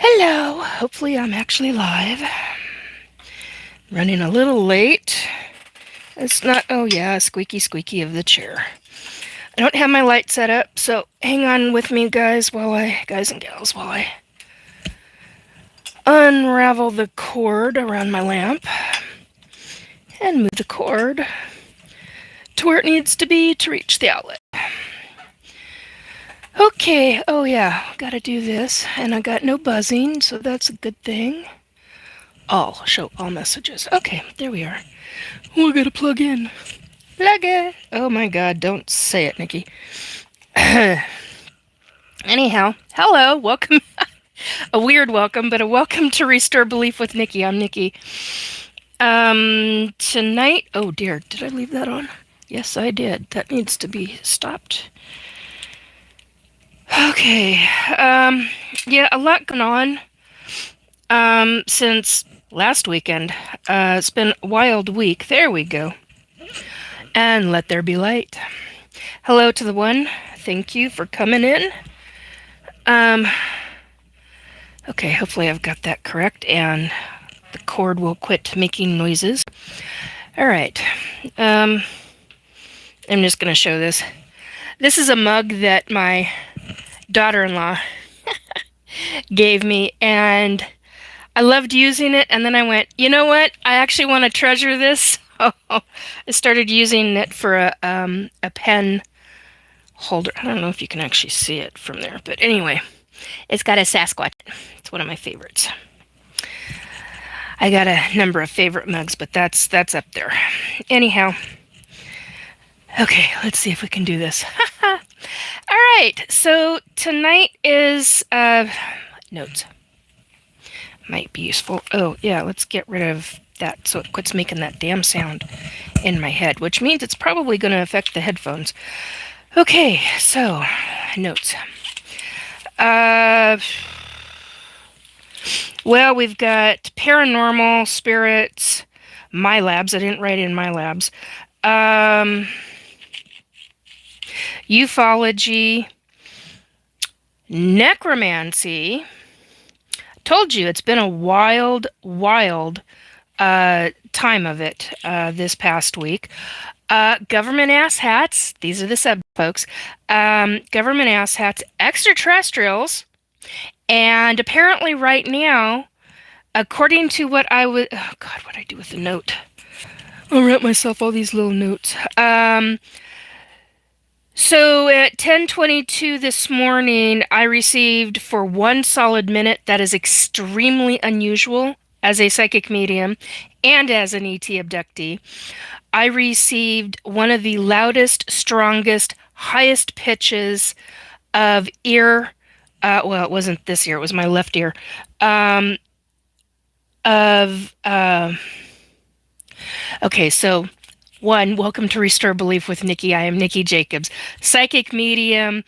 Hello. Hopefully I'm actually live. Running a little late. It's not, oh yeah, squeaky squeaky of the chair. I don't have my light set up, so hang on with me guys and gals, while I unravel the cord around my lamp and move the cord to where it needs to be to reach the outlet. Okay, oh yeah, gotta do this, and I got no buzzing, so that's a good thing. Show all messages. Okay, there we are. We gotta plug in. Plug it. Oh my god, don't say it, Nikki. Anyhow, hello, welcome. A weird welcome, but a welcome to Restore Belief with Nikki. I'm Nikki. Tonight, oh dear, did I leave that on? Yes, I did. That needs to be stopped. Okay, yeah, a lot going on, since last weekend. It's been a wild week. There we go. And let there be light. Hello to the one. Thank you for coming in. Okay, hopefully I've got that correct, and the cord will quit making noises. Alright, I'm just going to show this. This is a mug that my daughter-in-law gave me, and I loved using it, and then I went, you know what, I actually want to treasure this. I started using it for a pen holder. I don't know if you can actually see it from there, but anyway, it's got a Sasquatch. It's one of my favorites. I got a number of favorite mugs, but that's up there. Anyhow, okay, let's see if we can do this. All right, so tonight is notes. Might be useful. Oh yeah, let's get rid of that so it quits making that damn sound in my head, which means it's probably going to affect the headphones. Okay, so notes. Well, we've got Paranormal, Spirits, MiLabs. I didn't write in MiLabs. Ufology, Necromancy. Told you, it's been a wild time of it this past week. Government asshats. These are the sub folks. Government asshats, extraterrestrials, and apparently right now, according to what I would... Oh, God, what did I do with the note? I'll write myself all these little notes. So at 10:22 this morning, I received for 1 solid minute, that is extremely unusual as a psychic medium and as an ET abductee, I received one of the loudest, strongest, highest pitches of ear... well, it wasn't this ear, it was my left ear. Okay, so... 1, welcome to Restore Belief with Nikki. I am Nikki Jacobs, psychic medium,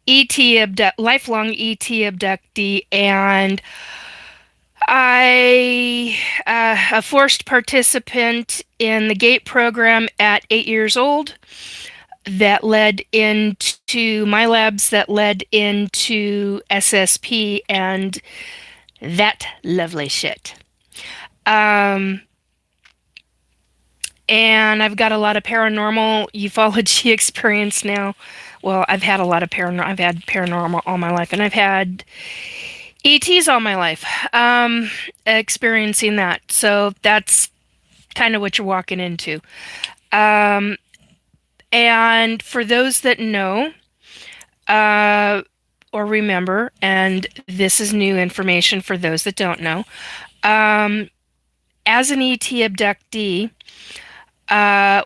lifelong ET abductee, and I a forced participant in the GATE program at 8 years old. That led into MiLabs, that led into SSP, and that lovely shit. And I've got a lot of paranormal ufology experience now. Well, I've had paranormal all my life, and I've had ETs all my life, experiencing that. So that's kind of what you're walking into. And for those that know, or remember, and this is new information for those that don't know, as an ET abductee,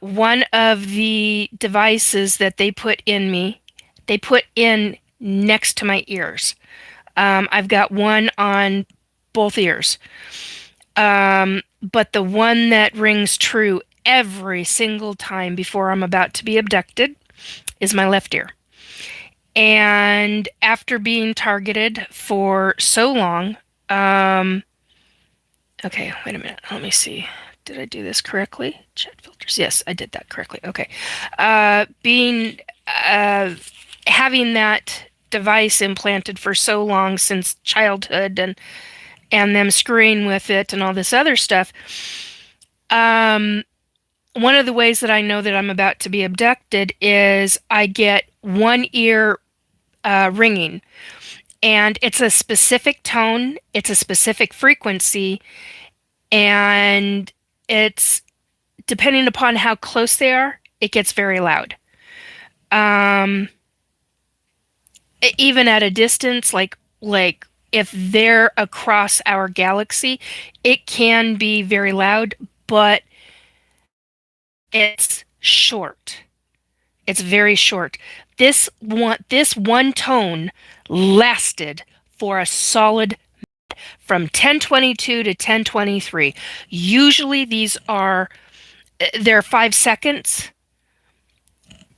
one of the devices that they put in next to my ears. I've got one on both ears. But the one that rings true every single time before I'm about to be abducted is my left ear. And after being targeted for so long, okay, wait a minute, let me see. Did I do this correctly? Chat filters. Yes, I did that correctly. Okay. Having that device implanted for so long since childhood, and them screwing with it and all this other stuff. One of the ways that I know that I'm about to be abducted is I get one ear ringing, and it's a specific tone, it's a specific frequency, and it's depending upon how close they are, it gets very loud. Even at a distance, like if they're across our galaxy, it can be very loud, but it's short. It's very short. This one tone lasted for a solid from 1022 to 1023. Usually they're 5 seconds,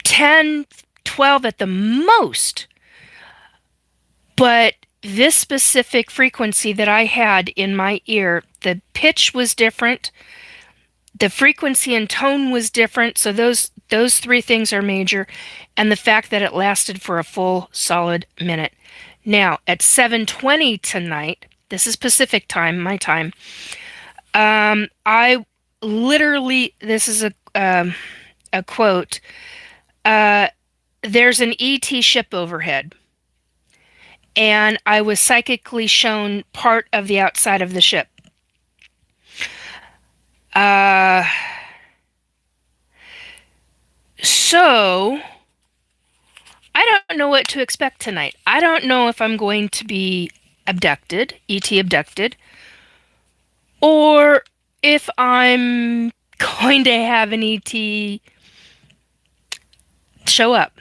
10, 12 at the most. But this specific frequency that I had in my ear, the pitch was different, the frequency and tone was different, so those three things are major, and the fact that it lasted for a full solid minute. Now, at 7:20 tonight, this is Pacific time, my time, I literally, this is a quote, there's an ET ship overhead, and I was psychically shown part of the outside of the ship. So, I don't know what to expect tonight. I don't know if I'm going to be abducted, ET abducted, or if I'm going to have an ET show up.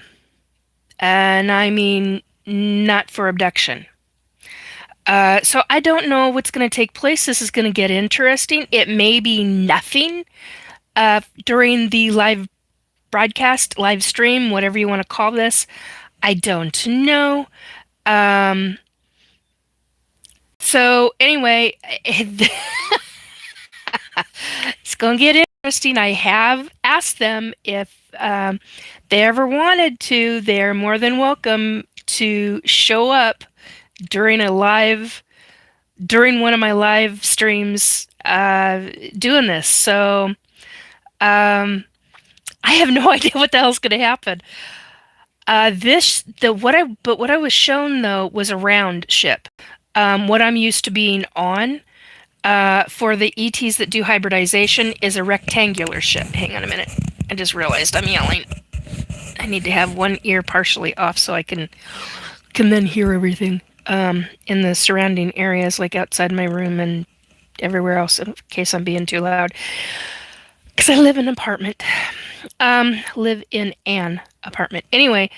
And I mean, not for abduction. So I don't know what's going to take place. This is going to get interesting. It may be nothing during the live broadcast, live stream, whatever you want to call this. I don't know. So anyway, it's going to get interesting. I have asked them if they ever wanted to. They're more than welcome to show up during one of my live streams doing this. So I have no idea what the hell's going to happen. What I was shown though was a round ship. What I'm used to being on for the ETs that do hybridization is a rectangular ship. Hang on a minute. I just realized I'm yelling. I need to have one ear partially off so I can then hear everything in the surrounding areas, like outside my room and everywhere else, in case I'm being too loud. Because I live in an apartment. Anyway,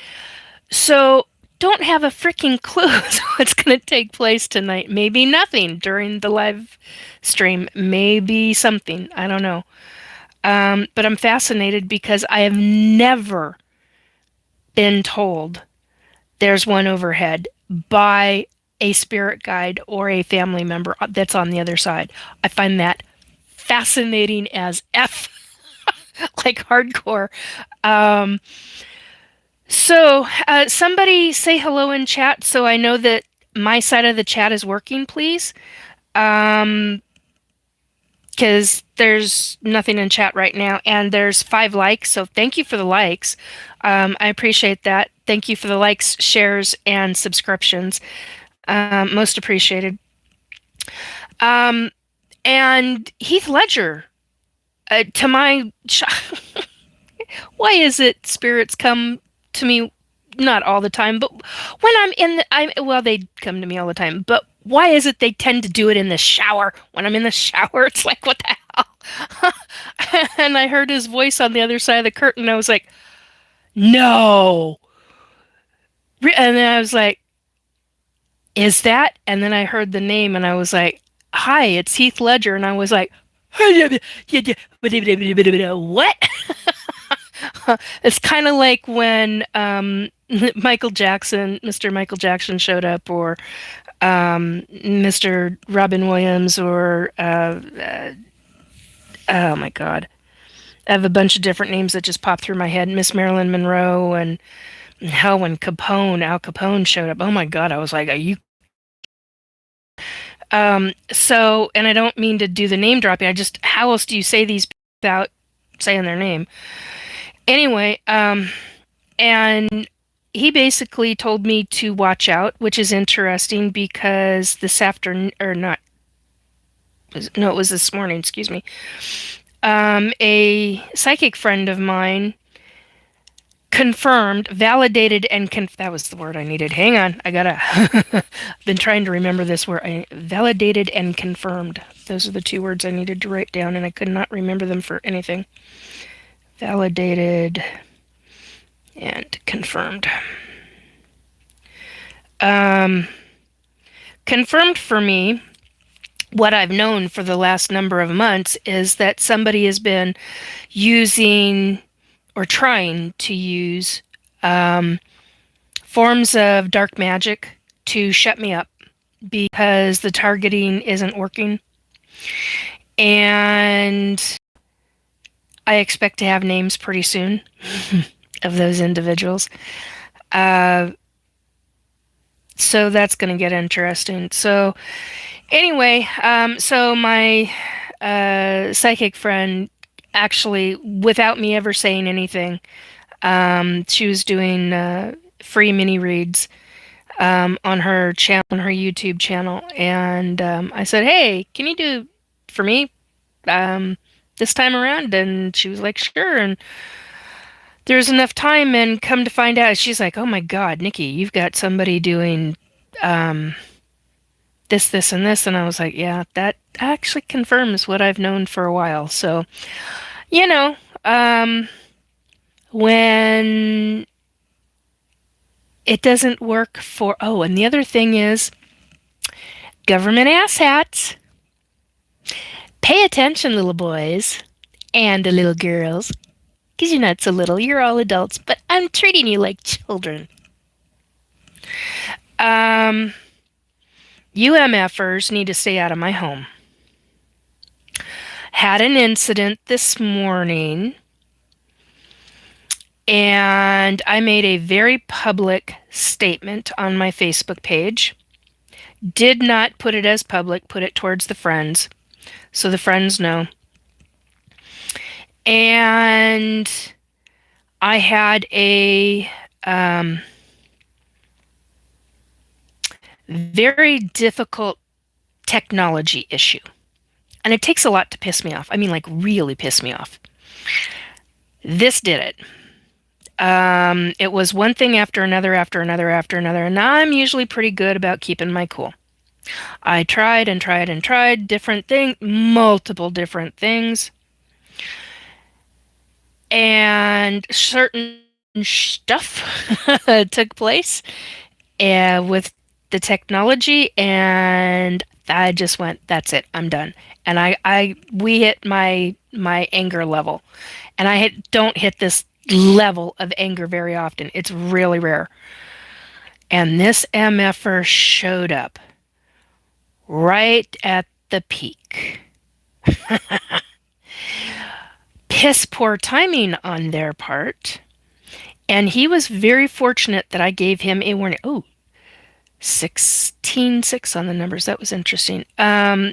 so don't have a freaking clue what's going to take place tonight. Maybe nothing during the live stream. Maybe something. I don't know. But I'm fascinated because I have never been told there's one overhead by a spirit guide or a family member that's on the other side. I find that fascinating as F, like hardcore. So somebody say hello in chat so I know that my side of the chat is working, please. Because there's nothing in chat right now, and there's 5 likes, so thank you for the likes. I appreciate that. Thank you for the likes, shares, and subscriptions. Most appreciated. And Heath Ledger, to my... Why is it spirits come to me, not all the time, but when well, they come to me all the time, but why is it they tend to do it in the shower? When I'm in the shower, it's like, what the hell? And I heard his voice on the other side of the curtain, and I was like, no. And then I was like, is that? And then I heard the name, and I was like, hi, it's Heath Ledger. And I was like, what? It's kind of like when Mr. Michael Jackson showed up, or Mr. Robin Williams, or oh my God, I have a bunch of different names that just pop through my head. Miss Marilyn Monroe and Hell, when Al Capone showed up, oh my God, I was like, are you? So, and I don't mean to do the name dropping. How else do you say these without saying their name? Anyway, and he basically told me to watch out, which is interesting because this afternoon, or not, no, it was this morning, excuse me. A psychic friend of mine confirmed, validated, and that was the word I needed. Hang on, I gotta. I've been trying to remember this word. Validated and confirmed. Those are the two words I needed to write down, and I could not remember them for anything. Validated and confirmed. Confirmed for me, what I've known for the last number of months is that somebody has been using or trying to use forms of dark magic to shut me up because the targeting isn't working. And I expect to have names pretty soon of those individuals. So that's going to get interesting. So anyway, so my psychic friend actually, without me ever saying anything, she was doing free mini reads on her channel, on her YouTube channel, and I said, "Hey, can you do for me this time around?" And she was like, "Sure." And there's enough time, and come to find out, she's like, "Oh my God, Nikki, you've got somebody doing this, and this," and I was like, "Yeah, that actually confirms what I've known for a while." So, you know, when it doesn't work for, oh, and the other thing is government asshats. Pay attention, little boys and little girls, because you're not so little. You're all adults, but I'm treating you like children. UMFers need to stay out of my home. Had an incident this morning, and I made a very public statement on my Facebook page. Did not put it as public, put it towards the friends, so the friends know. And I had a very difficult technology issue. And it takes a lot to piss me off. I mean, like, really piss me off. This did it. It was one thing after another, and I'm usually pretty good about keeping my cool. I tried and tried and tried different things, multiple different things. And certain stuff took place with the technology, and I just went, that's it, I'm done. And we hit my anger level, and don't hit this level of anger very often. It's really rare. And this MFer showed up right at the peak. Piss poor timing on their part. And he was very fortunate that I gave him a warning. Oh, 16-6 on the numbers. That was interesting.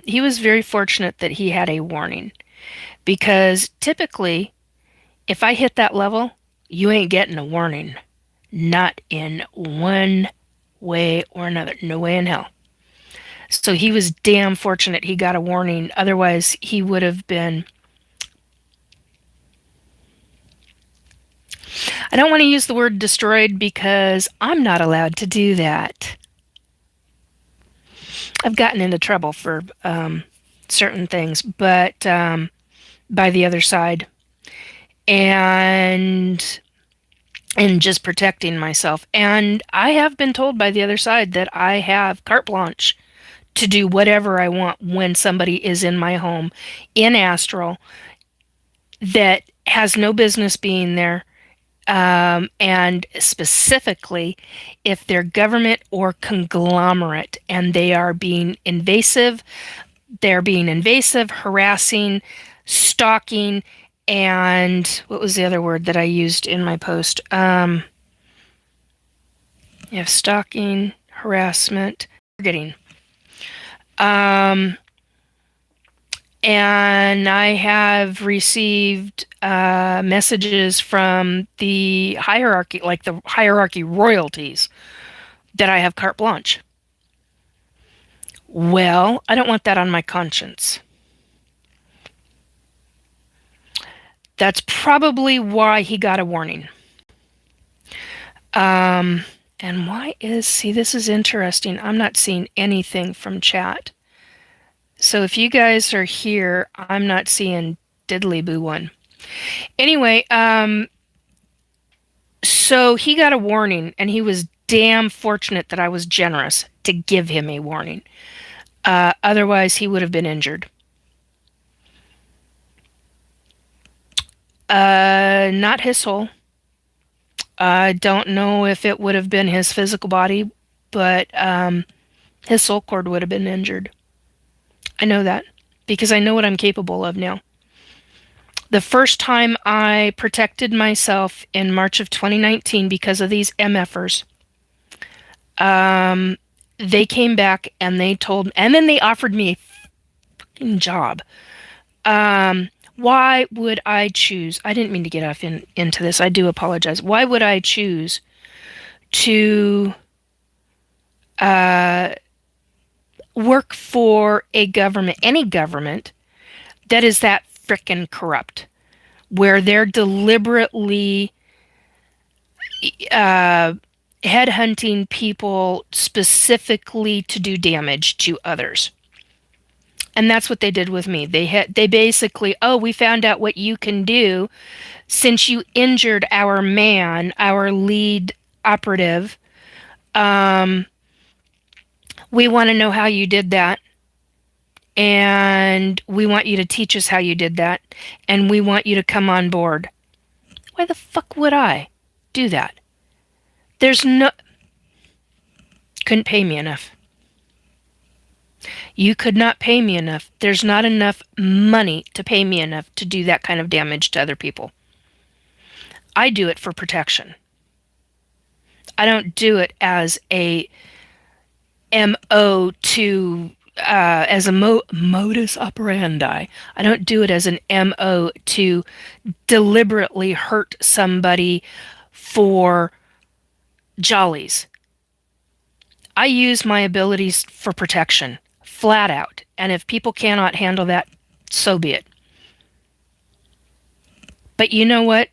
He was very fortunate that he had a warning, because typically, if I hit that level, you ain't getting a warning. Not in one way or another. No way in hell. So he was damn fortunate he got a warning. Otherwise, he would have been... I don't want to use the word destroyed because I'm not allowed to do that. I've gotten into trouble for certain things, but by the other side, and just protecting myself. And I have been told by the other side that I have carte blanche to do whatever I want when somebody is in my home in astral that has no business being there. And specifically, if they're government or conglomerate and they are being invasive, harassing, stalking, and what was the other word that I used in my post? You have stalking, harassment, targeting. And I have received messages from the hierarchy, like the hierarchy royalties, that I have carte blanche. Well, I don't want that on my conscience. That's probably why he got a warning. And why see, this is interesting. I'm not seeing anything from chat. So if you guys are here, I'm not seeing diddly boo one. Anyway, so he got a warning, and he was damn fortunate that I was generous to give him a warning. Otherwise, he would have been injured. Not his soul. I don't know if it would have been his physical body, but his soul cord would have been injured. I know that because I know what I'm capable of now. The first time I protected myself in March of 2019 because of these MFers, they came back and they told me, and then they offered me a fucking job. Why would I choose? I didn't mean to get off into this. I do apologize. Why would I choose to work for a government, any government, that is that frickin' corrupt, where they're deliberately headhunting people specifically to do damage to others? And that's what they did with me. They basically, oh, we found out what you can do since you injured our man, our lead operative. We want to know how you did that. And we want you to teach us how you did that. And we want you to come on board. Why the fuck would I do that? Couldn't pay me enough. You could not pay me enough. There's not enough money to pay me enough to do that kind of damage to other people. I do it for protection. I don't do it as a MO to as a modus operandi. I don't do it as an MO to deliberately hurt somebody for jollies. I use my abilities for protection, flat out. And if people cannot handle that, so be it. But you know what?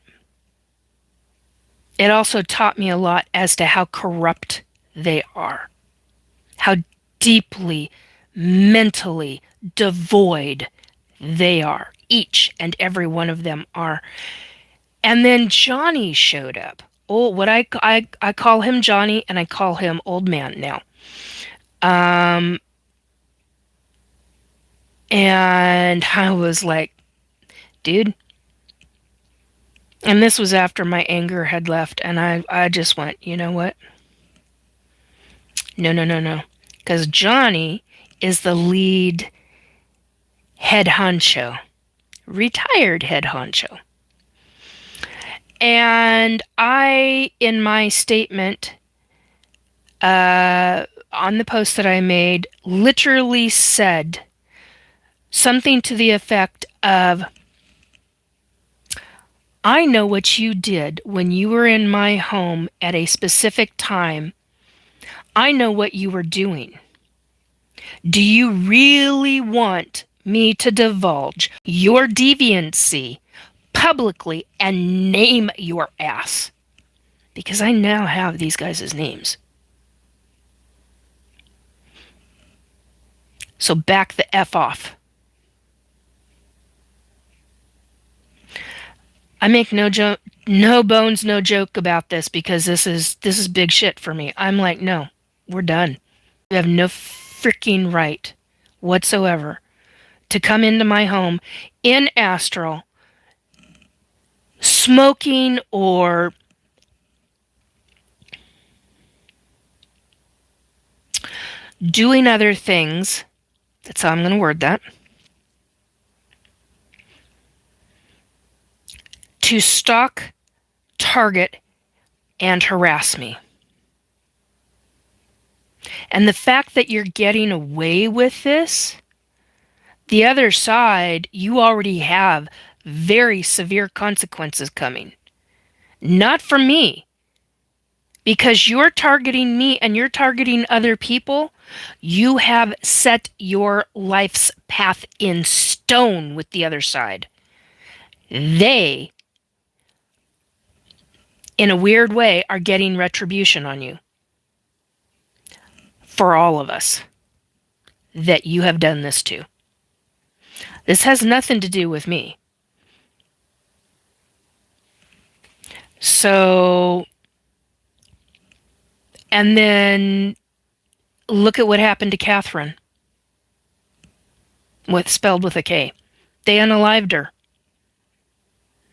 It also taught me a lot as to how corrupt they are. How deeply mentally devoid they are. Each and every one of them are. And then Johnny showed up. Oh, what I call him Johnny, and I call him Old Man now. And I was like, dude. And this was after my anger had left, and I just went, you know what? No. Because Johnny is the lead head honcho, retired head honcho. And I, in my statement on the post that I made, literally said something to the effect of, I know what you did when you were in my home at a specific time. I know what you were doing. Do you really want me to divulge your deviancy publicly and name your ass? Because I now have these guys' names. So back the F off. I make no bones, no joke about this, because this is big shit for me. I'm like, no, we're done. You have no freaking right whatsoever to come into my home in astral, smoking or doing other things. That's how I'm going to word that. To stalk, target, and harass me. And the fact that you're getting away with this, the other side, you already have very severe consequences coming. Not from me. Because you're targeting me and you're targeting other people, you have set your life's path in stone with the other side. They, in a weird way, are getting retribution on you. For all of us that you have done this to. This has nothing to do with me. So, and then look at what happened to Catherine, spelled with a K. They unalived her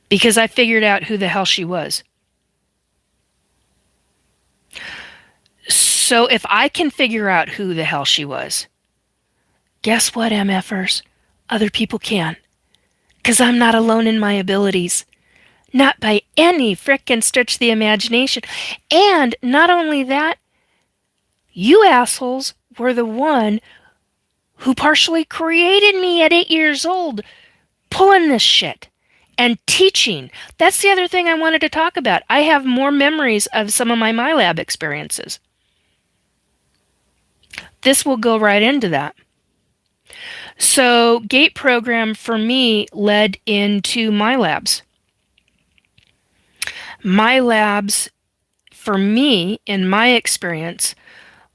because I figured out who the hell she was. So if I can figure out who the hell she was, guess what, MFers? Other people can. Because I'm not alone in my abilities. Not by any frickin' stretch of the imagination. And not only that, you assholes were the one who partially created me at 8 years old, pulling this shit and teaching. That's the other thing I wanted to talk about. I have more memories of some of my MiLab experiences. This will go right into that. So, GATE program for me led into MiLabs. MiLabs, for me, in my experience,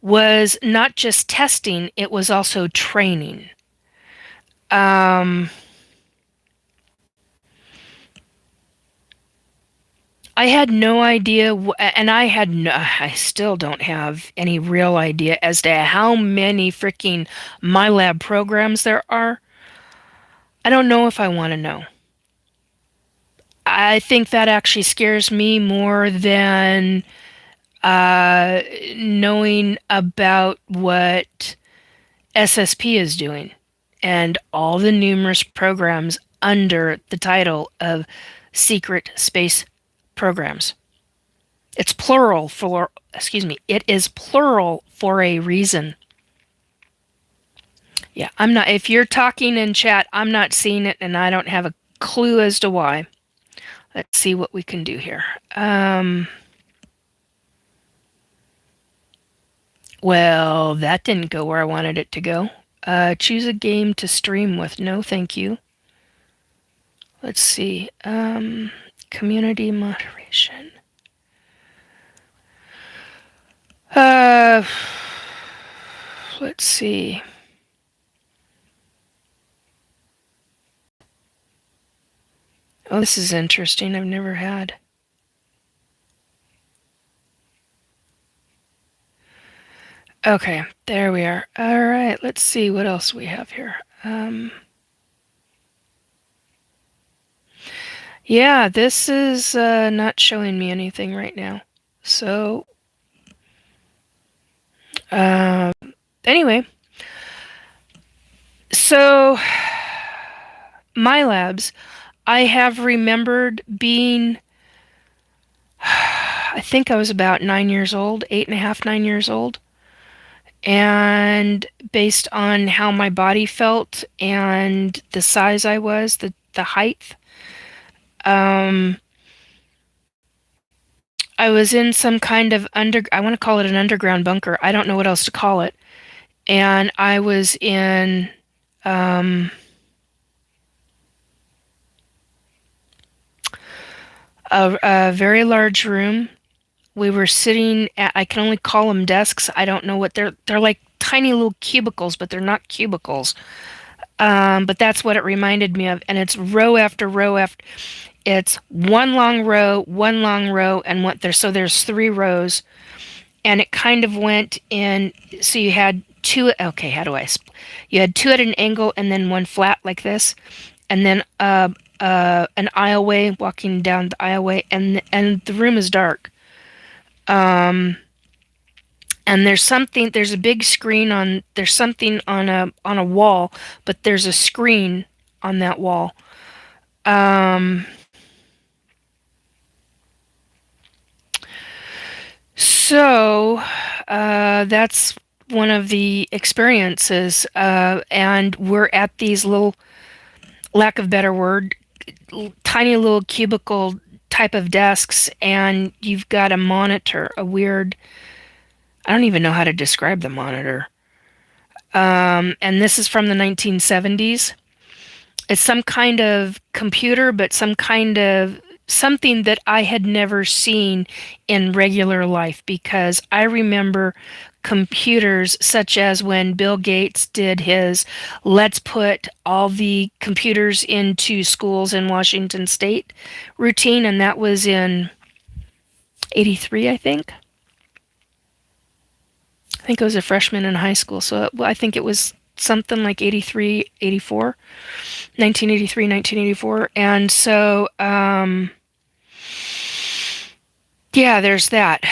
was not just testing, it was also training. I had no idea, and I still don't have any real idea as to how many freaking MiLab programs there are. I don't know if I want to know. I think that actually scares me more than knowing about what SSP is doing and all the numerous programs under the title of secret space programs. It's plural for, it is plural for a reason. Yeah, I'm not, if you're talking in chat, I'm not seeing it and I don't have a clue as to why. Let's see what we can do here. Well, that didn't go where I wanted it to go. Choose a game to stream with. No, thank you. Let's see. Community moderation. Let's see. Oh, this is interesting. I've never had. Okay, there we are. All right, let's see what else we have here. Yeah, this is not showing me anything right now. So, anyway, so MiLabs, I have remembered being, I think I was about 9 years old, 8.5, 9 years old. And based on how my body felt and the size I was, the height, I was in some kind of I want to call it an underground bunker. I don't know what else to call it. And I was in a very large room. We were sitting at, I can only call them desks. I don't know what they're like tiny little cubicles, but they're not cubicles. But that's what it reminded me of. And it's row after row after, it's one long row, and what there's, so there's 3 rows. And it kind of went in, so you had 2, okay, how do I, you had 2 at an angle and then 1 flat like this. And then an aisleway, walking down the aisleway, and the room is dark. And there's a big screen there's something on a wall, but there's a screen on that wall. So that's one of the experiences, and we're at these little, lack of better word, tiny little cubicle type of desks, and you've got a monitor, a weird, I don't even know how to describe the monitor. And this is from the 1970s. It's some kind of computer, but some kind of something that I had never seen in regular life, because I remember computers such as when Bill Gates did his let's put all the computers into schools in Washington state routine, and that was in 83, I think. I think I was a freshman in high school, so I think it was something like 83, 84, 1983, 1984. And so, yeah, there's that.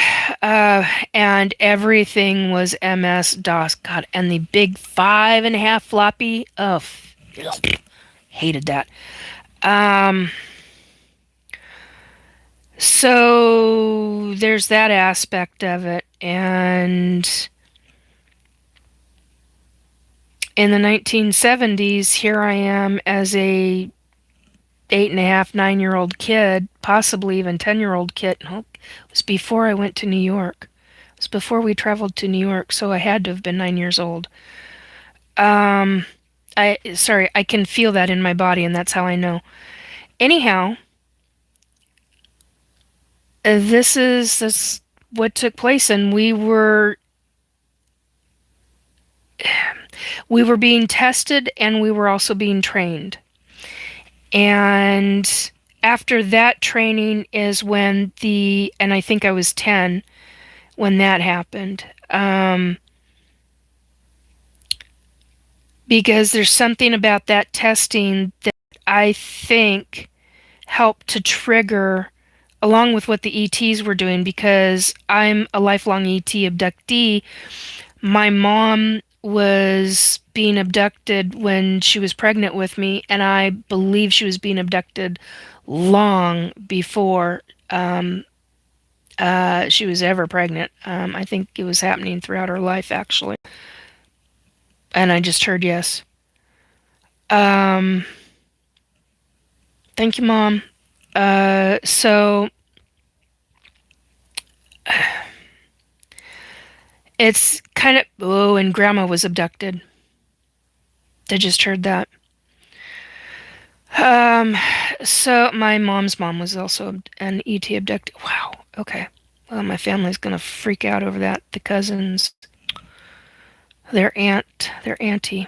And everything was MS-DOS. God, and the big 5.5 floppy. Oh, hated that. Um, so there's that aspect of it. And in the 1970s, here I am as a 8.5, 9-year-old kid, possibly even 10-year-old kid. No, it was before I went to New York. It was before we traveled to New York, so I had to have been 9 years old. I can feel that in my body, and that's how I know. Anyhow, this what took place, and we were being tested, and we were also being trained. And after that training is when and I think I was 10 when that happened. Because there's something about that testing that I think helped to trigger, along with what the ETs were doing, because I'm a lifelong ET abductee. My mom was being abducted when she was pregnant with me, and I believe she was being abducted long before she was ever pregnant. I think it was happening throughout her life, actually. And I just heard yes. Um, Thank you, Mom. So it's kind of, oh, and Grandma was abducted. I just heard that. Um, so my mom's mom was also an ET abducted. Wow. Okay. Well, my family's gonna freak out over that. The cousins, their auntie.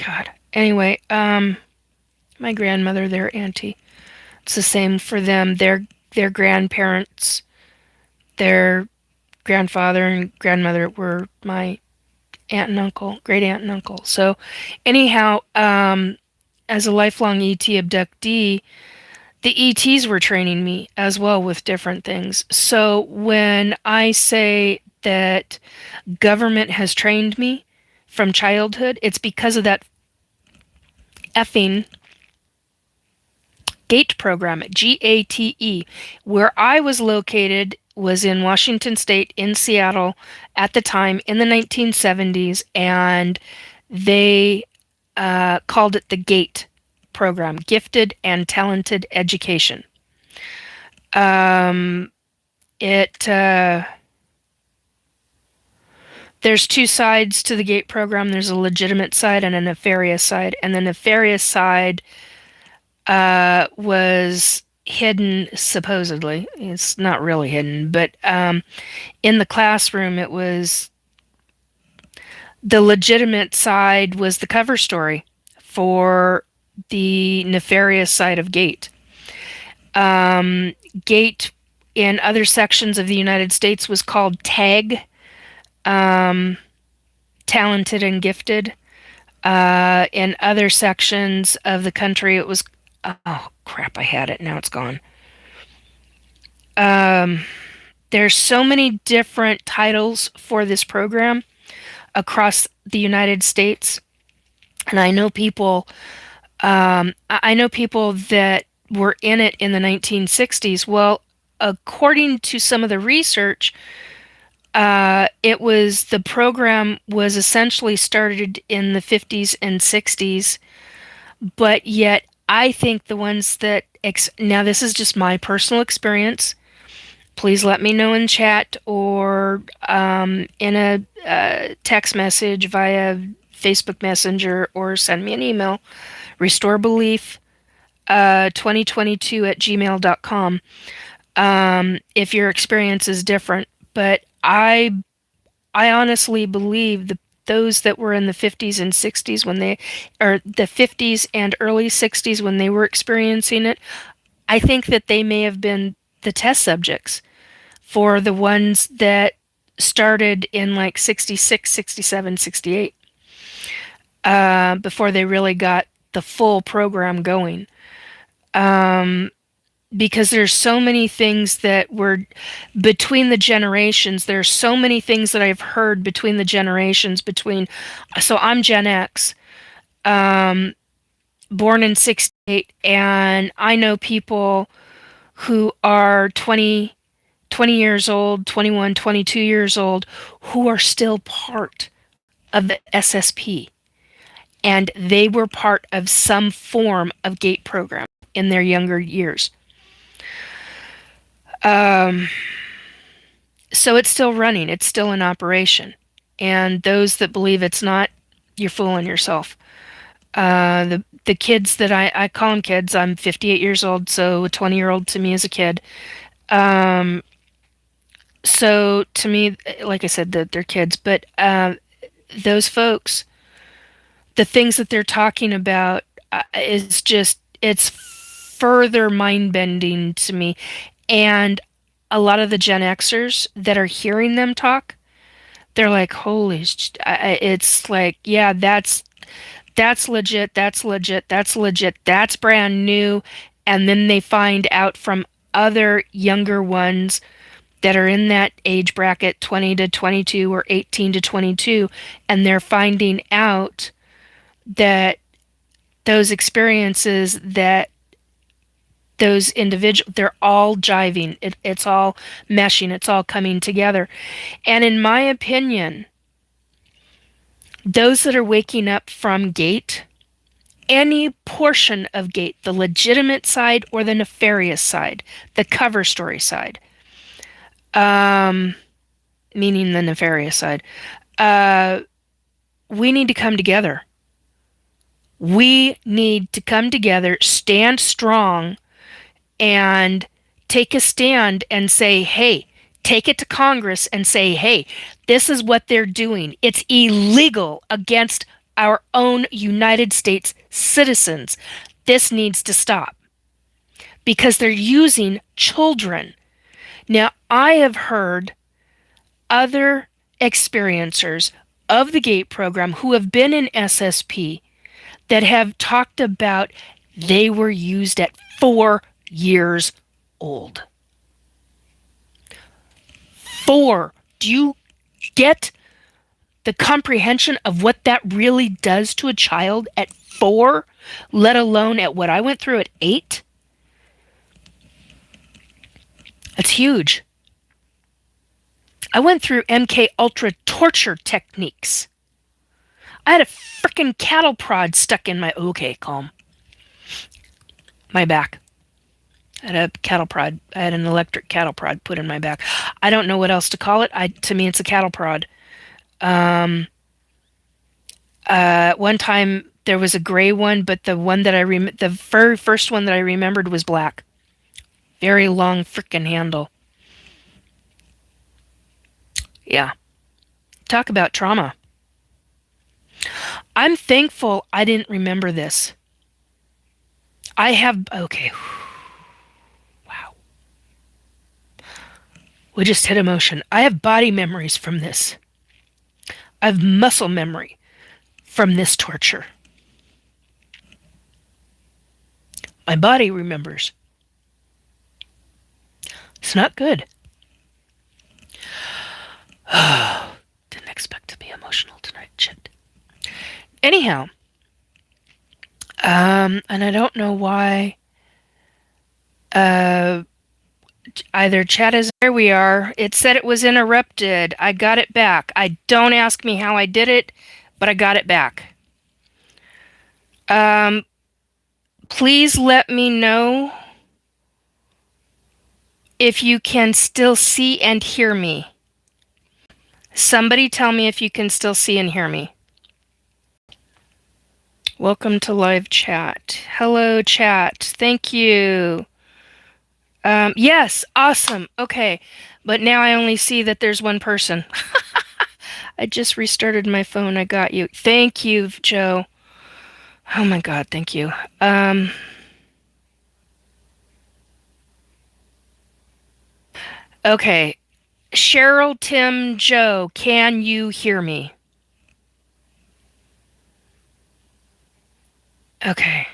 God. Anyway, my grandmother, their auntie. It's the same for them. Their grandparents, their grandfather and grandmother were my aunt and uncle, great aunt and uncle. So, anyhow, as a lifelong ET abductee, the ETs were training me as well with different things. So when I say that government has trained me from childhood, it's because of that effing GATE program, GATE. Where I was located was in Washington State, in Seattle, at the time in the 1970s, and they called it the GATE program, Gifted and Talented Education. It There's two sides to the GATE program. There's a legitimate side and a nefarious side, and the nefarious side was hidden, supposedly. It's not really hidden, but in the classroom, it was the legitimate side was the cover story for the nefarious side of GATE. GATE in other sections of the United States was called TAG, Talented and Gifted. In other sections of the country, it was, oh crap, I had it, now it's gone. There's so many different titles for this program across the United States, and I know people that were in it in the 1960s. Well, according to some of the research, The program was essentially started in the 50s and 60s, but yet I think the ones that, now this is just my personal experience. Please let me know in chat or in a text message via Facebook Messenger or send me an email. RestoreBelief 2022 at gmail.com if your experience is different. But I honestly believe those that were in the 50s and 60s when they, or the 50s and early 60s when they were experiencing it, I think that they may have been the test subjects for the ones that started in like 66, 67, 68, before they really got the full program going. Because there's so many things that were between the generations. There's so many things that I've heard between the generations. So I'm Gen X, born in 68, and I know people who are 20 years old, 21, 22 years old, who are still part of the SSP. And they were part of some form of gate program in their younger years. So it's still running, it's still in operation. And those that believe it's not, you're fooling yourself. The kids that I call them kids, I'm 58 years old, so a 20-year-old to me is a kid. So to me, like I said, they're kids, but those folks, the things that they're talking about is just, it's further mind-bending to me. And a lot of the Gen Xers that are hearing them talk, they're like, holy, it's like, yeah, that's legit, that's legit, that's legit, that's brand new. And then they find out from other younger ones that are in that age bracket, 20 to 22 or 18 to 22, and they're finding out that those experiences, that those individuals, they're all jiving. It's all meshing. It's all coming together. And in my opinion, those that are waking up from gate, any portion of gate, the legitimate side or the nefarious side, the cover story side, meaning the nefarious side, we need to come together. We need to come together, stand strong, and take a stand and say, hey, take it to Congress and say, hey, this is what they're doing. It's illegal against our own United States citizens. This needs to stop because they're using children. Now, I have heard other experiencers of the GATE program who have been in SSP that have talked about they were used at 4 years old. 4. Do you get the comprehension of what that really does to a child at 4, let alone at what I went through at 8? That's huge. I went through MK Ultra torture techniques. I had a frickin' cattle prod stuck in my, okay, calm, my back. I had a cattle prod. I had an electric cattle prod put in my back. I don't know what else to call it. To me, it's a cattle prod. One time there was a gray one, but the one that the very first one that I remembered was black. Very long frickin' handle. Yeah. Talk about trauma. I'm thankful I didn't remember this. I have, okay. Wow. We just hit emotion. I have body memories from this. I have muscle memory from this torture. My body remembers. It's not good. Didn't expect to be emotional tonight. Shit. Anyhow, and I don't know why Either chat is there we are. It said it was interrupted. I got it back. I don't ask me how I did it, but I got it back. Please let me know if you can still see and hear me. Somebody tell me if you can still see and hear me. Welcome to live chat. Hello, chat. Thank you. Yes, awesome. Okay, but now I only see that there's one person. I just restarted my phone. I got you. Thank you, Joe. Oh my God, thank you. Okay, Cheryl, Tim, Joe, can you hear me? Okay.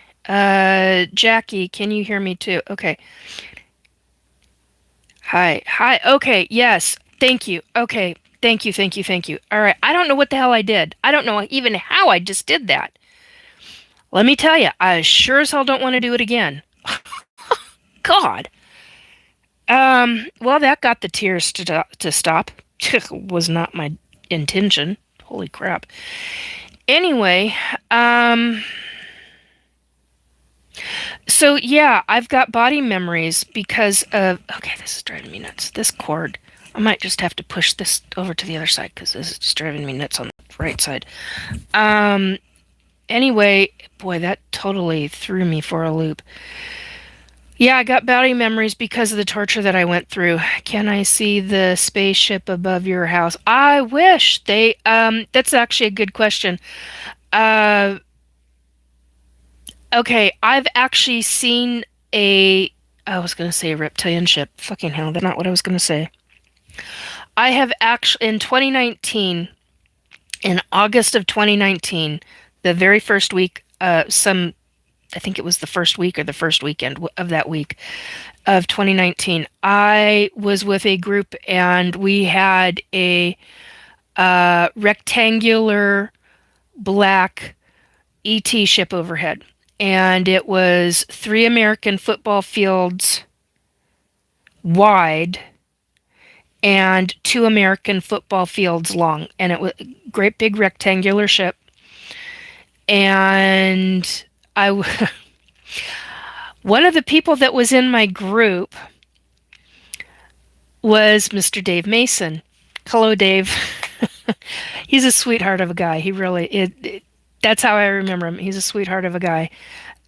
Jackie, can you hear me too? Okay. Hi. Hi. Okay. Yes. Thank you. Okay. Thank you. Thank you. Thank you. All right. I don't know what the hell I did. I don't know even how I just did that. Let me tell you, I sure as hell don't want to do it again. God. Well, that got the tears to stop. Was not my intention. Holy crap. Anyway, so yeah, I've got body memories because of. Okay, this is driving me nuts. This cord. I might just have to push this over to the other side because this is just driving me nuts on the right side. Anyway, boy, that totally threw me for a loop. Yeah, I got body memories because of the torture that I went through. Can I see the spaceship above your house? I wish they. That's actually a good question. Uh, okay, I've actually seen a. I was gonna say a reptilian ship. Fucking hell, that's not what I was gonna say. I have actually in 2019, in August of 2019, the very first week. I think it was the first week or the first weekend of that week of 2019. I was with a group and we had a rectangular black ET ship overhead. And it was 3 American football fields wide and 2 American football fields long. And it was a great big rectangular ship. And one of the people that was in my group was Mr. Dave Mason. Hello, Dave. He's a sweetheart of a guy. He really, that's how I remember him. He's a sweetheart of a guy.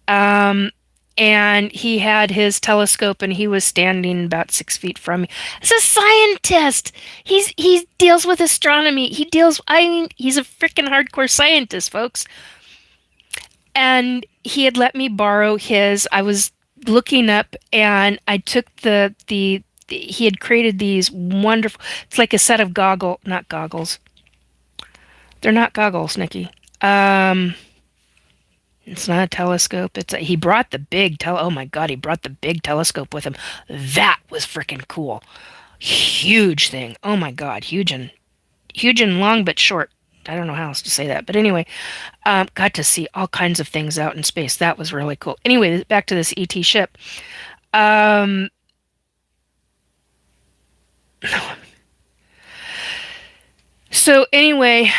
And he had his telescope and he was standing about 6 feet from me. As a scientist, he deals with astronomy. He's a freaking hardcore scientist, folks. And he had let me borrow his. I was looking up and I took he had created these wonderful, it's like a set of not goggles. They're not goggles, Nikki. It's not a telescope. He brought the oh my God, he brought the big telescope with him. That was freaking cool. Huge thing. Oh my God, huge and long but short. I don't know how else to say that. But anyway, got to see all kinds of things out in space. That was really cool. Anyway, back to this ET ship. So anyway,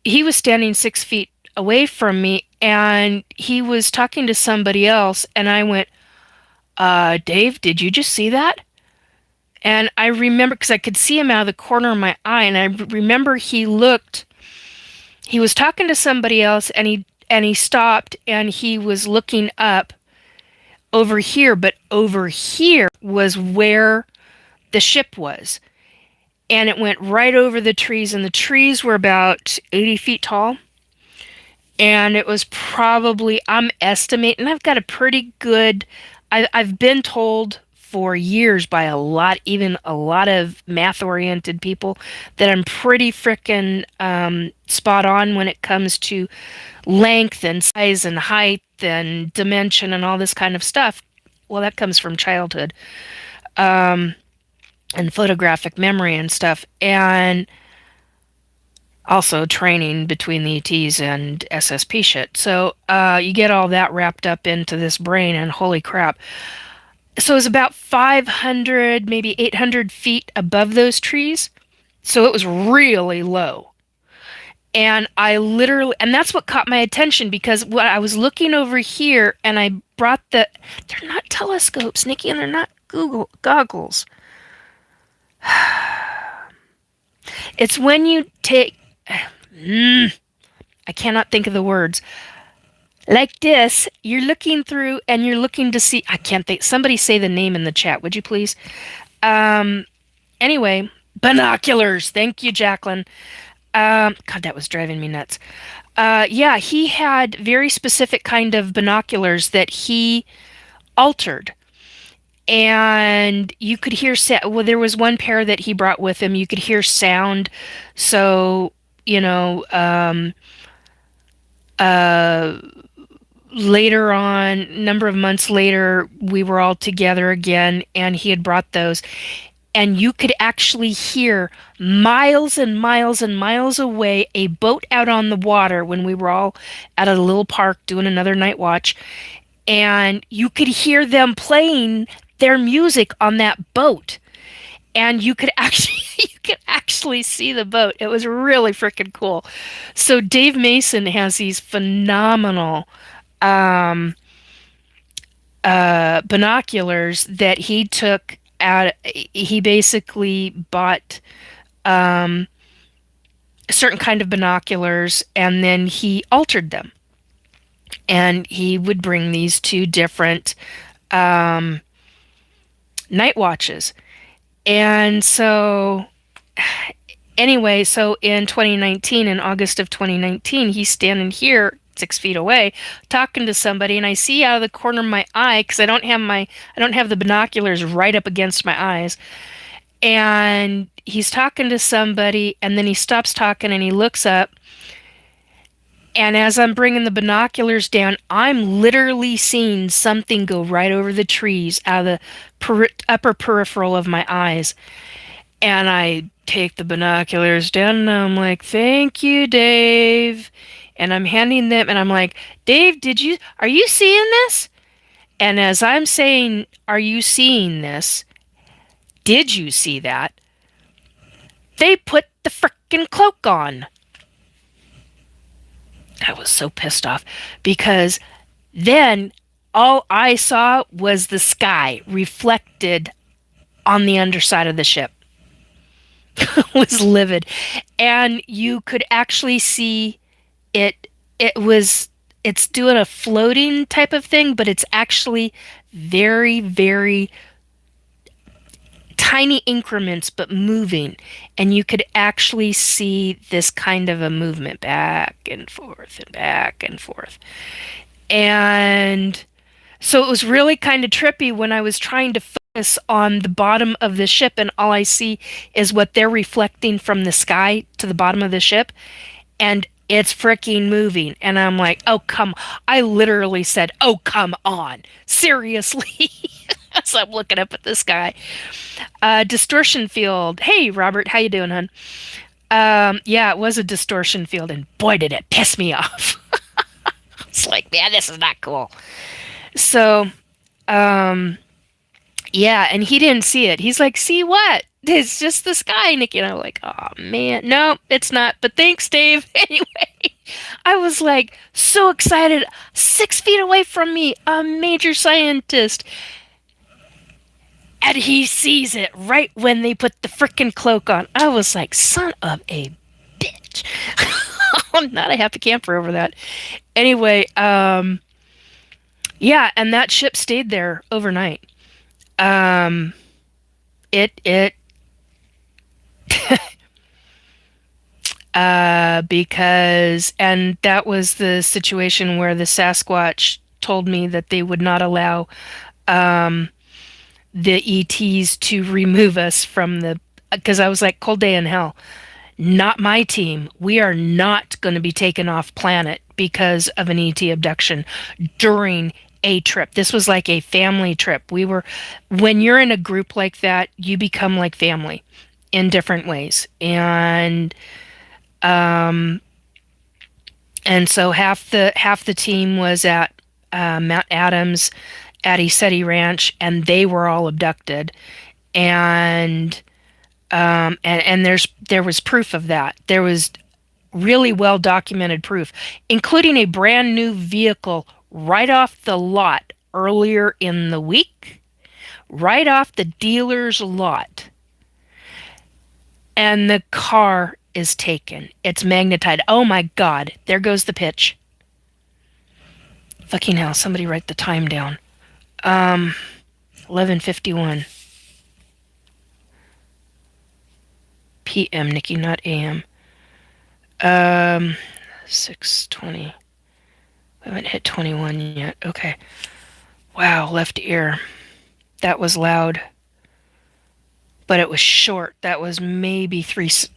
he was standing 6 feet away from me and he was talking to somebody else and I went, Dave, did you just see that? And I remember, because I could see him out of the corner of my eye, and I remember he was talking to somebody else and he stopped and he was looking up over here, but over here was where the ship was. And it went right over the trees, and the trees were about 80 feet tall. And it was probably, I'm estimating, I've got a pretty good, I've been told for years by even a lot of math-oriented people that I'm pretty frickin' spot on when it comes to length and size and height and dimension and all this kind of stuff. Well, that comes from childhood and photographic memory and stuff. And also training between the ETs and SSP shit. So you get all that wrapped up into this brain, and holy crap. So it was about 500, maybe 800 feet above those trees. So it was really low. And I literally, and that's what caught my attention because what I was looking over here and I brought they're not telescopes, Nikki, and they're not Google goggles. It's when you take, I cannot think of the words. Like this, you're looking through and you're looking to see, I can't think, somebody say the name in the chat, would you please? Anyway, binoculars. Thank you, Jacqueline. God, that was driving me nuts. Yeah, he had very specific kind of binoculars that he altered. And you could hear, well, there was one pair that he brought with him. You could hear sound. So, you know, later on, number of months later, we were all together again, and he had brought those. And you could actually hear miles and miles and miles away a boat out on the water when we were all at a little park doing another night watch. And you could hear them playing their music on that boat. And you could actually you could actually see the boat. It was really freaking cool. So Dave Mason has these phenomenal binoculars that he took out. He basically bought a certain kind of binoculars and then he altered them. And he would bring these to different night watches. And so, anyway, so in 2019, in August of 2019, he's standing here 6 feet away talking to somebody, and I see out of the corner of my eye, because I don't have the binoculars right up against my eyes, and he's talking to somebody, and then he stops talking and he looks up. And as I'm bringing the binoculars down, I'm literally seeing something go right over the trees out of the upper peripheral of my eyes. And I take the binoculars down and I'm like, thank you, Dave. And I'm handing them and I'm like, Dave, are you seeing this? And as I'm saying, are you seeing this? Did you see that? They put the frickin' cloak on. I was so pissed off because then all I saw was the sky reflected on the underside of the ship. It was livid. And you could actually see it. It's doing a floating type of thing, but it's actually very, very tiny increments, but moving. And you could actually see this kind of a movement back and forth and back and forth. And so it was really kind of trippy when I was trying to focus on the bottom of the ship, and all I see is what they're reflecting from the sky to the bottom of the ship. And it's freaking moving. And I'm like, oh, come. I literally said, oh, come on. Seriously. So I'm looking up at the sky. Distortion field. Hey, Robert, how you doing, hon? Yeah, it was a distortion field, and boy, did it piss me off. It's like, man, this is not cool. So, yeah, and he didn't see it. He's like, see what? It's just the sky, Nikki. And I'm like, oh, man. No, it's not. But thanks, Dave. Anyway, I was like so excited. 6 feet away from me, a major scientist. And he sees it right when they put the frickin' cloak on. I was like, son of a bitch. I'm not a happy camper over that. Anyway, yeah, and that ship stayed there overnight. It because, and that was the situation where the Sasquatch told me that they would not allow the ETs to remove us from the, because I was like, cold day in hell. Not my team. We are not going to be taken off planet because of an ET abduction during a trip. This was like a family trip. When you're in a group like that, you become like family in different ways. And so half the team was at Mount Adams, at Isetti Ranch, and they were all abducted. And and there was proof of that. There was really well documented proof, including a brand new vehicle right off the lot earlier in the week, right off the dealer's lot. And the car is taken. It's magnetized. Oh my God, there goes the pitch. Fucking hell, somebody write the time down. 11:51 p.m. Nikki, not a.m. 6:20. We haven't hit 21 yet. Okay. Wow, left ear. That was loud. But it was short. That was maybe 2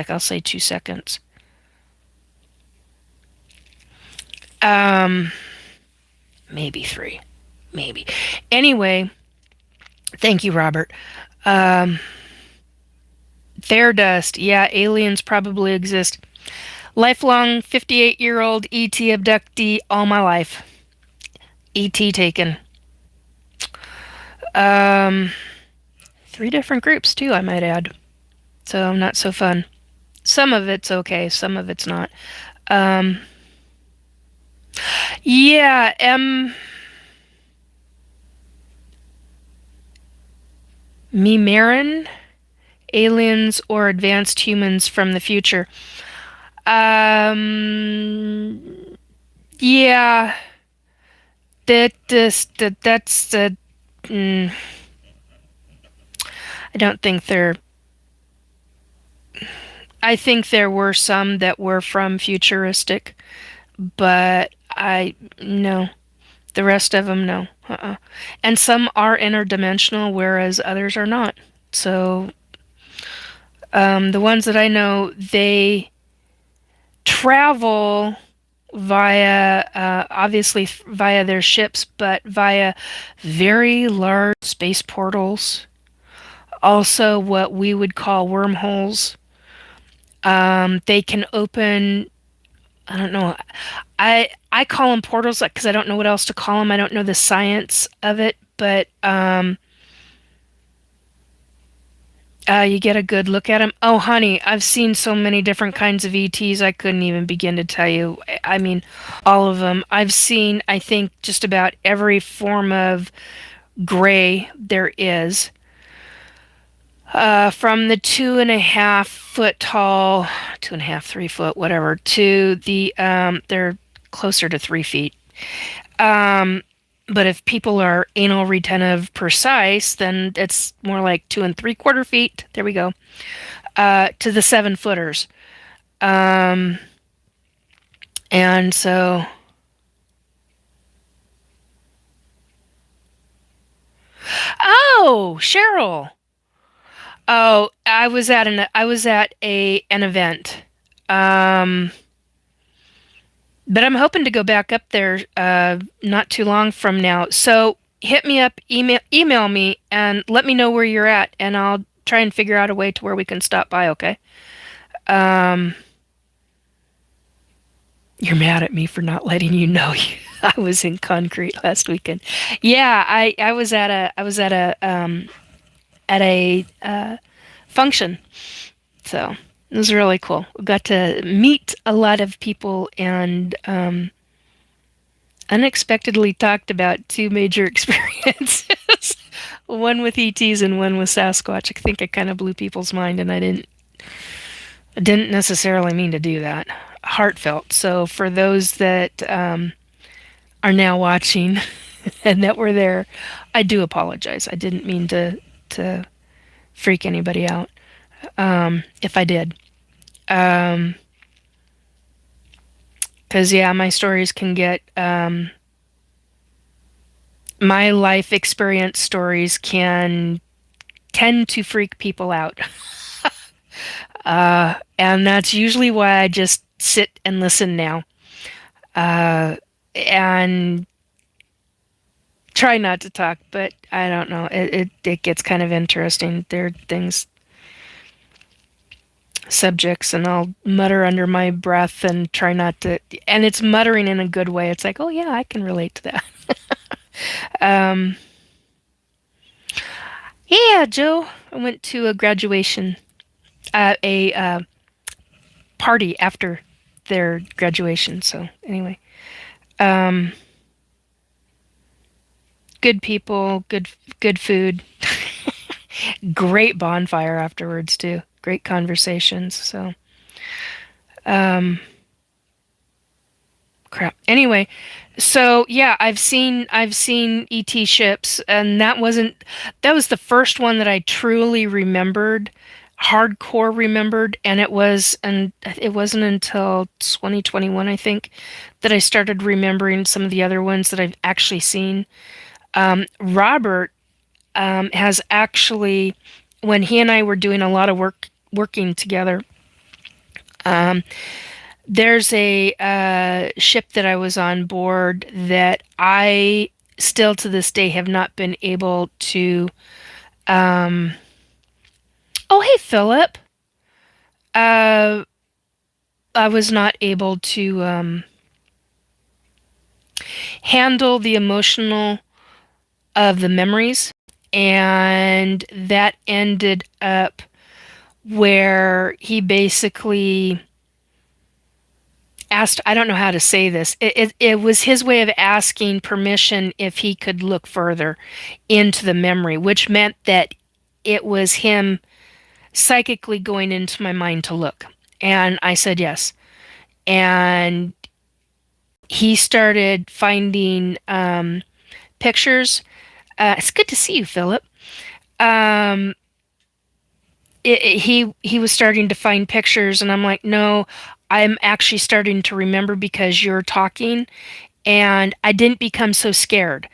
I'll say 2 seconds. Maybe 3. Maybe. Anyway, thank you, Robert. Fair dust. Yeah, aliens probably exist. Lifelong 58-year-old ET abductee all my life. ET taken. 3 different groups too, I might add. So not so fun. Some of it's okay, some of it's not. Yeah, Marin, aliens or advanced humans from the future. Yeah, that's the. I don't think they're. I think there were some that were from futuristic, but no. The rest of them, no. And some are interdimensional, whereas others are not. So, the ones that I know, they travel via, obviously via their ships, but via very large space portals. Also, what we would call wormholes. They can open. I don't know. I call them portals because I don't know what else to call them. I don't know the science of it, but you get a good look at them. Oh, honey, I've seen so many different kinds of ETs. I couldn't even begin to tell you. I mean, all of them. I've seen, I think, just about every form of gray there is. From the 2.5 foot tall, 2.5, 3 foot, whatever, to the they're closer to 3 feet. But if people are anal retentive precise, then it's more like 2.75 feet. There we go. To the 7-footers. And so, oh, Cheryl. Oh, I was at an event. But I'm hoping to go back up there not too long from now. So hit me up, email me, and let me know where you're at, and I'll try and figure out a way to where we can stop by. Okay? You're mad at me for not letting you know I was in concrete last weekend. Yeah, I was at a function. So it was really cool. We got to meet a lot of people and unexpectedly talked about 2 major experiences. One with ETs and one with Sasquatch. I think I kind of blew people's mind, and I didn't necessarily mean to do that. Heartfelt. So for those that are now watching and that were there, I do apologize. I didn't mean to freak anybody out. If I did. Because, yeah, my stories can get, my life experience stories can tend to freak people out. And that's usually why I just sit and listen now. And try not to talk, but I don't know. It gets kind of interesting. There are things, subjects, and I'll mutter under my breath and try not to, and it's muttering in a good way. It's like, oh yeah, I can relate to that. um, yeah, Joe. I went to a graduation, a party after their graduation. So anyway, um, good people, good food, great bonfire afterwards too. Great conversations. So, um, crap. Anyway, so yeah, I've seen ET ships, and that was the first one that I truly remembered, hardcore remembered, and it wasn't until 2021, I think, that I started remembering some of the other ones that I've actually seen. Robert has actually, when he and I were doing a lot of working together, um, there's a ship that I was on board that I still to this day have not been able to. Um, oh, hey, Philip. Uh, I was not able to handle the emotional of the memories, and that ended up where he basically asked, I don't know how to say this. It was his way of asking permission if he could look further into the memory, which meant that it was him psychically going into my mind to look. And I said yes. And he started finding pictures. It's good to see you, Philip. Um, he was starting to find pictures, and I'm like, no, I'm actually starting to remember because you're talking, and I didn't become so scared.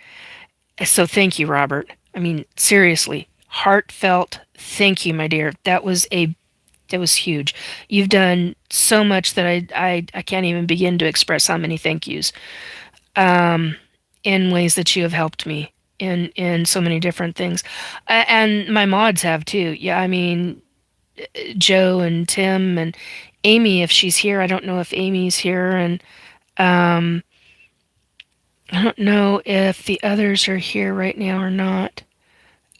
So thank you, Robert. I mean, seriously, heartfelt thank you, my dear. That was huge. You've done so much that I can't even begin to express how many thank yous. Um, in ways that you have helped me in so many different things, and my mods have too. Yeah, I mean, Joe and Tim and Amy, if she's here. I don't know if Amy's here, and um, I don't know if the others are here right now or not.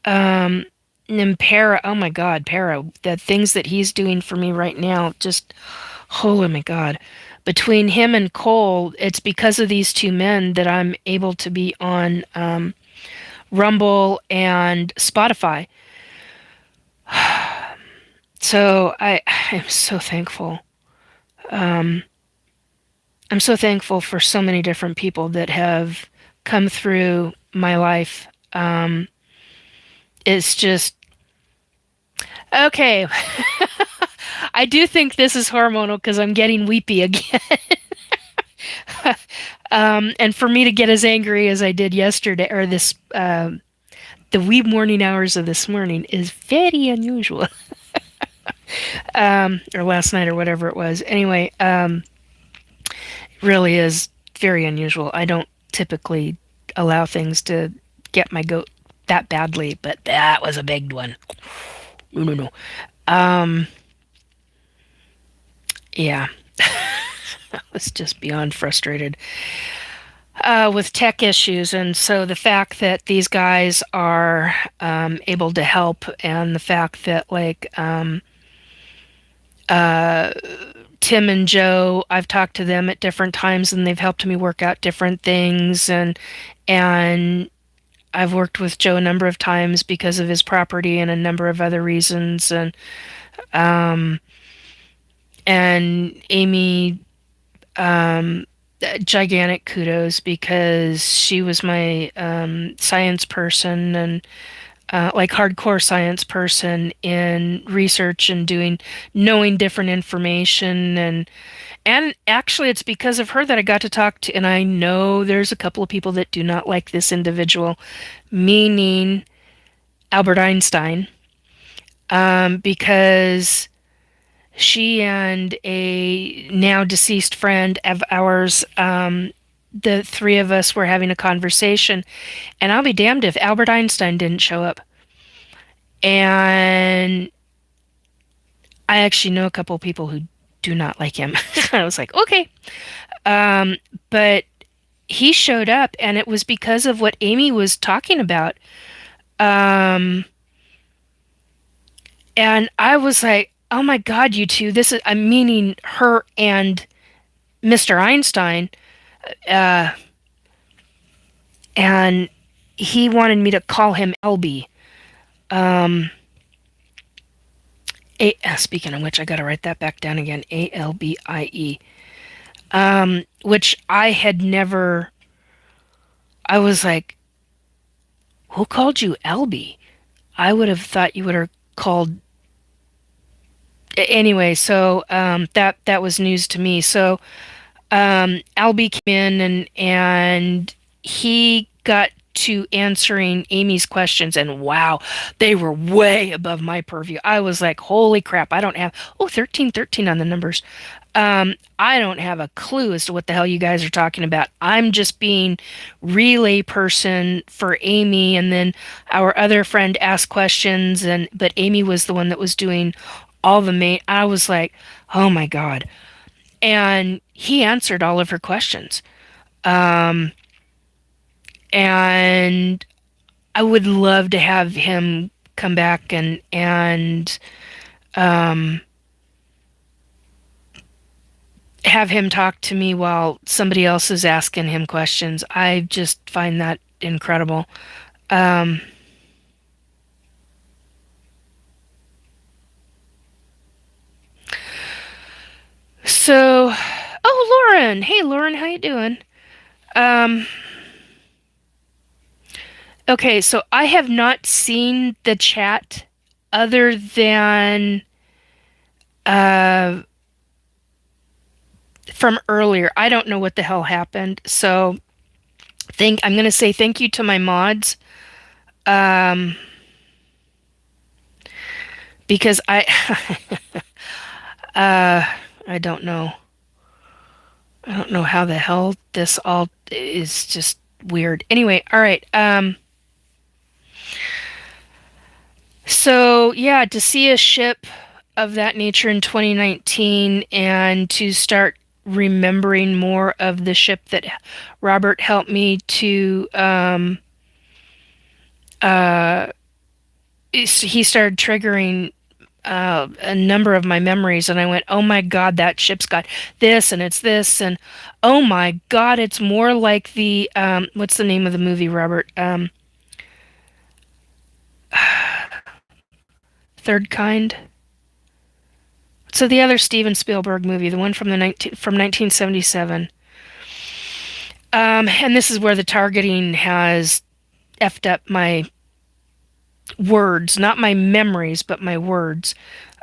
Um, and then Para, oh my God, Para, the things that he's doing for me right now, just, oh my God. Between him and Cole, it's because of these two men that I'm able to be on Rumble and Spotify. So I'm so thankful. Um, I'm so thankful for so many different people that have come through my life. It's just okay. I do think this is hormonal because I'm getting weepy again. And for me to get as angry as I did yesterday, or the wee morning hours of this morning, is very unusual. Or last night, or whatever it was. Anyway, it really is very unusual. I don't typically allow things to get my goat that badly, but that was a big one. No, no, no. Um, yeah. I was just beyond frustrated with tech issues. And so the fact that these guys are able to help, and the fact that, like, uh, Tim and Joe, I've talked to them at different times, and they've helped me work out different things. And I've worked with Joe a number of times because of his property and a number of other reasons. Um, and Amy, um, gigantic kudos because she was my science person, and like hardcore science person in research and knowing different information, and actually it's because of her that I got to talk to, and I know there's a couple of people that do not like this individual, meaning Albert Einstein, because she and a now deceased friend of ours, the three of us were having a conversation, and I'll be damned if Albert Einstein didn't show up. And I actually know a couple of people who do not like him. I was like, okay. But he showed up, and it was because of what Amy was talking about. Um, and I was like, oh my God, you two, this is, I'm meaning her and Mr. Einstein. Uh, and he wanted me to call him LB. Um, speaking of which, I gotta write that back down again. ALBIE. Which I had never. I was like, who called you LB? I would have thought you would have called. Anyway, so that was news to me. So Albie came in and he got to answering Amy's questions, and wow, they were way above my purview. I was like, holy crap, I don't have 1313 on the numbers. I don't have a clue as to what the hell you guys are talking about. I'm just being relay person for Amy, and then our other friend asked questions, and but Amy was the one that was doing all the main. I was like, oh my god, and he answered all of her questions. Um, and I would love to have him come back and um, have him talk to me while somebody else is asking him questions. I just find that incredible. Um, so, oh, Lauren. Hey, Lauren, how you doing? Um, okay, so I have not seen the chat other than uh, from earlier. I don't know what the hell happened. So I'm gonna say thank you to my mods. Um, because uh I don't know. I don't know how the hell this all is just weird. Anyway, all right. So yeah, to see a ship of that nature in 2019 and to start remembering more of the ship that Robert helped me to uh he started triggering a number of my memories, and I went, oh my god, that ship's got this and it's this, and oh my god, it's more like the what's the name of the movie, Robert? Third Kind. So the other Steven Spielberg movie, the one from the 1977. And this is where the targeting has effed up my words, not my memories, but my words.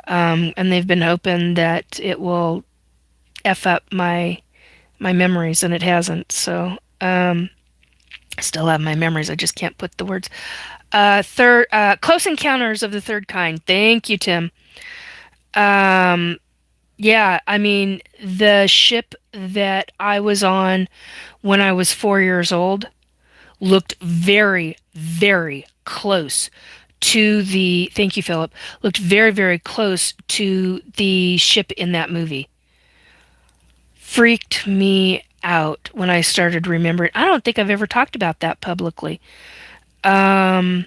And they've been hoping that it will f up my memories, and it hasn't. So I still have my memories. I just can't put the words. Close Encounters of the Third Kind. Thank you, Tim. Um, yeah, I mean, the ship that I was on when I was 4 years old looked very, very close to the. Thank you, Philip. Looked very, very close to the ship in that movie. Freaked me out when I started remembering. I don't think I've ever talked about that publicly. Um,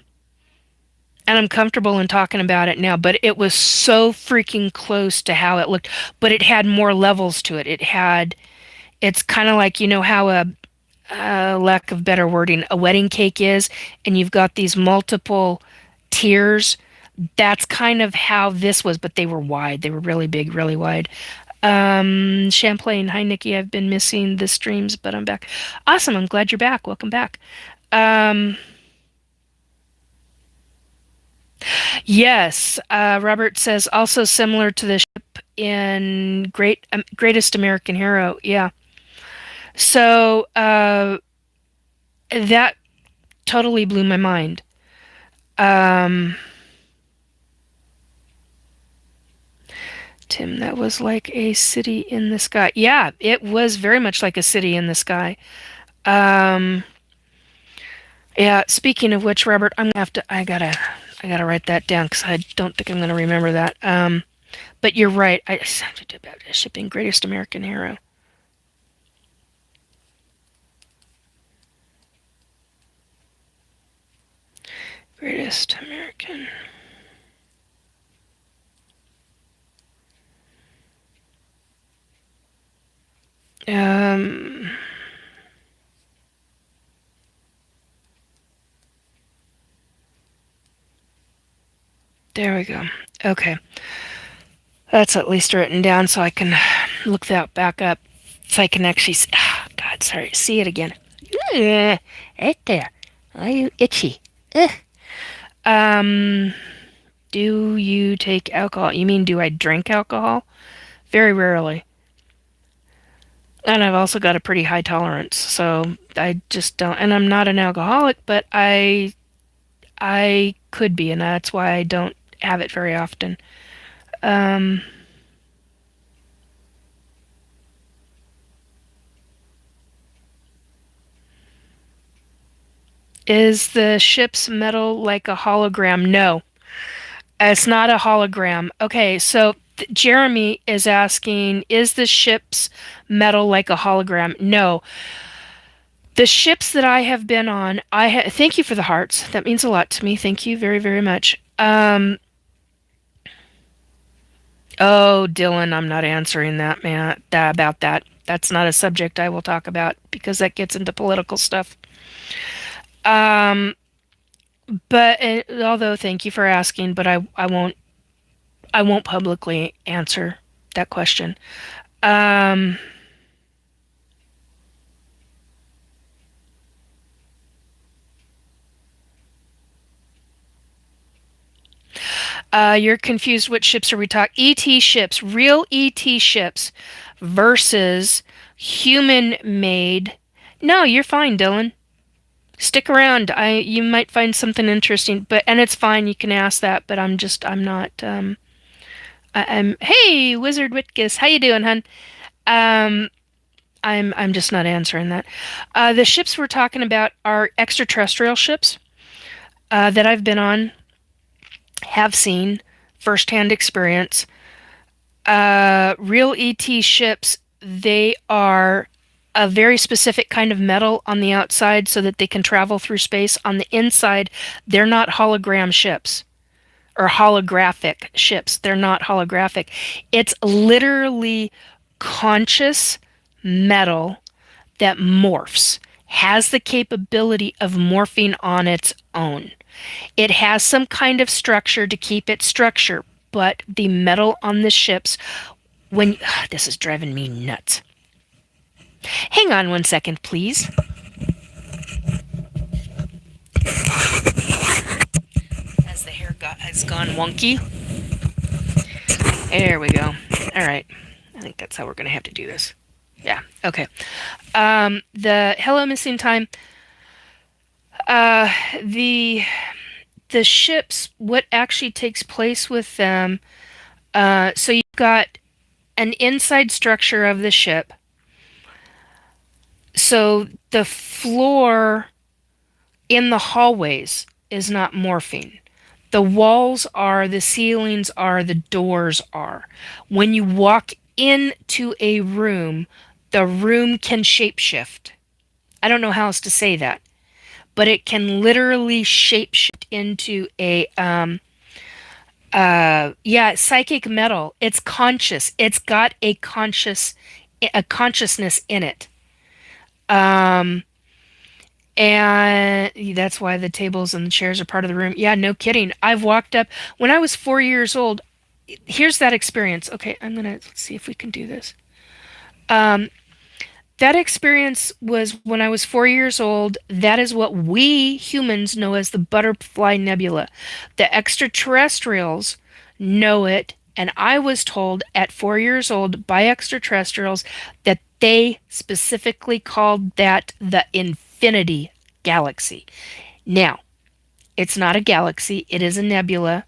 and I'm comfortable in talking about it now, but it was so freaking close to how it looked, but it had more levels to it. It's kind of like, how lack of better wording, a wedding cake is, and you've got these multiple tiers. That's kind of how this was, but they were wide. They were really big, really wide. Champlain, hi Nikki, I've been missing the streams, but I'm back. Awesome, I'm glad you're back. Welcome back. Um, yes, Robert says also similar to the ship in Greatest American Hero. Yeah. So that totally blew my mind. Um, Tim, that was like a city in the sky. Yeah, it was very much like a city in the sky. Um, yeah, speaking of which, Robert, I'm gonna have to. I gotta write that down because I don't think I'm gonna remember that. But you're right. I shipping Greatest American Hero. earliest American. Um, there we go. Okay. That's at least written down so I can look that back up. So I can actually see, God, sorry, see it again. Right there. Are you itchy? Ugh. Um, do you take alcohol? You mean do I drink alcohol? Very rarely. And I've also got a pretty high tolerance, so I just don't. And I'm not an alcoholic, but I could be, and that's why I don't have it very often. Um, is the ship's metal like a hologram? No, it's not a hologram. Okay, so Jeremy is asking, is the ship's metal like a hologram? No. The ships that I have been on, thank you for the hearts. That means a lot to me. Thank you very, very much. Oh, Dylan, I'm not answering that, man. About that. That's not a subject I will talk about because that gets into political stuff. Um, but although thank you for asking, but I won't publicly answer that question. Um, you're confused. What ships are we talking? ET ships, real ET ships, versus human-made. No, you're fine, Dylan. Stick around. You might find something interesting, but and it's fine. You can ask that, but I'm not. I'm. Hey, Wizard Witkus, how you doing, hun? Um, I'm just not answering that. The ships we're talking about are extraterrestrial ships that I've been on, have seen, firsthand experience. Real ET ships, they are a very specific kind of metal on the outside so that they can travel through space. On the inside, they're not hologram ships or holographic ships. They're not holographic. It's literally conscious metal that morphs, has the capability of morphing on its own. It has some kind of structure to keep its structure, but the metal on the ships, when this is driving me nuts. Hang on 1 second, please. As the hair has gone wonky. There we go. All right. I think that's how we're going to have to do this. Yeah. Okay. The hello missing time. The ships. What actually takes place with them? So you've got an inside structure of the ship. So the floor in the hallways is not morphing. The walls are, the ceilings are, the doors are. When you walk into a room, the room can shapeshift. I don't know how else to say that, but it can literally shapeshift into psychic metal. It's conscious. It's got a consciousness in it. And that's why the tables and the chairs are part of the room. Yeah, no kidding. I've walked up when I was 4 years old. Here's that experience. Okay, let's see if we can do this. That experience was when I was 4 years old. That is what we humans know as the Butterfly Nebula. The extraterrestrials know it, and I was told at 4 years old by extraterrestrials that they specifically called that the Infinity Galaxy. Now, it's not a galaxy, it is a nebula,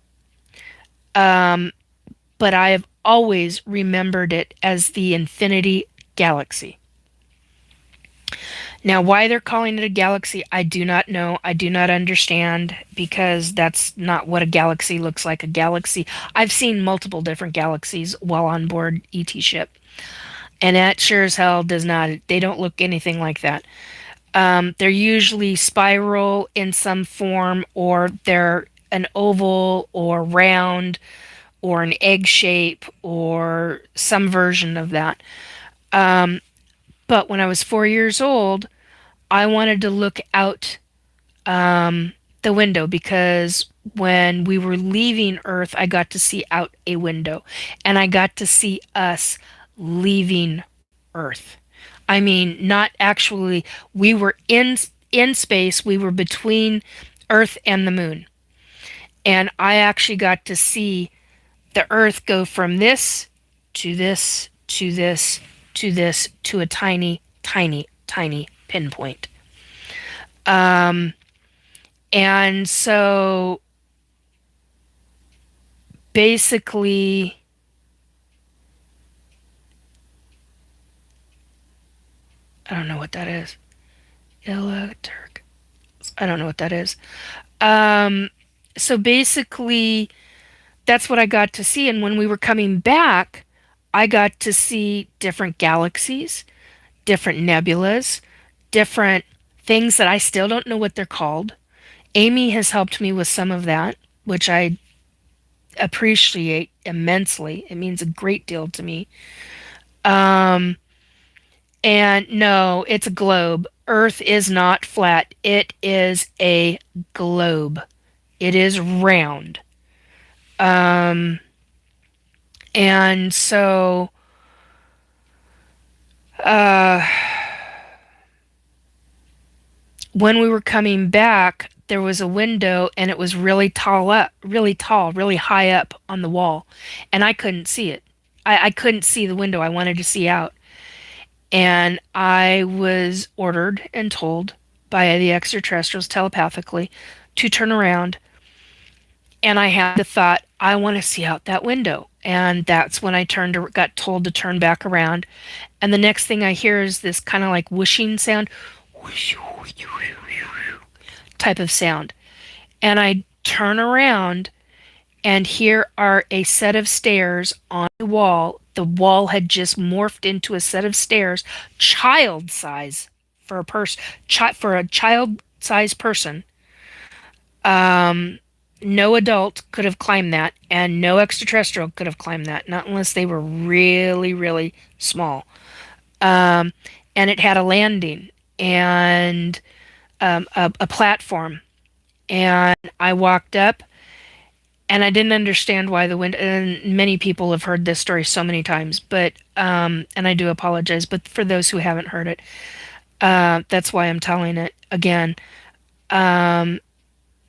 but I have always remembered it as the Infinity Galaxy. Now, why they're calling it a galaxy, I do not know. I do not understand because that's not what a galaxy looks like. A galaxy, I've seen multiple different galaxies while on board ET ship, and that sure as hell does not, they don't look anything like that. They're usually spiral in some form, or they're an oval or round or an egg shape or some version of that. But when I was 4 years old, I wanted to look out the window because when we were leaving Earth, I got to see out a window and I got to see us leaving Earth. I mean, not actually, we were in space, we were between Earth and the moon. And I actually got to see the Earth go from this to this to this to this to a tiny, tiny, tiny pinpoint. Um, and so basically, I don't know what that is. Electric. I don't know what that is. Um, so basically, that's what I got to see. And when we were coming back, I got to see different galaxies, different nebulas, different things that I still don't know what they're called. Amy has helped me with some of that, which I appreciate immensely. It means a great deal to me. Um, and no, it's a globe. Earth is not flat. It is a globe. It is round. Um, and so, uh, when we were coming back, there was a window and it was really tall, really high up on the wall. And I couldn't see it. I couldn't see the window. I wanted to see out. And I was ordered and told by the extraterrestrials telepathically to turn around. And I had the thought, I want to see out that window. And that's when I got told to turn back around. And the next thing I hear is this kind of like whooshing sound, type of sound. And I turn around, and here are a set of stairs on the wall. The wall had just morphed into a set of stairs, child size for a person, for a child size person. No adult could have climbed that, and no extraterrestrial could have climbed that, not unless they were really, really small. Um, and it had a landing and a platform. And I walked up, and I didn't understand why the wind. And many people have heard this story so many times, but and I do apologize. But for those who haven't heard it, that's why I'm telling it again. Um,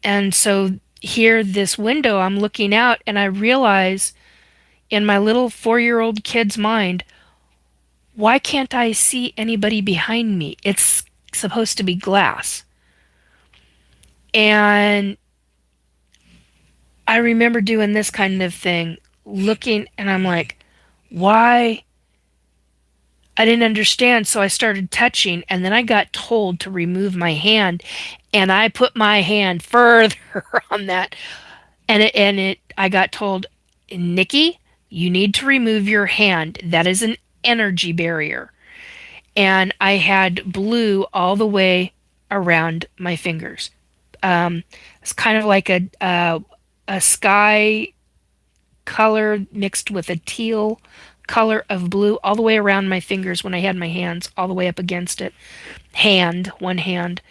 and so here, this window, I'm looking out, and I realize in my little 4-year-old kid's mind, why can't I see anybody behind me? It's supposed to be glass. And I remember doing this kind of thing, looking, and I'm like, why? I didn't understand, so I started touching, and then I got told to remove my hand, and I put my hand further on that, I got told, Nikki, you need to remove your hand. That is an energy barrier. And I had blue all the way around my fingers. It's kind of like a sky color mixed with a teal color of blue all the way around my fingers when I had my hands all the way up against it. One hand.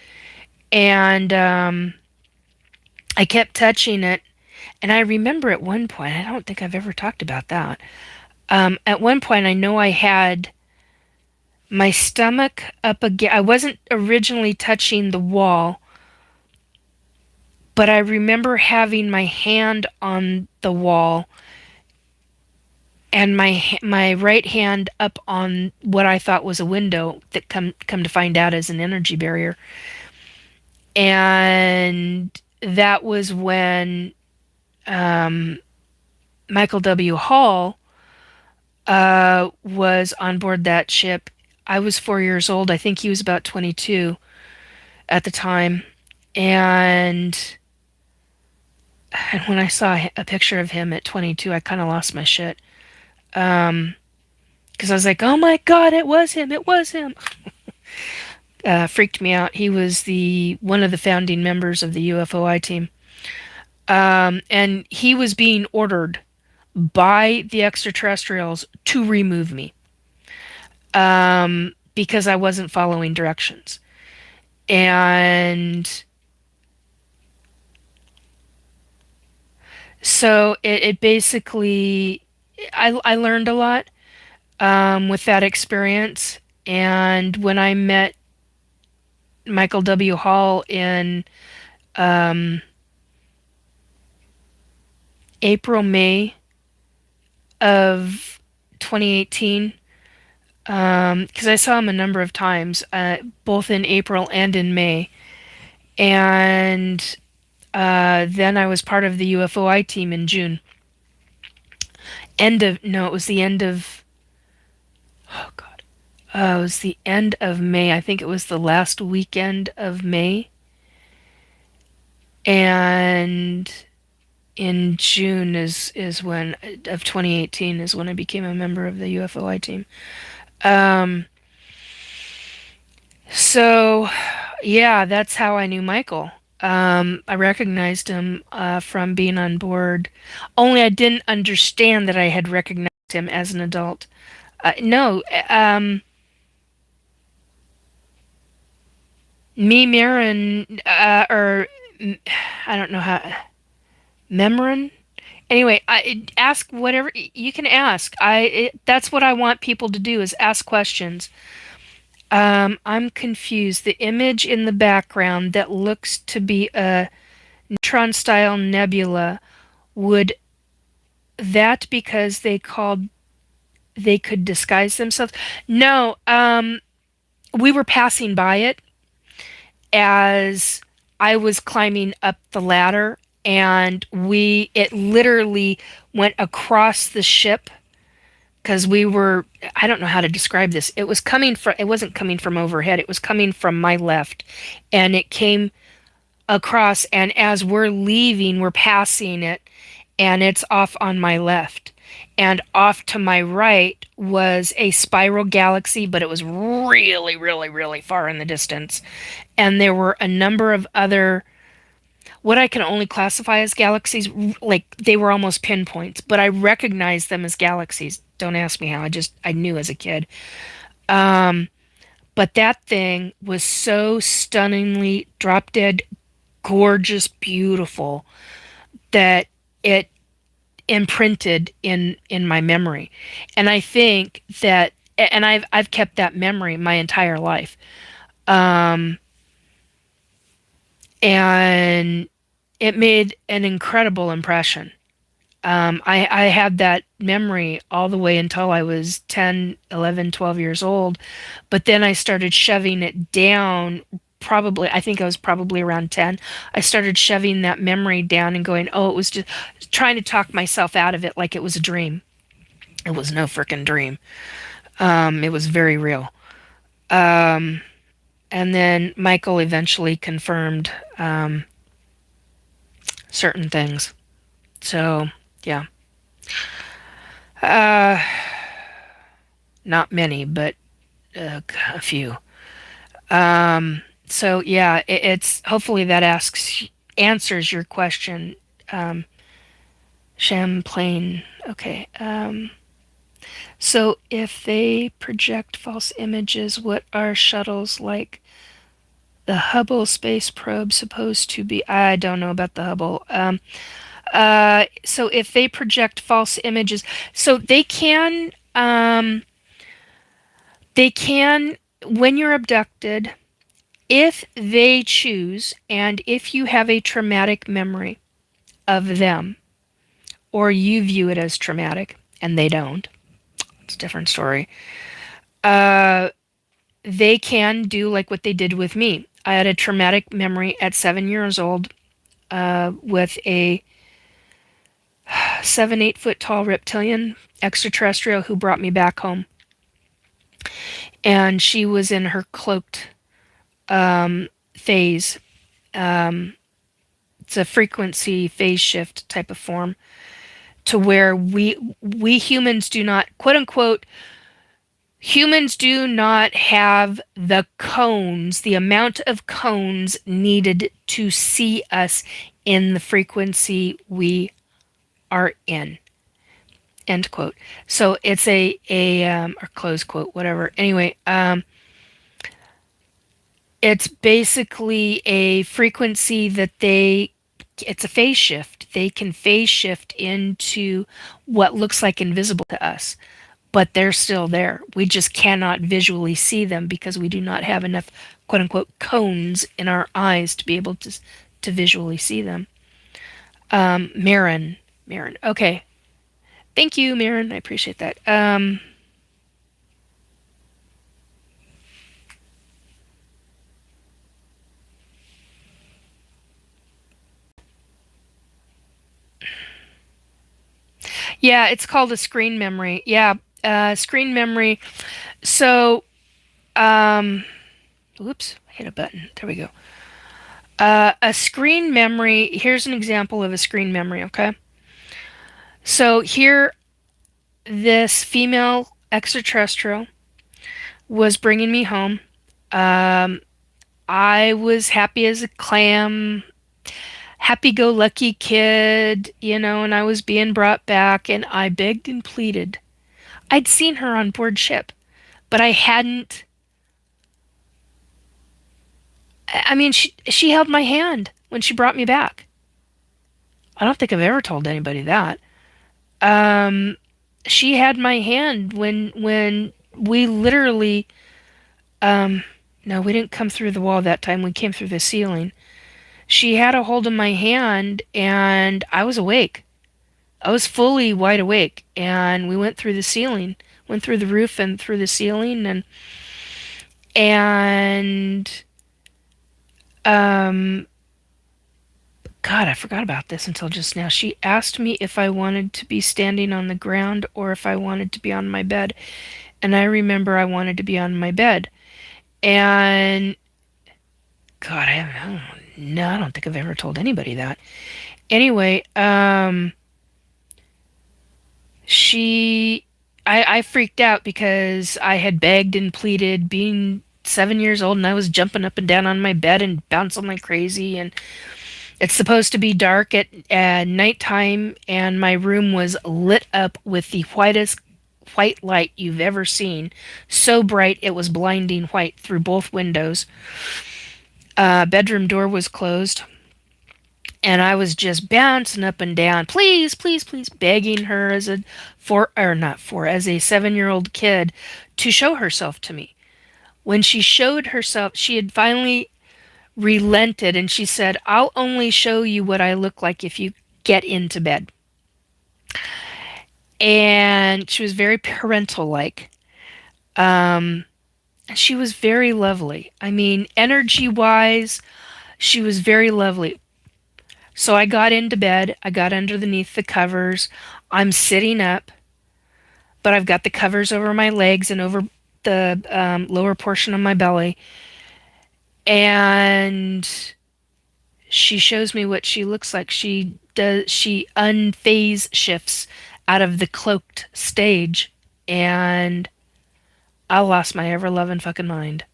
And I kept touching it. And I remember at one point, I don't think I've ever talked about that. At one point, I know I had my stomach up again. I wasn't originally touching the wall, but I remember having my hand on the wall and my right hand up on what I thought was a window that come to find out is an energy barrier. And that was when Michael W. Hall was on board that ship. I was 4 years old. I think he was about 22 at the time. And when I saw a picture of him at 22, I kind of lost my shit. Because I was like, oh my God, it was him. It was him. Freaked me out. He was one of the founding members of the UFOI team. And he was being ordered by the extraterrestrials to remove me, because I wasn't following directions. And so it basically, I learned a lot with that experience. And when I met Michael W. Hall in um, April, May of 2018, because I saw him a number of times, both in April and in May. And then I was part of the UFOI team in June. No, it was the end of, oh God. It was the end of May. I think it was the last weekend of May. And in June is when of 2018 is when I became a member of the UFOI team. Um, so yeah, that's how I knew Michael. I recognized him from being on board. Only I didn't understand that I had recognized him as an adult. No, me, Marin, or I don't know how, Memran. Anyway, ask whatever you can ask. That's what I want people to do is ask questions. I'm confused. The image in the background that looks to be a neutron-style nebula, would that because they could disguise themselves? No, we were passing by it as I was climbing up the ladder, and it literally went across the ship because I don't know how to describe this. It wasn't coming from overhead, it was coming from my left, and it came across, and as we're leaving, we're passing it, and it's off on my left. And off to my right was a spiral galaxy, but it was really, really, really far in the distance. And there were a number of other, what I can only classify as galaxies, like they were almost pinpoints, but I recognized them as galaxies. Don't ask me how, I knew as a kid. Um, but that thing was so stunningly drop dead gorgeous, beautiful, that it imprinted in my memory. And I think that, and I've kept that memory my entire life. Um, and it made an incredible impression. I had that memory all the way until I was 10, 11, 12 years old. But then I started shoving it down. I think I was probably around 10. I started shoving that memory down and going, oh, it was just trying to talk myself out of it like it was a dream. It was no freaking dream. It was very real. Um, and then Michael eventually confirmed certain things. So, yeah. Uh, Not many, but a few. So yeah, it's hopefully that answers your question, um, Champlain. Okay. So if they project false images, what are shuttles like the Hubble space probe supposed to be? I don't know about the Hubble. So if they project false images, so they can, when you're abducted, if they choose, and if you have a traumatic memory of them, or you view it as traumatic, and they don't, it's a different story. Uh, they can do like what they did with me. I had a traumatic memory at 7 years old with a 7, 8 foot tall reptilian extraterrestrial who brought me back home. And she was in her cloaked phase. It's a frequency phase shift type of form, to where we humans do not, quote unquote, Humans do not have the cones, the amount of cones needed to see us in the frequency we are in. End quote. So it's or close quote, whatever. Anyway, it's basically a frequency that it's a phase shift. They can phase shift into what looks like invisible to us, but they're still there. We just cannot visually see them because we do not have enough quote unquote cones in our eyes to be able to visually see them. Marin. Okay. Thank you, Marin. I appreciate that. Yeah, it's called a screen memory. Yeah, screen memory. So, um, whoops, I hit a button. There we go. A screen memory. Here's an example of a screen memory. Okay. So here, this female extraterrestrial was bringing me home. Um, I was happy as a clam, happy-go-lucky kid, and I was being brought back, and I begged and pleaded. I'd seen her on board ship, but I hadn't. I mean, she held my hand when she brought me back. I don't think I've ever told anybody that. Um, she had my hand when we literally. Um, no, we didn't come through the wall that time. We came through the ceiling. She had a hold of my hand, and I was awake. I was fully wide awake, and we went through the ceiling, went through the roof and through the ceiling, and um, God, I forgot about this until just now. She asked me if I wanted to be standing on the ground or if I wanted to be on my bed, and I remember I wanted to be on my bed, and God, no, I don't think I've ever told anybody that. Anyway, she I freaked out because I had begged and pleaded being 7 years old and I was jumping up and down on my bed and bouncing like crazy, and it's supposed to be dark at nighttime, and my room was lit up with the whitest white light you've ever seen. So bright it was blinding white through both windows. Bedroom door was closed. And I was just bouncing up and down, please, please, please, begging her as a as a 7-year-old kid to show herself to me. When she showed herself, she had finally relented and she said, "I'll only show you what I look like if you get into bed." And she was very parental like. Um, she was very lovely. I mean, energy wise, she was very lovely. So I got into bed. I got underneath the covers. I'm sitting up, but I've got the covers over my legs and over the lower portion of my belly. And she shows me what she looks like. She unphase shifts out of the cloaked stage, and I lost my ever loving fucking mind.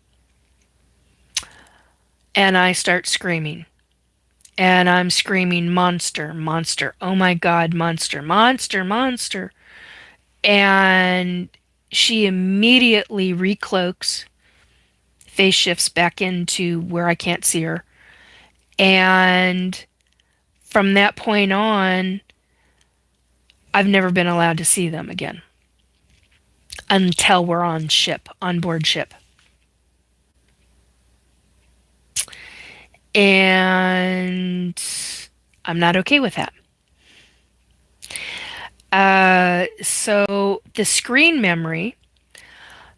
And I start screaming. And I'm screaming, "Monster, monster, oh my God, monster, monster, monster." And she immediately recloaks, face shifts back into where I can't see her. And from that point on, I've never been allowed to see them again until we're on board ship. And I'm not okay with that. So the screen memory.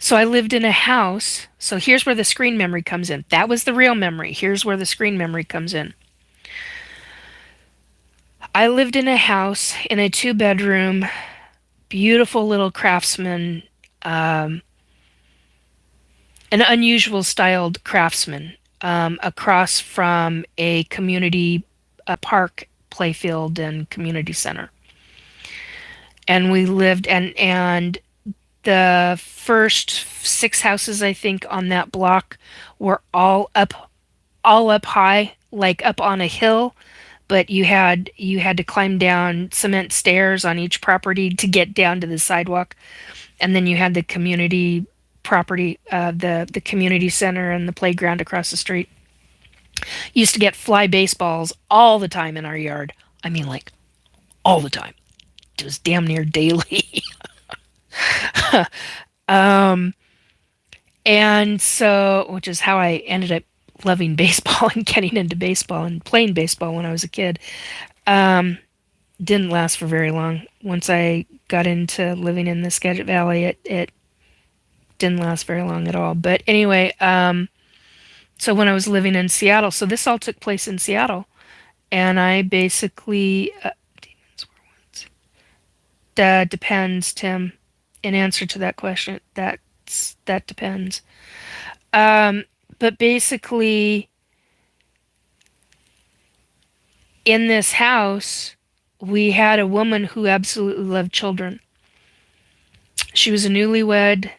So I lived in a house. So here's where the screen memory comes in. That was the real memory. Here's where the screen memory comes in. I lived in a house in a 2-bedroom, beautiful little craftsman, um, an unusual styled craftsman, across from a park, playfield, and community center. And we lived, and the first 6 houses, I think, on that block were all up high, like up on a hill, but you had to climb down cement stairs on each property to get down to the sidewalk, and then you had the community property, the community center and the playground across the street. Used to get fly baseballs all the time in our yard. I mean, like all the time. It was damn near daily. um, and so, which is how I ended up loving baseball and getting into baseball and playing baseball when I was a kid. Um, didn't last for very long. Once I got into living in the Skagit Valley, it didn't last very long at all. But anyway, so when I was living in Seattle, so this all took place in Seattle, and I basically, demons were once. That depends, Tim. In answer to that question, that depends. Um, but basically, in this house, we had a woman who absolutely loved children. She was a newlywed.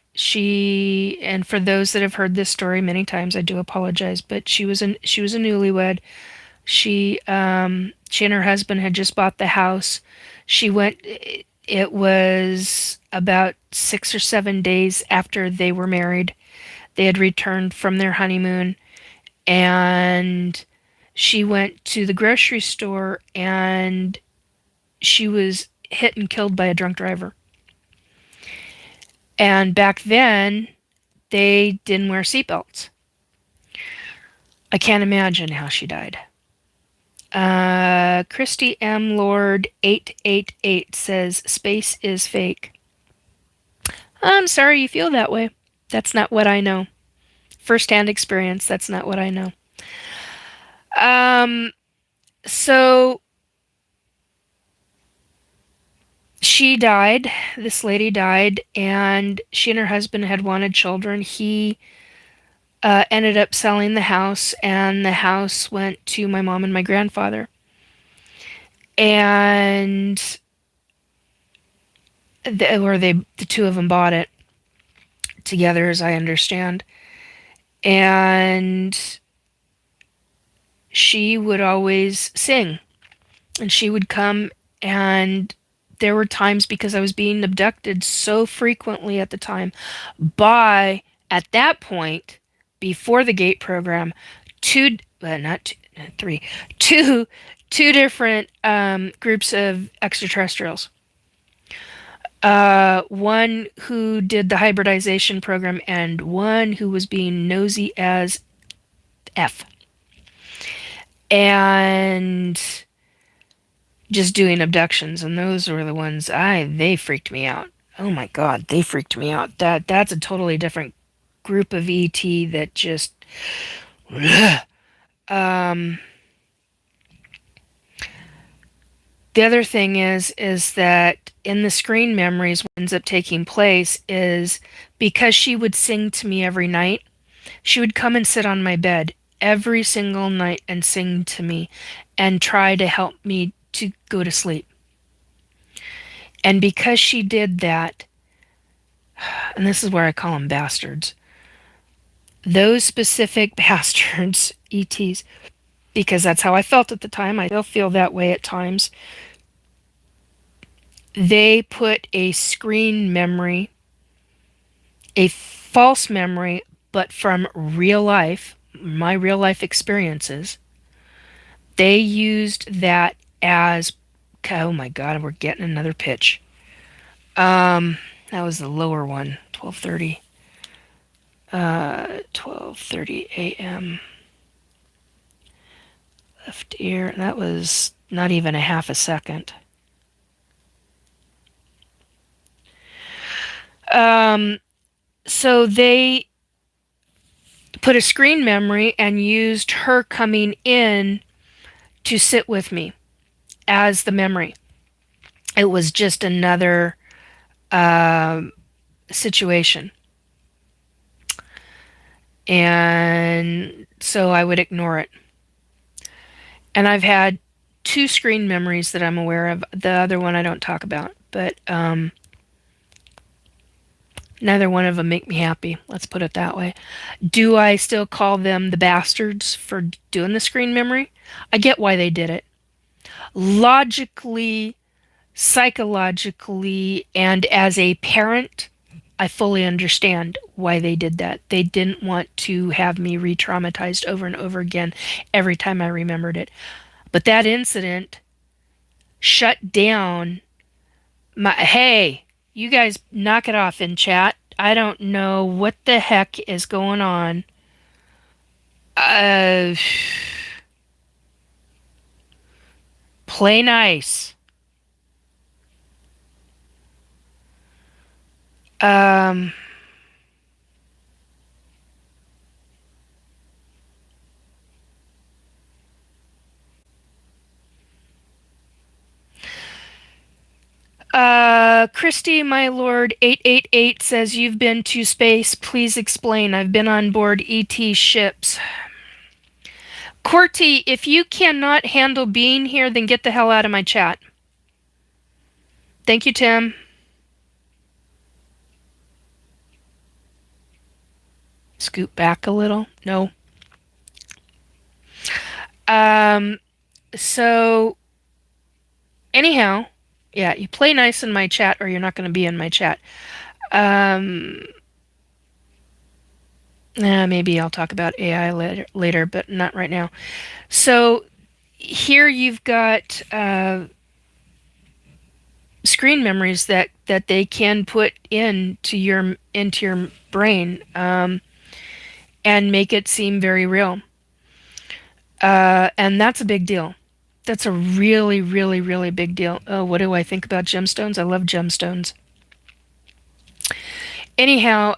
And for those that have heard this story many times, I do apologize, but she was a newlywed. She and her husband had just bought the house. She went. It was about 6 or 7 days after they were married. They had returned from their honeymoon, and she went to the grocery store, and she was hit and killed by a drunk driver. And back then, they didn't wear seatbelts. I can't imagine how she died. Christy M. Lord 888 says space is fake. I'm sorry you feel that way. That's not what I know. First-hand experience, that's not what I know. So she died. This lady died, and she and her husband had wanted children. He ended up selling the house, and the house went to my mom and my grandfather. And the two of them bought it together, as I understand. And she would always sing, and she would come, and there were times, because I was being abducted so frequently at the time by, at that point, before the gate program, not two, three, two different groups of extraterrestrials. One who did the hybridization program, and one who was being nosy as F. And just doing abductions, and those were the ones they freaked me out. Oh my god, they freaked me out. That's a totally different group of ET that just um the other thing is that in the screen memories, what ends up taking place is, because she would sing to me every night, she would come and sit on my bed every single night and sing to me and try to help me to go to sleep. And because she did that, and this is where I call them bastards, those specific bastards, ETs, because that's how I felt at the time, I still feel that way at times, they put a screen memory, a false memory, but from real life, my real life experiences, they used that as, oh my god, we're getting another pitch. That was the lower one, 12:30. 12:30 a.m. Left ear. That was not even a half a second. So they put a screen memory and used her coming in to sit with me as the memory. It was just another situation. And so I would ignore it. And I've had 2 screen memories that I'm aware of. The other one I don't talk about. But Neither one of them make me happy. Let's put it that way. Do I still call them the bastards for doing the screen memory? I get why they did it. Logically, psychologically, and as a parent, I fully understand why they did that. They didn't want to have me re traumatized over and over again every time I remembered it. But that incident shut down my. Hey, you guys knock it off in chat. I don't know what the heck is going on. Uh, play nice. Um, Christy, my lord, 888 says you've been to space. Please explain. I've been on board ET ships. Corty, if you cannot handle being here, then get the hell out of my chat. Thank you, Tim. Scoot back a little. No. Um, so anyhow, yeah, you play nice in my chat or you're not going to be in my chat. Um, maybe I'll talk about AI later, but not right now. So here you've got screen memories that they can put into your brain and make it seem very real. And that's a big deal. That's a really, really, really big deal. Oh, what do I think about gemstones? I love gemstones. Anyhow,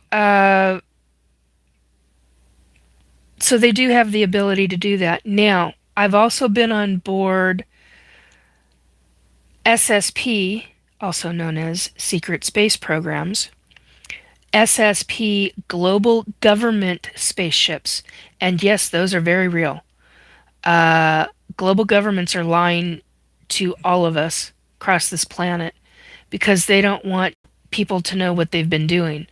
so they do have the ability to do that. Now, I've also been on board SSP, also known as Secret Space Programs, SSP Global Government Spaceships. And yes, those are very real. Global governments are lying to all of us across this planet because they don't want people to know what they've been doing.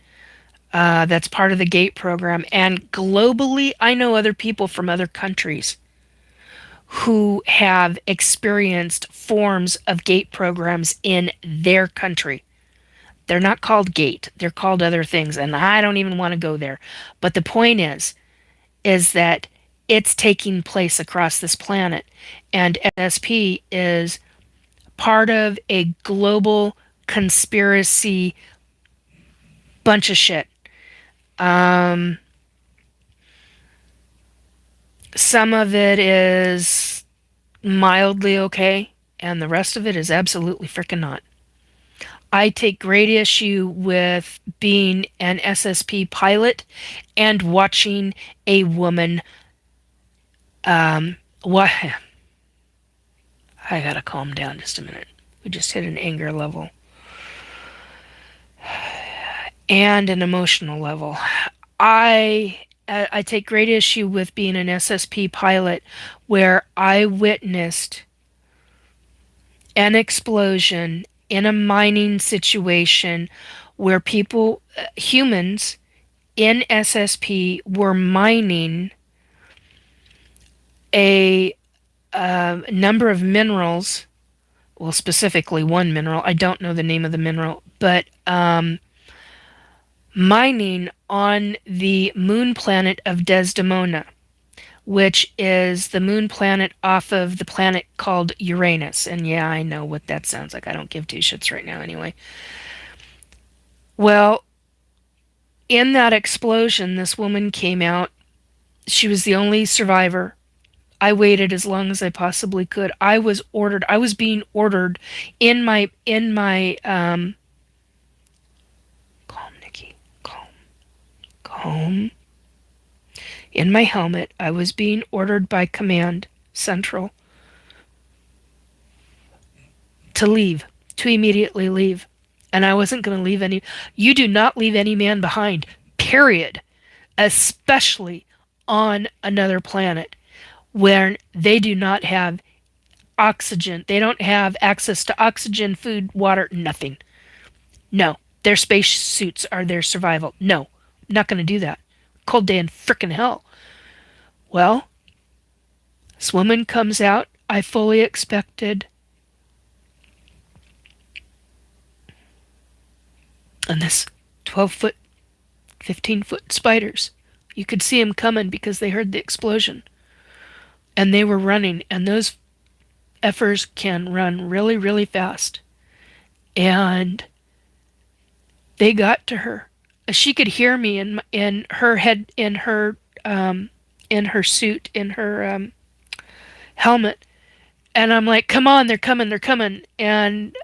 That's part of the GATE program. And globally, I know other people from other countries who have experienced forms of GATE programs in their country. They're not called GATE, they're called other things, and I don't even want to go there. But the point is that it's taking place across this planet, and SSP is part of a global conspiracy bunch of shit. Some of it is mildly okay, and the rest of it is absolutely freaking not. I take great issue with being an SSP pilot and watching a woman. What? I gotta calm down just a minute. We just hit an anger level and an emotional level. I take great issue with being an SSP pilot where I witnessed an explosion in a mining situation where people, humans in SSP, were mining a number of minerals. Well, specifically one mineral. I don't know the name of the mineral, but mining on the moon planet of Desdemona, which is the moon planet off of the planet called Uranus. And yeah, I know what that sounds like. I don't give two shits right now anyway. Well, in that explosion, this woman came out. She was the only survivor. I waited as long as I possibly could. I was being ordered in my calm, Nikki, calm. In my helmet, I was being ordered by Command Central to leave, to immediately leave. And I wasn't going to leave any. You do not leave any man behind, period. Especially on another planet where they do not have oxygen. They don't have access to oxygen, food, water, nothing. No. Their space suits are their survival. No, not going to do that. Cold day in frickin' hell. Well, this woman comes out. I fully expected, and this 12-foot, 15-foot spiders. You could see them coming because they heard the explosion. And they were running, and those effers can run really, really fast. And they got to her. She could hear me in her head, in her suit, in her helmet. And I'm like, come on, they're coming, they're coming. And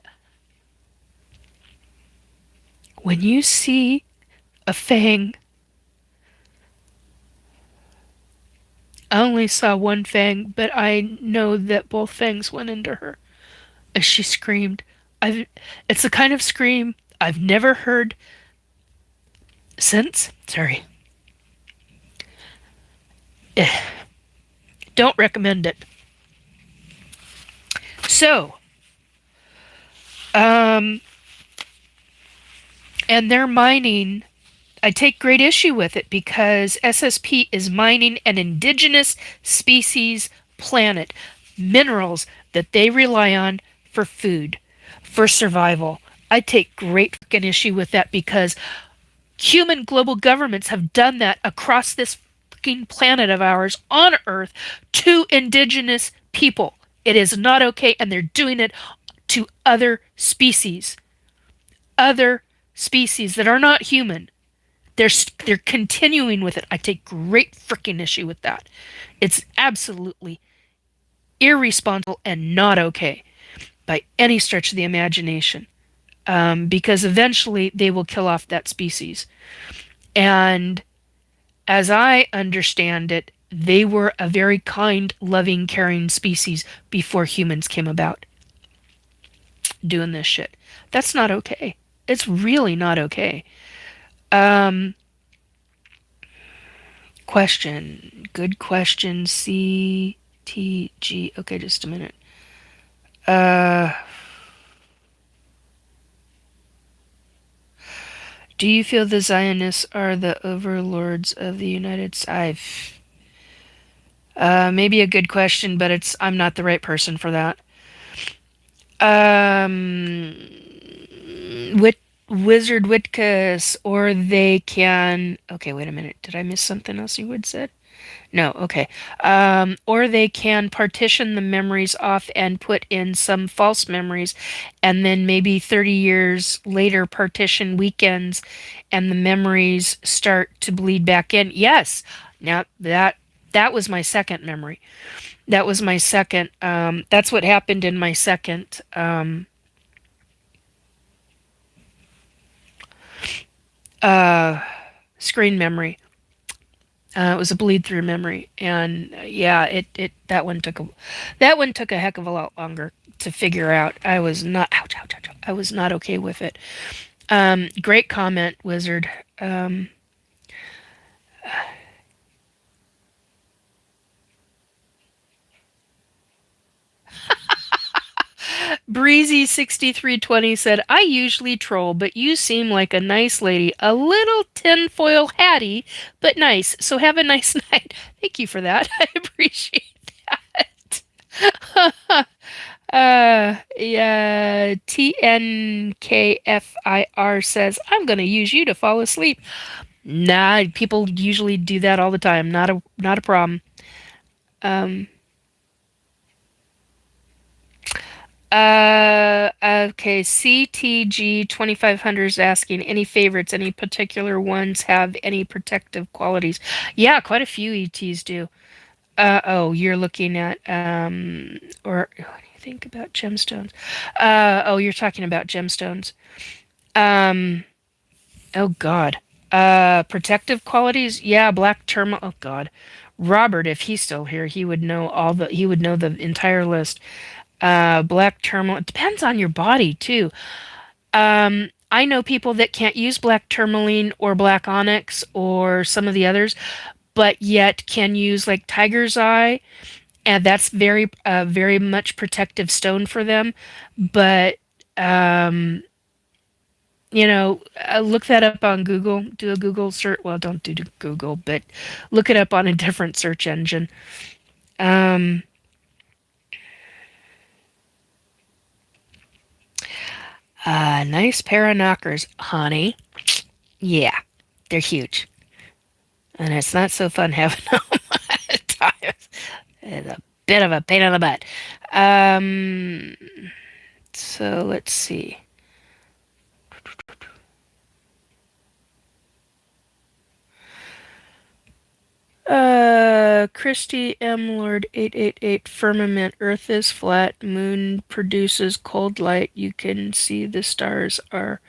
when you see a fang, I only saw one fang, but I know that both fangs went into her as she screamed. It's the kind of scream I've never heard since. Sorry. Don't recommend it. So, and they're mining. I take great issue with it because SSP is mining an indigenous species planet, minerals that they rely on for food, for survival. I take great fucking issue with that because human global governments have done that across this fucking planet of ours on Earth to indigenous people. It is not okay, and they're doing it to other species that are not human. They're continuing with it. I take great freaking issue with that. It's absolutely irresponsible and not okay by any stretch of the imagination. Because eventually they will kill off that species. And as I understand it, they were a very kind, loving, caring species before humans came about doing this shit. That's not okay. It's really not okay. Um, Question. Good question. CTG. Okay, just a minute. Uh, do you feel the Zionists are the overlords of the United States? Maybe a good question, but I'm not the right person for that. Wit Wizard Witkus, or they can. Okay, wait a minute. Did I miss something else you would said? No, okay. Or they can partition the memories off and put in some false memories, and then maybe 30 years later partition weekends, and the memories start to bleed back in. Yes. Now that was my second memory. That was my second. That's what happened in my second. Uh, Screen memory. It was a bleed through memory, and yeah, it that one took a heck of a lot longer to figure out. I was not ouch, ouch, ouch, I was not okay with it. Great comment, Wizard. Breezy6320 said, I usually troll, but you seem like a nice lady. A little tinfoil hatty, but nice. So have a nice night. Thank you for that. I appreciate that. Yeah, TNKFIR says, I'm going to use you to fall asleep. Nah, people usually do that all the time. Not a problem. Um, okay, CTG 2500 is asking any favorites, any particular ones have any protective qualities? Yeah, quite a few ETs do. Oh, you're looking at, or what do you think about gemstones? Oh, you're talking about gemstones. Um, oh God. Protective qualities? Yeah, black tourmaline. Oh God. Robert, if he's still here, he would know the entire list. Black tourmaline. It depends on your body too. I know people that can't use black tourmaline or black onyx or some of the others, but yet can use like tiger's eye, and that's very much protective stone for them. But look that up on Google. Do a Google search. Well, don't do Google, but look it up on a different search engine. Um, Nice pair of knockers, honey. Yeah, they're huge. And it's not so fun having them at times. It's a bit of a pain in the butt. Um, so let's see. Christy M. Lord 888 Firmament. Earth is flat. Moon produces cold light. You can see the stars are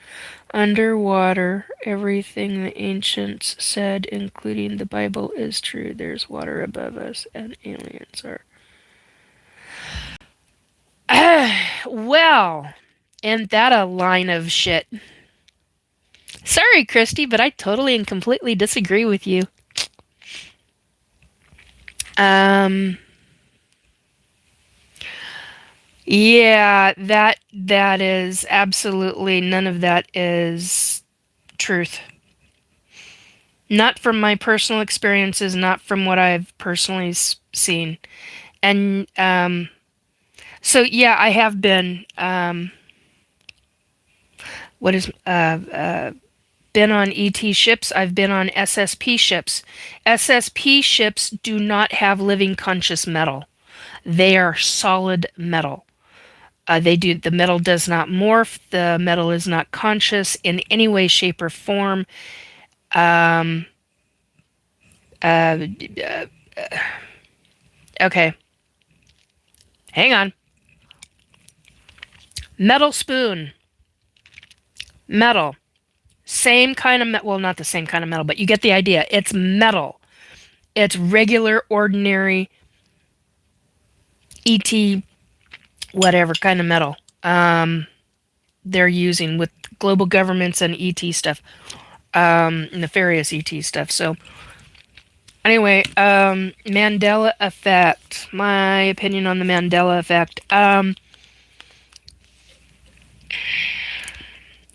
underwater. Everything the ancients said, including the Bible, is true. There's water above us, and aliens are. Well, and that a line of shit. Sorry, Christy, but I totally and completely disagree with you. Um, yeah, that is absolutely none of that is truth. Not from my personal experiences, not from what I've personally seen. And so yeah, I have been what is been on ET ships. I've been on SSP ships. SSP ships do not have living conscious metal. They are solid metal. The metal does not morph. The metal is not conscious in any way, shape, or form. Um, uh, okay, hang on. Metal spoon. Metal. Same kind of well, not the same kind of metal, but you get the idea. It's metal. It's regular, ordinary, ET, whatever kind of metal. They're using with global governments and ET stuff, nefarious ET stuff. So, anyway, Mandela effect. My opinion on the Mandela effect.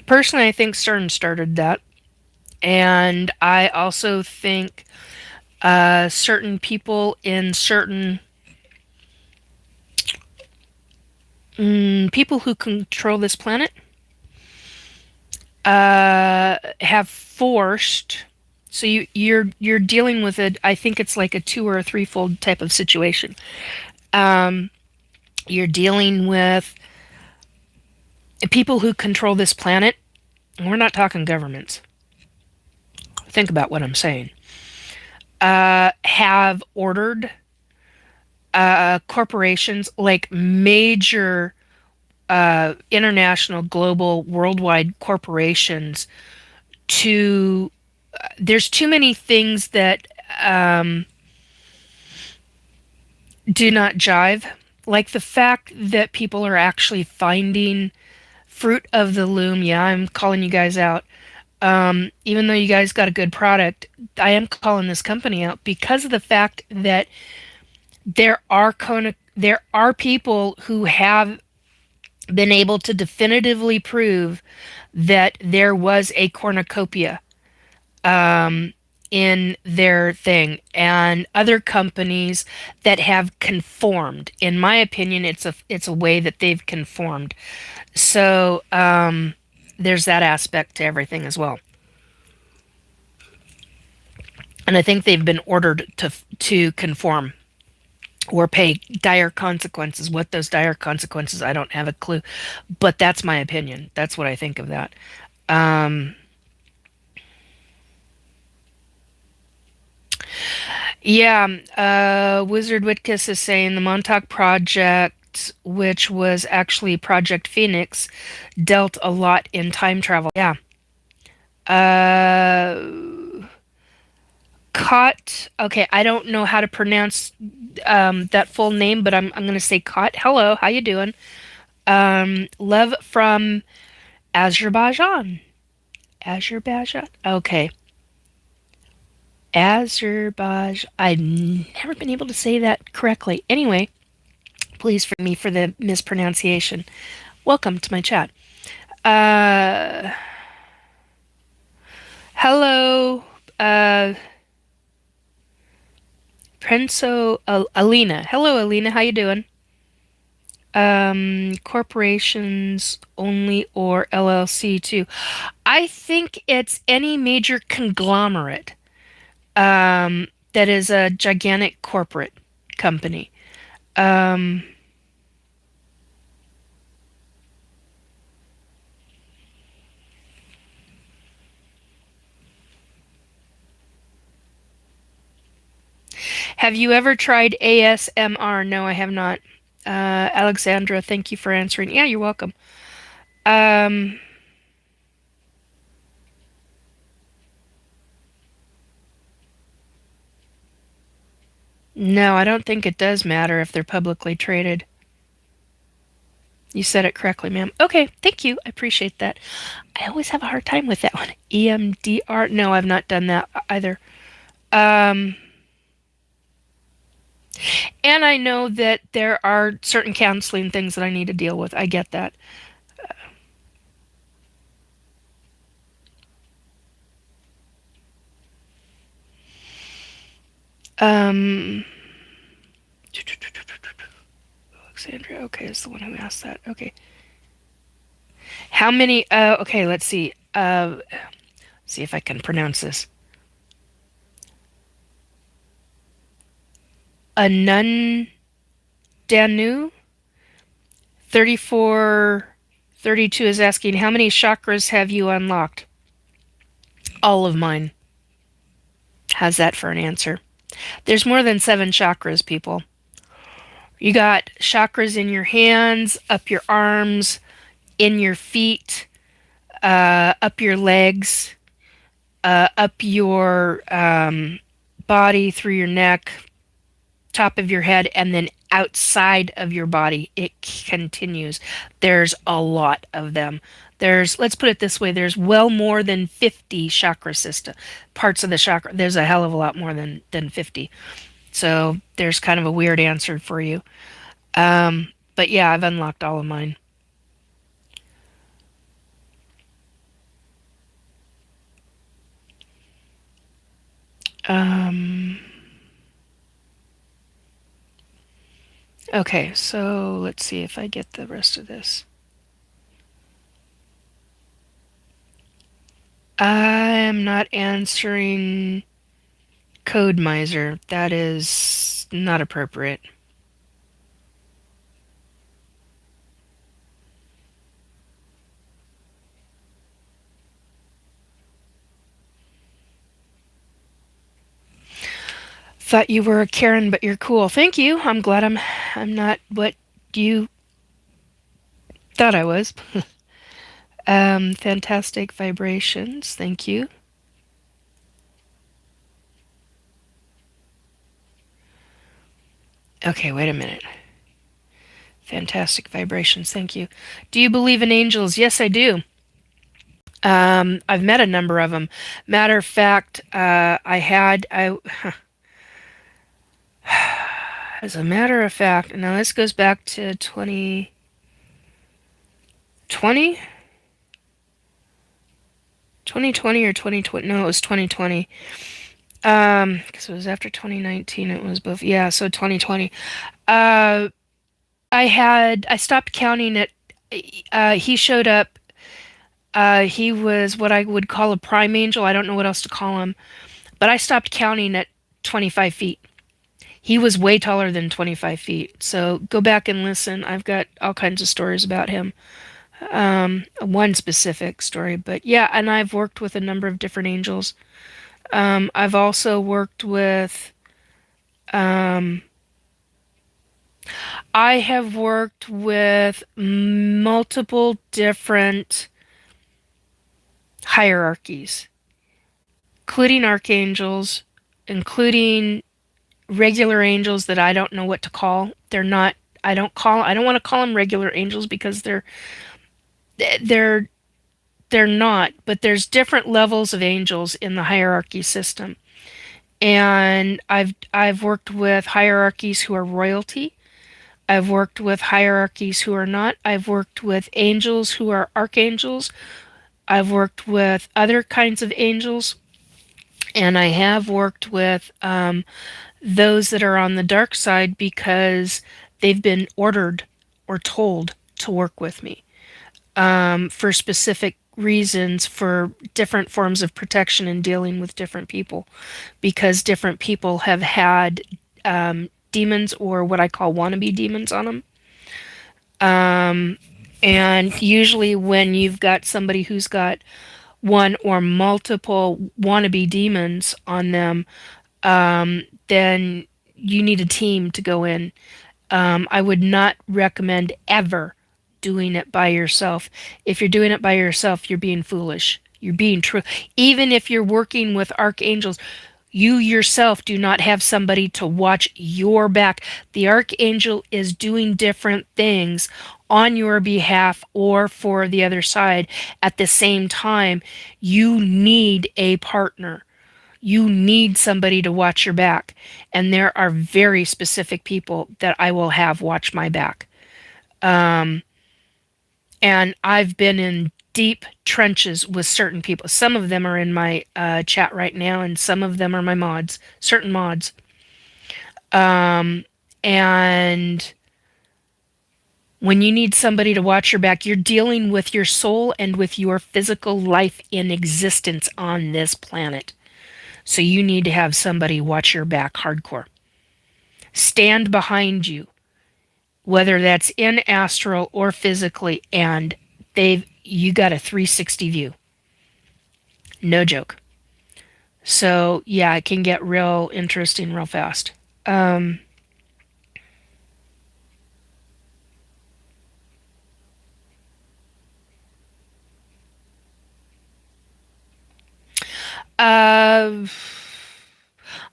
Personally, I think CERN started that, and I also think certain people in certain people who control this planet have forced. So you're dealing with it. I think it's like a two or a threefold type of situation. You're dealing with people who control this planet. We're not talking governments. Think about what I'm saying. Have ordered corporations, like major international, global, worldwide corporations, to. There's too many things that do not jive. Like the fact that people are actually finding fruit of the loom. Yeah, I'm calling you guys out. Even though you guys got a good product, I am calling this company out because of the fact that there are people who have been able to definitively prove that there was a cornucopia in their thing, and other companies that have conformed. In my opinion, it's a way that they've conformed. So there's that aspect to everything as well. And I think they've been ordered to conform or pay dire consequences. What those dire consequences, I don't have a clue. But that's my opinion. That's what I think of that. Yeah, Wizard Witkiss is saying the Montauk Project, which was actually Project Phoenix, dealt a lot in time travel. Yeah. Cot. Okay, I don't know how to pronounce that full name, but I'm gonna say Cot. Hello, how you doing? Love from Azerbaijan. Azerbaijan. Okay. Azerbaijan. I've never been able to say that correctly. Anyway, please forgive me for the mispronunciation. Welcome to my chat. Uh, Hello, uh, Prenso Alina. Hello, Alina. How you doing? Corporations only or LLC too? I think it's any major conglomerate that is a gigantic corporate company. Um, have you ever tried ASMR? No, I have not. Alexandra, thank you for answering. Yeah, you're welcome. Um, no, I don't think it does matter if they're publicly traded. You said it correctly, ma'am. Okay, thank you. I appreciate that. I always have a hard time with that one. EMDR? No, I've not done that either. Um, and I know that there are certain counseling things that I need to deal with. I get that. Um, Alexandria, okay, is the one who asked that. Okay. How many? Okay, let's see. See if I can pronounce this. Anun Danu 3432 is asking, how many chakras have you unlocked? All of mine. How's that for an answer? There's more than seven chakras, people. You got chakras in your hands, up your arms, in your feet, up your legs, up your body, through your neck, top of your head, and then outside of your body. It continues. There's a lot of them. Let's put it this way, there's well more than 50 chakra system parts of the chakra. There's a hell of a lot more than 50. So there's kind of a weird answer for you. But yeah, I've unlocked all of mine. Um, okay, so let's see if I get the rest of this. I am not answering Code Miser. That is not appropriate. Thought you were a Karen, but you're cool. Thank you. I'm glad I'm not what you thought I was. Fantastic vibrations. Thank you. Okay, wait a minute. Fantastic vibrations. Thank you. Do you believe in angels? Yes, I do. I've met a number of them. Matter of fact, as a matter of fact, now this goes back to 2020, 2020 or 2020. No, it was 2020. Because it was after 2019. It was both. Yeah, so 2020. Uh, I stopped counting it. He showed up. He was what I would call a prime angel. I don't know what else to call him, but I stopped counting at 25 feet. He was way taller than 25 feet. So go back and listen. I've got all kinds of stories about him. One specific story, but yeah, and I've worked with a number of different angels. I've also worked with, um, I have worked with multiple different hierarchies, including archangels, including regular angels that I don't know what to call. They're not, I don't want to call them regular angels because they're, they're not, but there's different levels of angels in the hierarchy system. And I've worked with hierarchies who are royalty. I've worked with hierarchies who are not. I've worked with angels who are archangels, I've worked with other kinds of angels, and I have worked with those that are on the dark side because they've been ordered or told to work with me for specific reasons, for different forms of protection in dealing with different people, because different people have had demons or what I call wannabe demons on them. And usually, when you've got somebody who's got one or multiple wannabe demons on them, then you need a team to go in. I would not recommend ever doing it by yourself. If you're doing it by yourself, you're being foolish. You're being true. Even if you're working with archangels, you yourself do not have somebody to watch your back. The archangel is doing different things on your behalf or for the other side at the same time. You need a partner. You need somebody to watch your back. And there are very specific people that I will have watch my back. And I've been in deep trenches with certain people. Some of them are in my chat right now, and some of them are my mods, certain mods. And when you need somebody to watch your back, you're dealing with your soul and with your physical life in existence on this planet. So you need to have somebody watch your back hardcore. Stand behind you, whether that's in astral or physically, and you got a 360 view. No joke. So yeah, it can get real interesting real fast. Um, uh,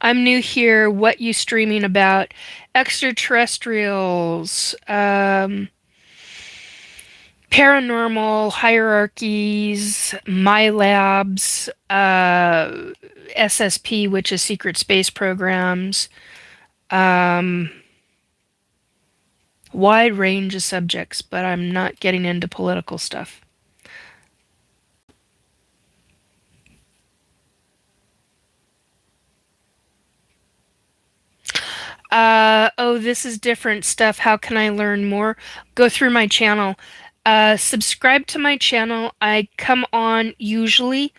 I'm new here. What you streaming about? Extraterrestrials, paranormal hierarchies, MiLabs, SSP, which is secret space programs. Um, Wide range of subjects, but I'm not getting into political stuff. Oh, this is different stuff. How can I learn more? Go through my channel. Subscribe to my channel. I come on usually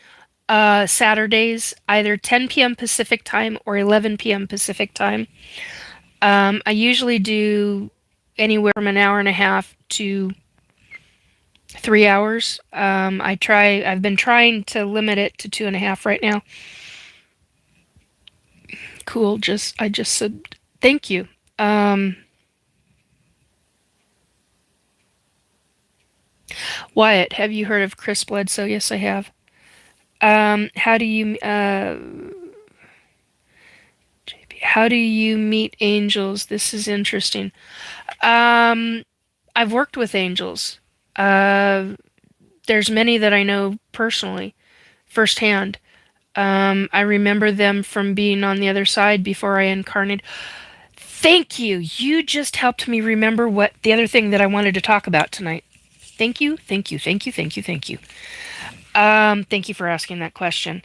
Saturdays, either 10 p.m. Pacific time or 11 p.m. Pacific time. I usually do anywhere from an hour and a half to 3 hours. I've been trying to limit it to 2.5 right now. Cool. I just said thank you. Um, Wyatt, have you heard of Chris Bledsoe? Yes, I have. How do you how do you meet angels? This is interesting. Um, I've worked with angels. Uh, there's many that I know personally, firsthand. I remember them from being on the other side before I incarnated. Thank you. You just helped me remember what the other thing that I wanted to talk about tonight. Thank you, thank you, thank you, thank you, thank you. Thank you for asking that question.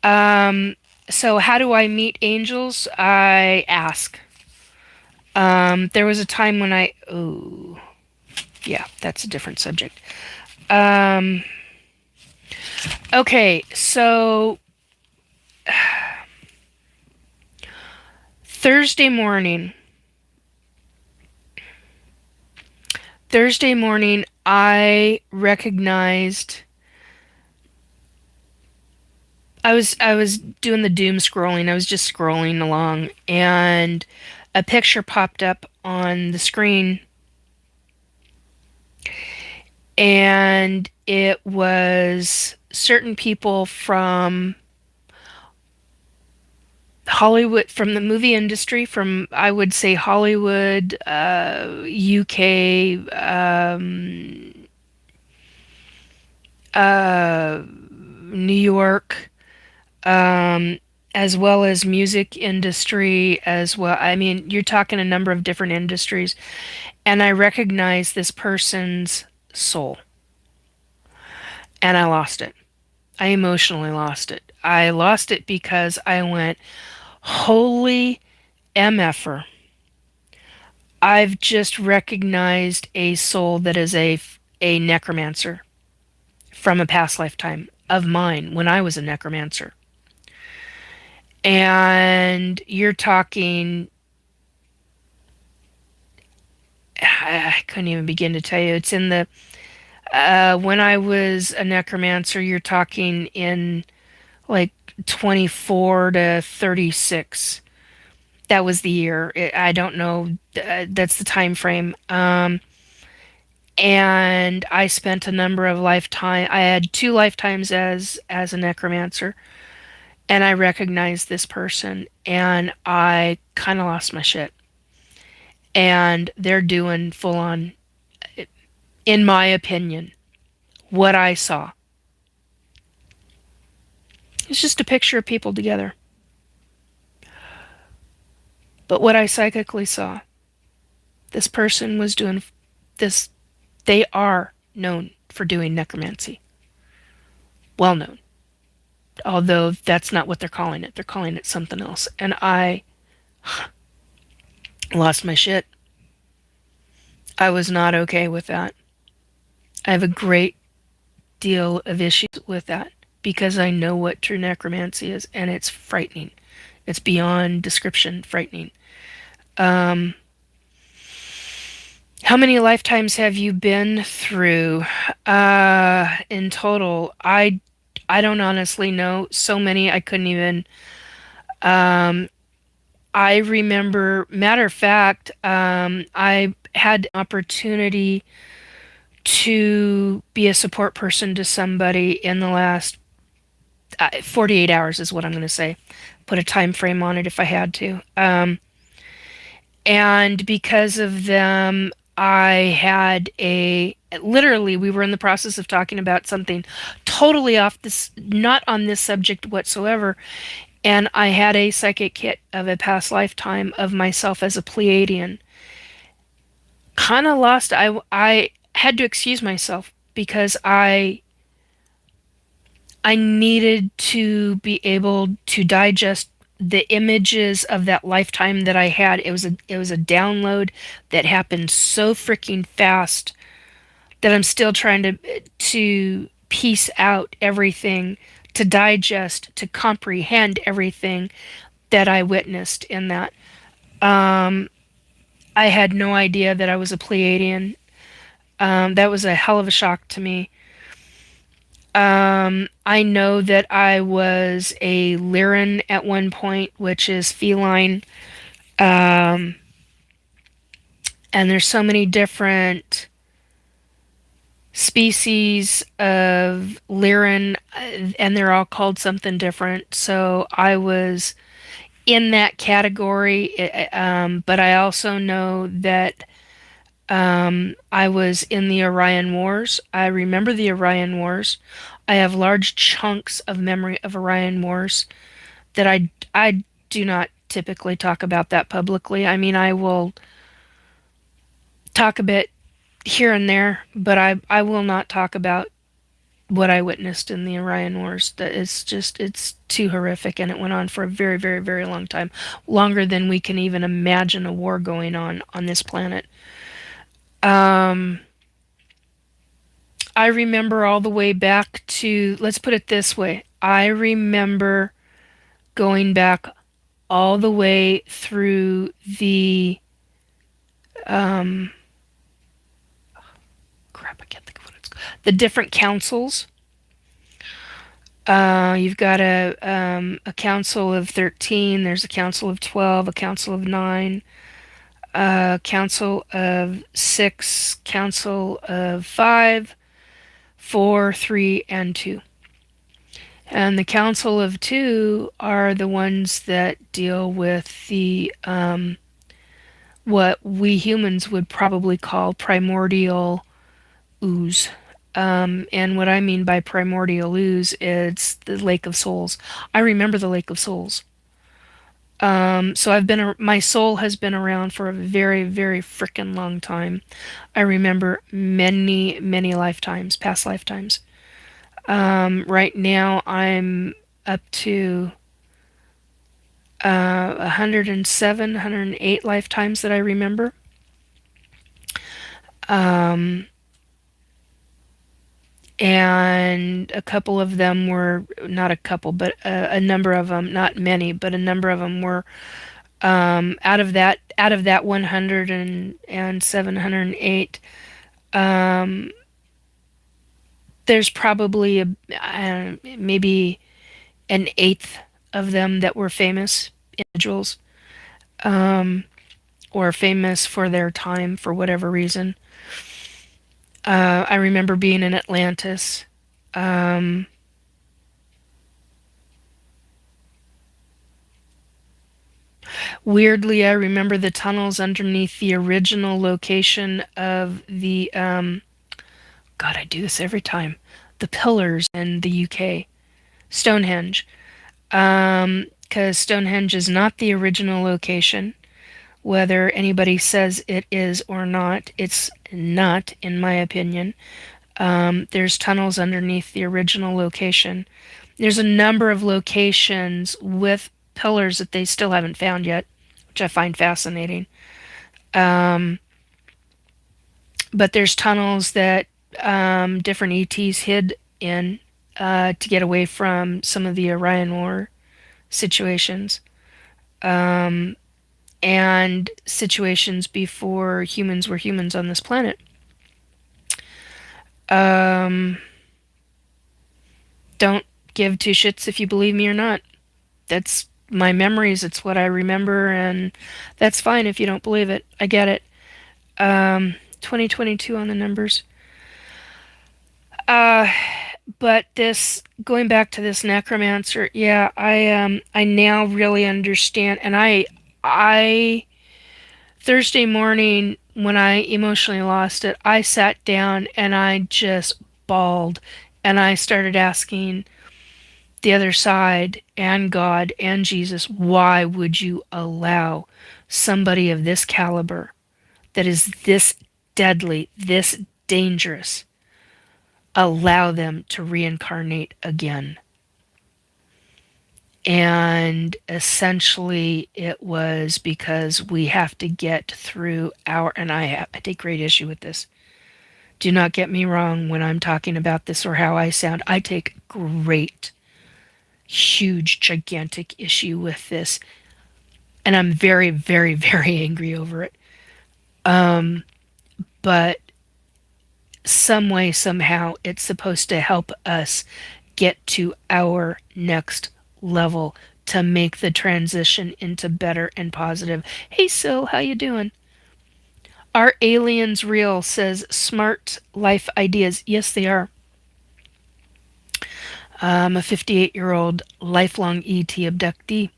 Um, so how do I meet angels? I ask. There was a time when oh, yeah, that's a different subject. Um, okay, so Thursday morning, I recognized I was doing the doom scrolling. I was just scrolling along, and a picture popped up on the screen, and it was certain people from Hollywood, from the movie industry, from I would say Hollywood, UK, New York, um, as well as music industry as well. I mean, you're talking a number of different industries, and I recognize this person's soul. and I lost it. I emotionally lost it. I lost it because I went, holy MFer. I've just recognized a soul that is a necromancer from a past lifetime of mine when I was a necromancer. And you're talking, I couldn't even begin to tell you. It's in the, when I was a necromancer, you're talking in like 24 to 36. That was the year. I don't know. That's the time frame. And I spent a number of lifetime. I had two lifetimes as a necromancer, and I recognized this person, and I kind of lost my shit. And they're doing full on, in my opinion, what I saw. It's just a picture of people together. But what I psychically saw, this person was doing this. They are known for doing necromancy. Well known. Although that's not what they're calling it. They're calling it something else. And I lost my shit. I was not okay with that. I have a great deal of issues with that because I know what true necromancy is, and it's frightening. It's beyond description frightening. Um, how many lifetimes have you been through? In total, I don't honestly know. So many I couldn't even. Um, I remember, matter of fact, I had opportunity to be a support person to somebody in the last 48 hours is what I'm going to say. Put a time frame on it if I had to. And because of them, I had a literally we were in the process of talking about something totally off this, not on this subject whatsoever, and I had a psychic hit of a past lifetime of myself as a Pleiadian. Kind of lost. I had to excuse myself because I needed to be able to digest the images of that lifetime that I had. It was a download that happened so freaking fast that I'm still trying to piece out everything, to digest, to comprehend everything that I witnessed in that. Um, I had no idea that I was a Pleiadian. That was a hell of a shock to me. I know that I was a Lyran at one point, which is feline. Um, and there's so many different species of Lyran, and they're all called something different. So I was in that category, but I also know that I was in the Orion Wars. I remember the Orion Wars. I have large chunks of memory of Orion Wars that I do not typically talk about that publicly. I mean, I will talk a bit here and there, but I will not talk about what I witnessed in the Orion Wars. That it's too horrific, and it went on for a very, very, very long time, longer than we can even imagine a war going on this planet. Um, I remember all the way back to, let's put it this way. I remember going back all the way through the, um, crap, I can't think of what it's called. The different councils. You've got a council of 13, there's a council of 12, a council of 9, a council of 6, council of 5, 4, 3, and 2. And the Council of Two are the ones that deal with the what we humans would probably call primordial ooze. And what I mean by primordial ooze is the Lake of Souls. I remember the Lake of Souls. So my soul has been around for a very, very frickin' long time. I remember many, many lifetimes, past lifetimes. Right now, I'm up to 107, 108 lifetimes that I remember. Um, and a couple of them were, not a couple, but a number of them, not many, but a number of them were out of that 107, 108. Um, there's probably maybe an eighth of them that were famous individuals, um, or famous for their time for whatever reason. I remember being in Atlantis. Um, Weirdly, I remember the tunnels underneath the original location of the, God, I do this every time. The pillars in the UK, Stonehenge. Because Stonehenge is not the original location. Whether anybody says it is or not, it's not, in my opinion. There's tunnels underneath the original location. There's a number of locations with pillars that they still haven't found yet, which I find fascinating. Um, but there's tunnels that different ETs hid in to get away from some of the Orion War situations, um, and situations before humans were humans on this planet. Um, don't give two shits if you believe me or not. That's my memories. It's what I remember, and that's fine if you don't believe it. I get it. 2022 on the numbers. Uh, but this going back to this necromancer, yeah, I now really understand, and I Thursday morning when I emotionally lost it, I sat down and I just bawled, and I started asking the other side and God and Jesus, why would you allow somebody of this caliber that is this deadly, this dangerous, allow them to reincarnate again? And essentially, it was because we have to get through and I take great issue with this. Do not get me wrong when I'm talking about this or how I sound. I take great, huge, gigantic issue with this. And I'm very, very, very angry over it. Um, but some way, somehow, it's supposed to help us get to our next level to make the transition into better and positive. Hey, Sil, how you doing? Are aliens real? Says Smart Life Ideas. Yes, they are. I'm a 58-year-old lifelong ET abductee.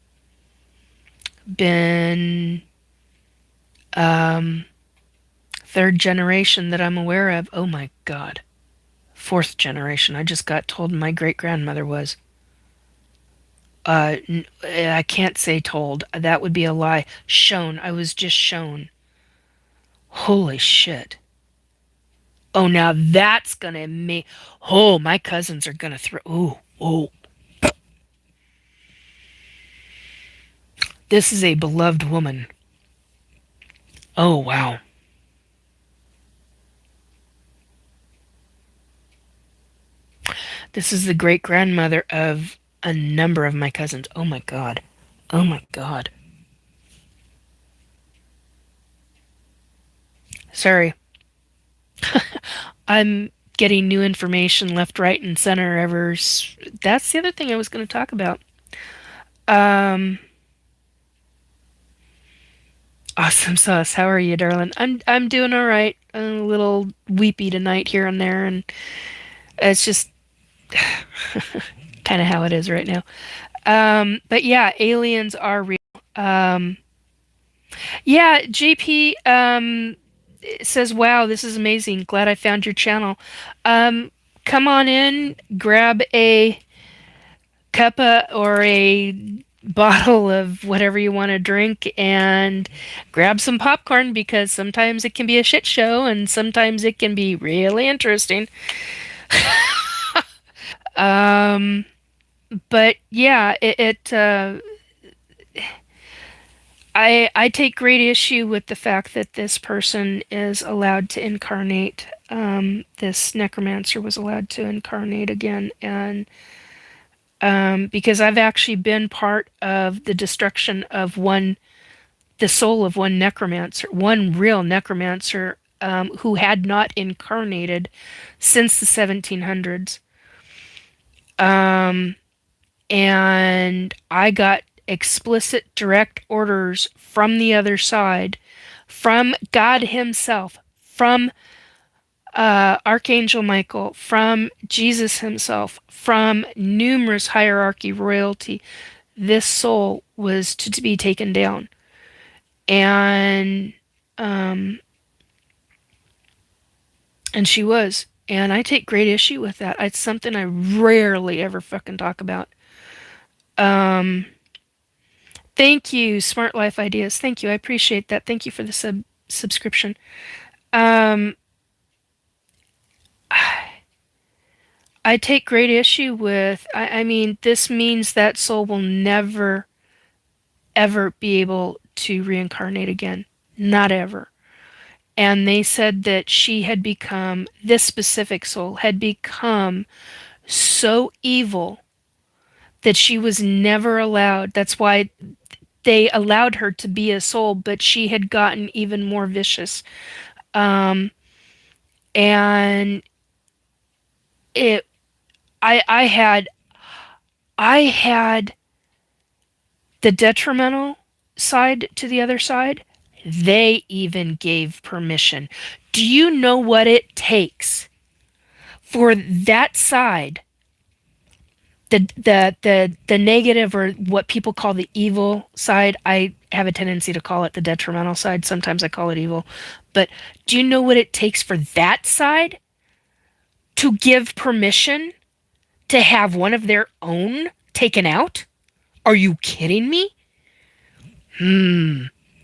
Been um, third generation that I'm aware of. Oh my God. Fourth generation. I just got told my great grandmother was. I can't say told. That would be a lie. Shown. I was just shown. Holy shit. Oh, now that's gonna make. Oh, my cousins are gonna throw. Oh, oh. This is a beloved woman. Oh, wow. This is the great grandmother of a number of my cousins. Oh my God. Oh my God. Sorry. I'm getting new information left, right, and center That's the other thing I was going to talk about. Um, awesome sauce. How are you, darling? I'm doing all right. I'm a little weepy tonight here and there, and it's just kind of how it is right now. But yeah, aliens are real. Um, yeah, JP says, "Wow, this is amazing. Glad I found your channel. Um, Come on in, grab a cuppa or a bottle of whatever you want to drink, and grab some popcorn because sometimes it can be a shit show and sometimes it can be really interesting." Um, but yeah, I take great issue with the fact that this person is allowed to incarnate. This necromancer was allowed to incarnate again, and because I've actually been part of the destruction of the soul of one necromancer, one real necromancer, who had not incarnated since the 1700s. Um, and I got explicit direct orders from the other side, from God Himself, from Archangel Michael, from Jesus Himself, from numerous hierarchy royalty. This soul was to be taken down. And um, and she was. And I take great issue with that. It's something I rarely ever fucking talk about. Um, Thank you, Smart Life Ideas. Thank you. I appreciate that. Thank you for the subscription. Um, I take great issue with. I mean, this means that soul will never, ever be able to reincarnate again. Not ever. And they said that she had become, this specific soul had become so evil that she was never allowed. That's why they allowed her to be a soul, but she had gotten even more vicious. Um, and it, I had the detrimental side to the other side. They even gave permission. Do you know what it takes for that side, the negative, or what people call the evil side? I have a tendency to call it the detrimental side. Sometimes I call it evil. But do you know what it takes for that side to give permission to have one of their own taken out? Are you kidding me?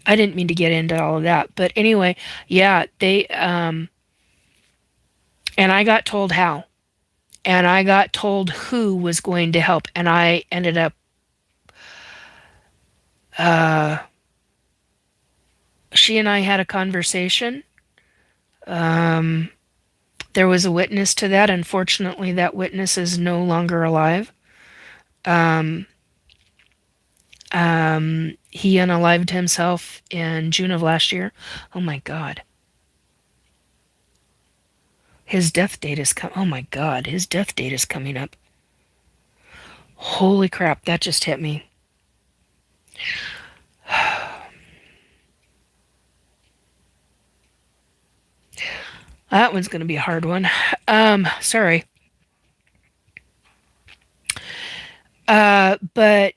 I didn't mean to get into all of that. But anyway, yeah, and I got told how. And I got told who was going to help. And I ended up, uh, she and I had a conversation. Um, there was a witness to that. Unfortunately, that witness is no longer alive. Um, he unalived himself in June of last year. Oh my God. His death date is oh my God, his death date is coming up. Holy crap, that just hit me. That one's going to be a hard one. Sorry. But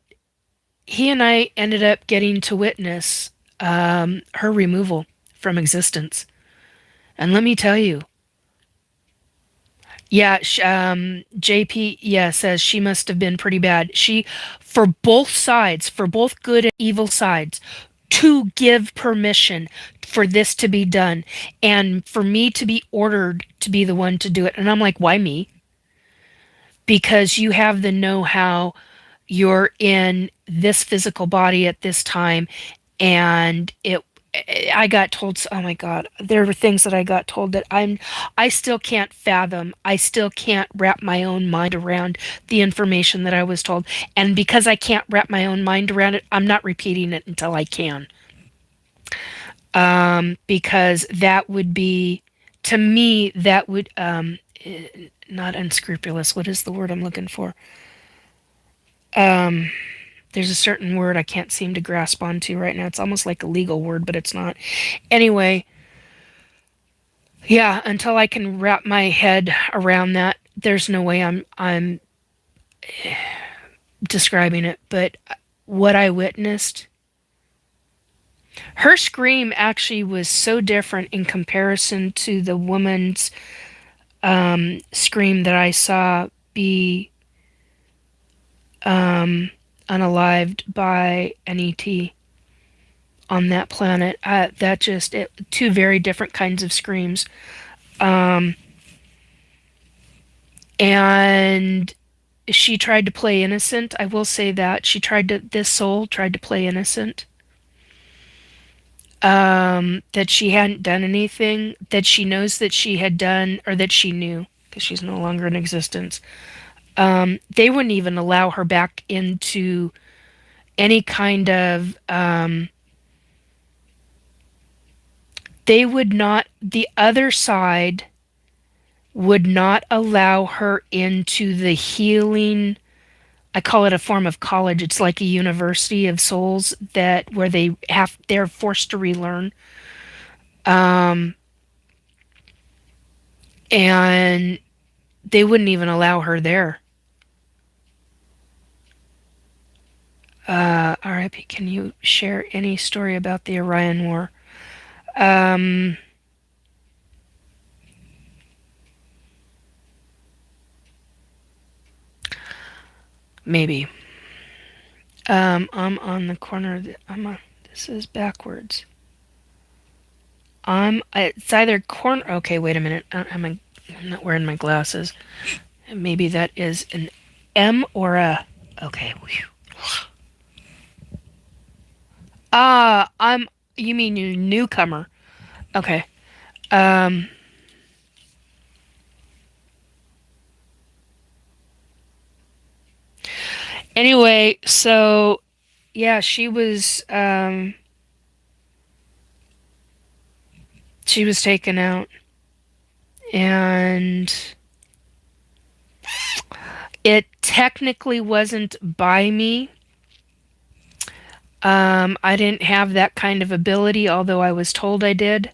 he and I ended up getting to witness her removal from existence. And let me tell you, yeah, JP, yeah, says she must have been pretty bad. For both sides, for both good and evil sides, to give permission for this to be done, and for me to be ordered to be the one to do it. And I'm like, why me? Because you have the know-how, you're in this physical body at this time, and I got told, oh my God, there were things that I got told that I still can't fathom. I still can't wrap my own mind around the information that I was told. And because I can't wrap my own mind around it, I'm not repeating it until I can. Because that would be, to me, that would, not unscrupulous. What is the word I'm looking for? There's a certain word I can't seem to grasp onto right now. It's almost like a legal word, but it's not. Anyway, yeah, until I can wrap my head around that, there's no way I'm describing it. But what I witnessed, her scream actually was so different in comparison to the woman's scream that I saw be unalived by an ET on that planet. Two very different kinds of screams. And she tried to play innocent. I will say that this soul tried to play innocent. That she hadn't done anything that she knows that she had done, or that she knew, because she's no longer in existence. They wouldn't even allow her back into any kind of, they would not, the other side would not allow her into the healing. I call it a form of college. It's like a university of souls, that where they're forced to relearn. Um, and they wouldn't even allow her there. R.I.P. Can you share any story about the Orion War? Um, Maybe. I'm on the corner. This is backwards. It's either corner. Okay, wait a minute. I'm not wearing my glasses. Maybe that is an M or a. Okay. I'm. You mean you newcomer? Okay. Um. Anyway, so yeah, she was taken out, and it technically wasn't by me. I didn't have that kind of ability, although I was told I did.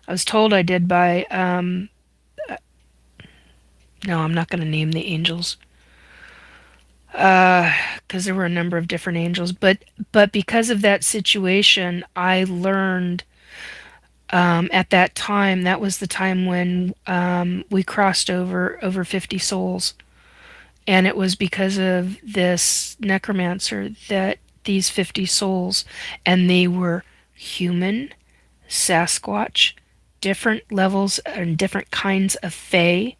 I was told I did by, no, I'm not going to name the angels. Because there were a number of different angels. But because of that situation, I learned, at that time, that was the time when, we crossed over 50 souls. And it was because of this necromancer that these 50 souls, and they were human, Sasquatch, different levels and different kinds of fae,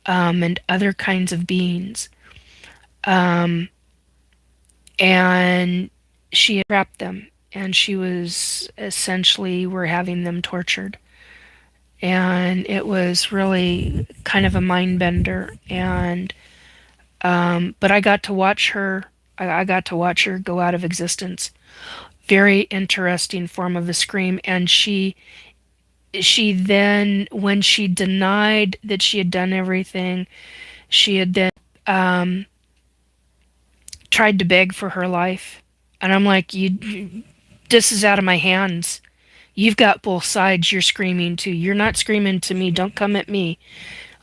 and other kinds of beings. Um, and she had trapped them, and she was essentially were having them tortured. And it was really kind of a mind bender. And but I got to watch her. I got to watch her go out of existence. Very interesting form of a scream. And she then, when she denied that she had done everything, she had then, um, tried to beg for her life. And I'm like, this is out of my hands. You've got both sides you're screaming to. You're not screaming to me. Don't come at me.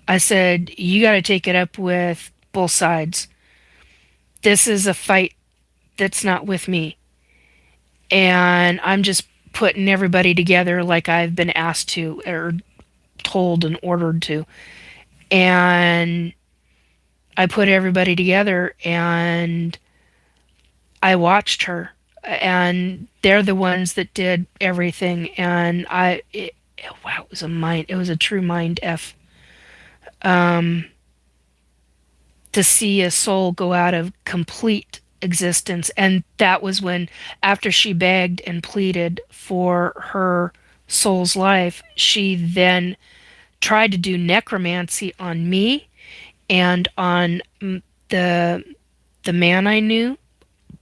I said, you got to take it up with both sides. This is a fight that's not with me. And I'm just putting everybody together like I've been asked to, or told and ordered to. And I put everybody together, and I watched her, and they're the ones that did everything. And wow, it was a true mind F. Um, to see a soul go out of complete existence. And that was when, after she begged and pleaded for her soul's life, she then tried to do necromancy on me, and on the the man I knew,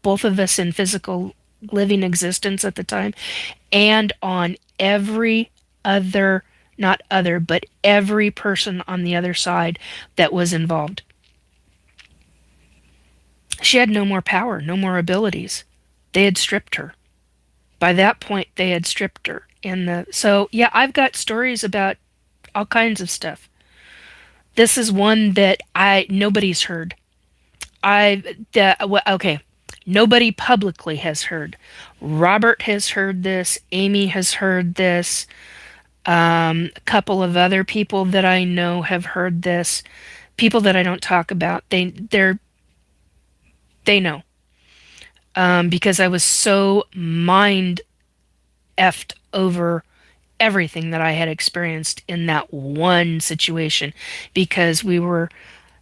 both of us in physical living existence at the time, and on every other, not other, but every person on the other side that was involved. She had no more power, no more abilities. They had stripped her. By that point, they had stripped her. So yeah, I've got stories about all kinds of stuff. This is one that I nobody's heard. Okay, nobody publicly has heard. Robert has heard this. Amy has heard this. A couple of other people that I know have heard this. People that I don't talk about, they know, because I was so mind effed over everything that I had experienced in that one situation, because we were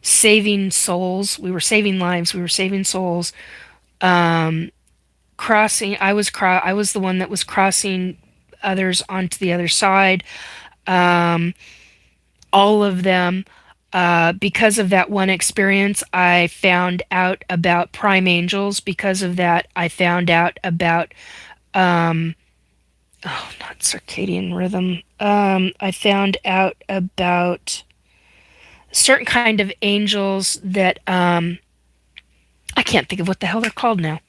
saving souls. We were saving lives. We were saving souls. Um, Crossing. I was the one that was crossing others onto the other side. Um, all of them. Because of that one experience, I found out about prime angels. Because of that, I found out about um, oh, not circadian rhythm. I found out about certain kind of angels that I can't think of what the hell they're called now.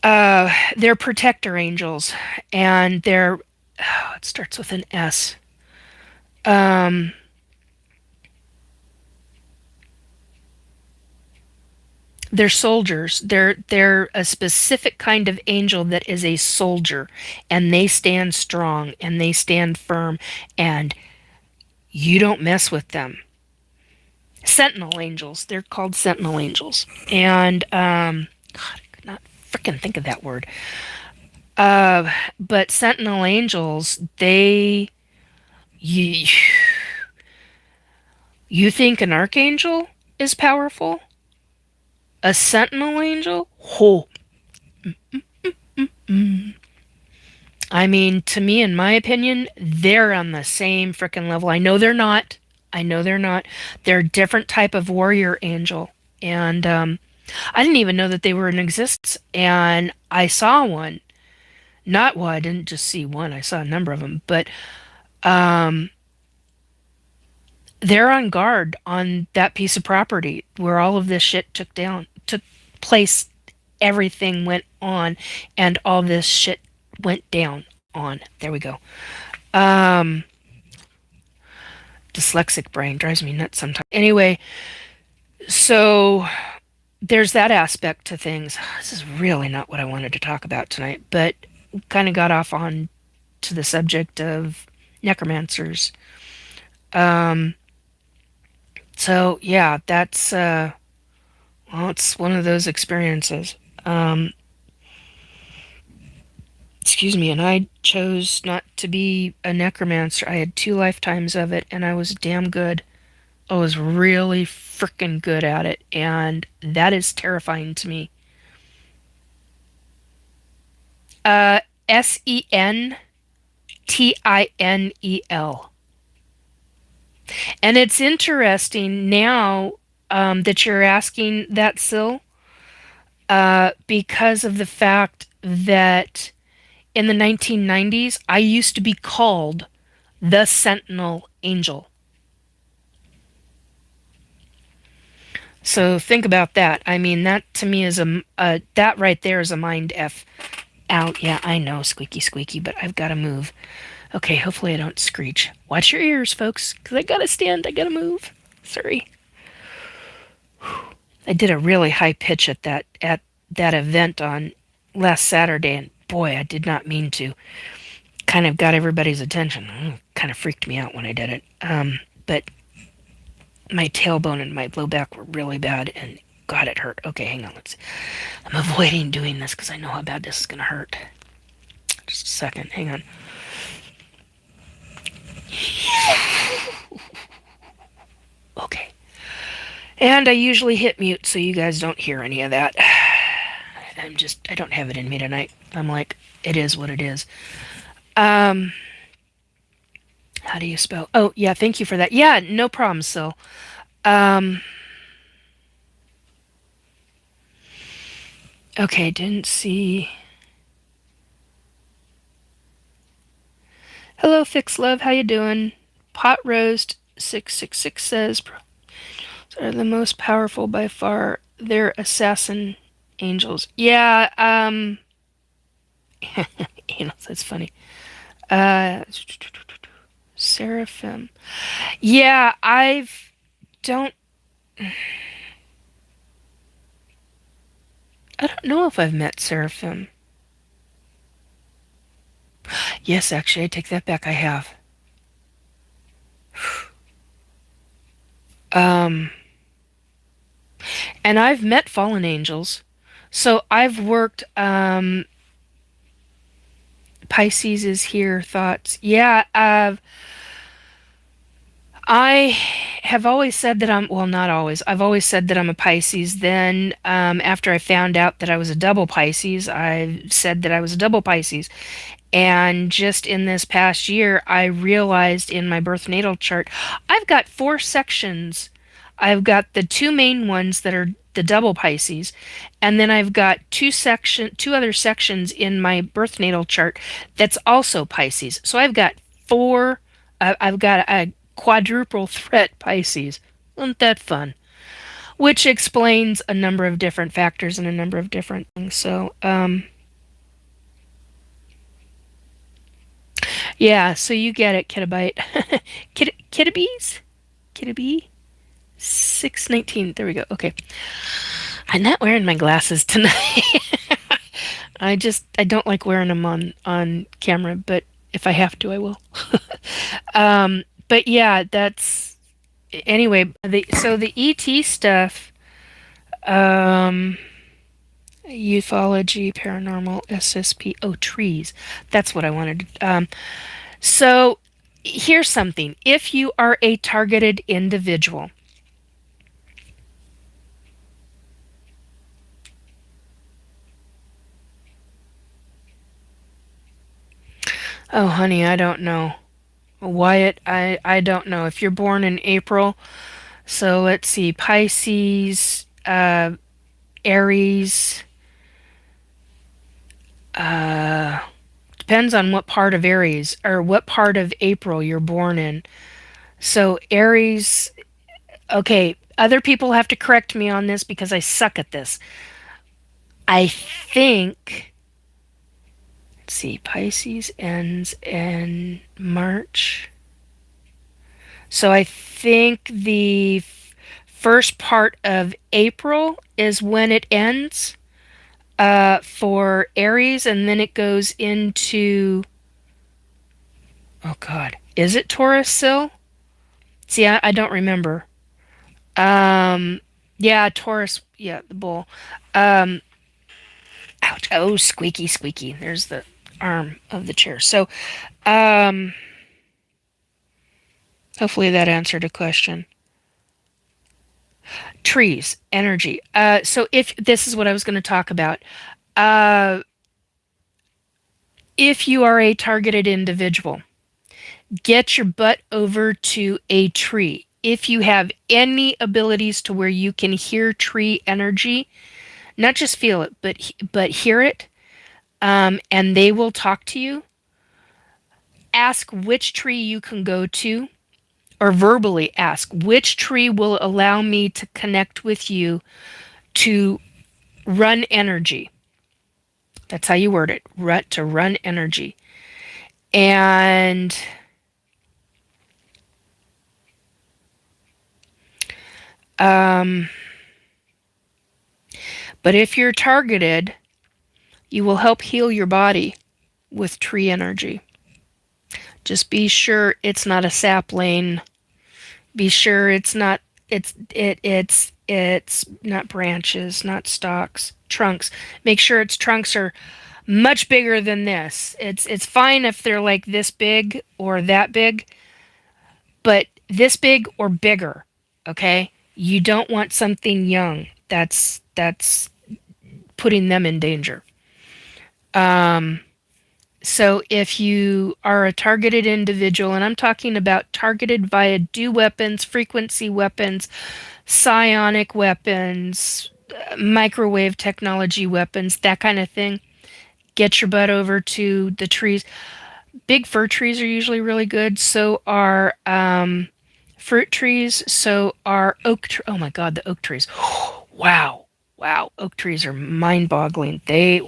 They're protector angels, and it starts with an S. Um, they're soldiers. They're a specific kind of angel that is a soldier, and they stand strong and they stand firm, and you don't mess with them. Sentinel angels. They're called sentinel angels, and God, I could not freaking think of that word. But sentinel angels, you, you think an archangel is powerful? A sentinel angel? Oh, I mean, to me, in my opinion, they're on the same freaking level. I know they're not. I know they're not. They're a different type of warrior angel. And I didn't even know that they were in existence. And I saw one. Not, well, I didn't just see one, I saw a number of them. But um, they're on guard on that piece of property where all of this shit took place. Everything went on, and all this shit went down on. There we go. Um, Dyslexic brain drives me nuts sometimes. Anyway, so there's that aspect to things. This is really not what I wanted to talk about tonight, but kind of got off on to the subject of necromancers. Um, so yeah, that's well, it's one of those experiences. Um, excuse me, and I chose not to be a necromancer. I had 2 lifetimes of it, and I was damn good. I was really freaking good at it, and that is terrifying to me. Uh, Sentinel. And it's interesting now that you're asking that, Sil, because of the fact that in the 1990s, I used to be called the Sentinel Angel. So think about that. I mean, that to me is that right there is a mind F out. Yeah, I know, squeaky, squeaky, but I've got to move. Okay, hopefully I don't screech. Watch your ears, folks, because I gotta stand. I gotta move. Sorry. I did a really high pitch at that event on last Saturday, and boy, I did not mean to. Kind of got everybody's attention. Kind of freaked me out when I did it. But my tailbone and my low back were really bad, and God, it hurt. Okay, hang on. I'm avoiding doing this because I know how bad this is gonna hurt. Just a second. Hang on. Okay. And I usually hit mute so you guys don't hear any of that. I don't have it in me tonight. I'm like, it is what it is. How do you spell? Oh, yeah, thank you for that. Yeah, no problem, Sil. Um, okay, didn't see. Hello, Fix Love, how you doing? Pot Roast 666 says, are the most powerful by far. They're assassin angels. Yeah, that's funny. Uh, Seraphim. Yeah, don't, I don't know if I've met Seraphim. Yes, actually, I take that back. I have. Um, and I've met fallen angels. So I've worked, Pisces is here, thoughts. Yeah, I have always said that I'm, well, not always. I've always said that I'm a Pisces. Then, after I found out that I was a double Pisces, I said that I was a double Pisces. And just in this past year, I realized in my birth natal chart, I've got four sections. I've got the two main ones that are the double Pisces, and then I've got two other sections in my birth natal chart that's also Pisces. So I've got four. I've got a quadruple threat Pisces. Isn't that fun? Which explains a number of different factors and a number of different things. So, yeah, so you get it, Kitabite. Kitabees? Kitabee? 619. There we go. Okay. I'm not wearing my glasses tonight. I don't like wearing them on camera, but if I have to, I will. But yeah, that's anyway, the ET stuff, um ufology, paranormal, SSP, oh, trees. That's what I wanted. So here's something. If you are a targeted individual, oh, honey, I don't know. Wyatt, I don't know. If you're born in April, so let's see, Pisces, Aries, uh, depends on what part of Aries or what part of April you're born in. So Aries, okay, other people have to correct me on this because I suck at this. I think, let's see, Pisces ends in March. So I think the first part of April is when it ends for Aries, and then it goes into, oh God, is it Taurus still? See, I don't remember. Um, yeah, Taurus, yeah, the bull. Um, ouch, oh, squeaky, squeaky. There's the arm of the chair. So, um, hopefully that answered a question. Trees, energy. So if this is what I was going to talk about, uh, if you are a targeted individual, get your butt over to a tree. If you have any abilities to where you can hear tree energy, not just feel it, but hear it, and they will talk to you. Ask which tree you can go to, or verbally ask which tree will allow me to connect with you to run energy. That's how you word it. To run energy. And um, but if you're targeted, you will help heal your body with tree energy. Just be sure it's not a sapling. Be sure it's not branches, not stalks, trunks. Make sure its trunks are much bigger than this. It's fine if they're like this big or that big, but this big or bigger, okay? You don't want something young. That's putting them in danger. So if you are a targeted individual, and I'm talking about targeted via dew weapons, frequency weapons, psionic weapons, microwave technology weapons, that kind of thing, get your butt over to the trees. Big fir trees are usually really good. So are fruit trees. So are oh my God, the oak trees. Wow. Wow, oak trees are mind-boggling. They've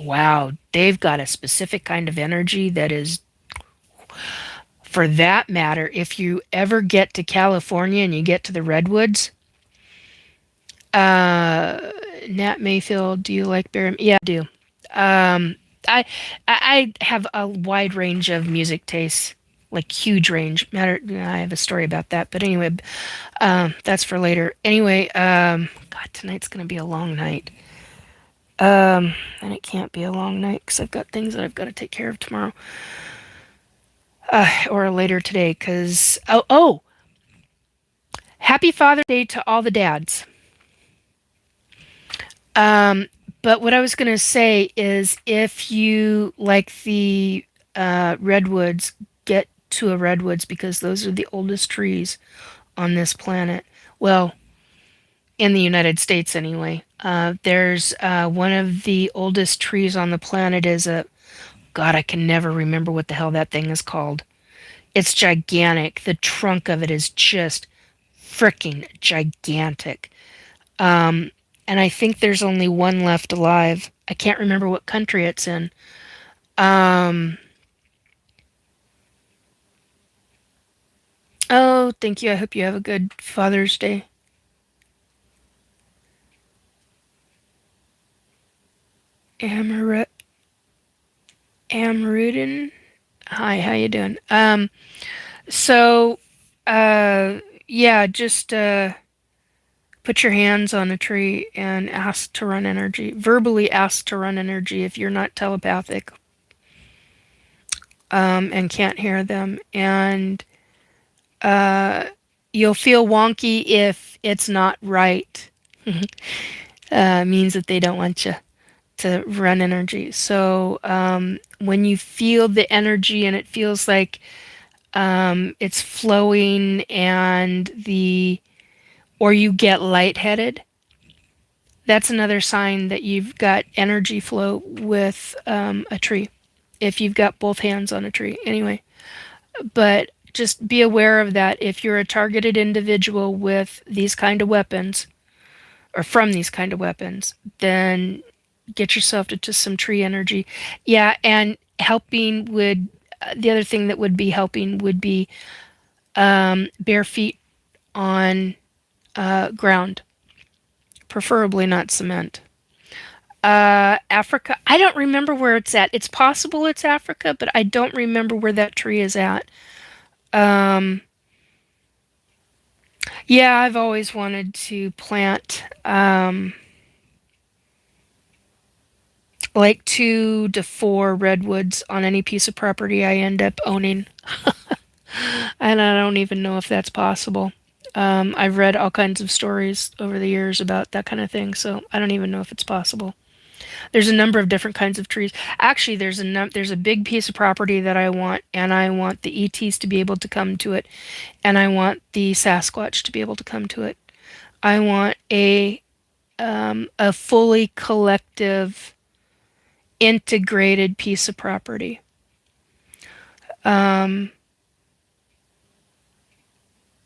got a specific kind of energy that is, for that matter, if you ever get to California and you get to the redwoods, Nat Mayfield, do you like Barry? Yeah, I do. Um, I have a wide range of music tastes, like huge range. I have a story about that, but anyway, that's for later. Anyway, God, tonight's gonna be a long night. And it can't be a long night because I've got things that I've got to take care of tomorrow, or later today. Because Happy Father's Day to all the dads. Um, but what I was going to say is if you like the redwoods, get to a redwoods because those are the oldest trees on this planet. Well, in the United States anyway. There's one of the oldest trees on the planet is a, God, I can never remember what the hell that thing is called. It's gigantic. The trunk of it is just freaking gigantic. Um, and I think there's only one left alive. I can't remember what country it's in. Um, oh, thank you. I hope you have a good Father's Day. Amaret Amrudin. Hi, how you doing? So, uh, yeah, just put your hands on a tree and ask to run energy. Verbally ask to run energy if you're not telepathic, and can't hear them. And uh, you'll feel wonky if it's not right. Means that they don't want you to run energy. So when you feel the energy and it feels like it's flowing and or you get lightheaded, that's another sign that you've got energy flow with a tree. If you've got both hands on a tree, anyway. But just be aware of that. If you're a targeted individual with these kind of weapons, or from these kind of weapons, then get yourself to some tree energy. Yeah, and helping would, the other thing that would be helping would be bare feet on ground, preferably not cement. Africa, I don't remember where it's at. It's possible it's Africa, but I don't remember where that tree is at. Um, yeah, I've always wanted to plant like 2 to 4 redwoods on any piece of property I end up owning. And I don't even know if that's possible. I've read all kinds of stories over the years about that kind of thing, so I don't even know if it's possible. There's a number of different kinds of trees. Actually, there's a big piece of property that I want, and I want the ETs to be able to come to it, and I want the Sasquatch to be able to come to it. I want a fully collective, integrated piece of property. Um,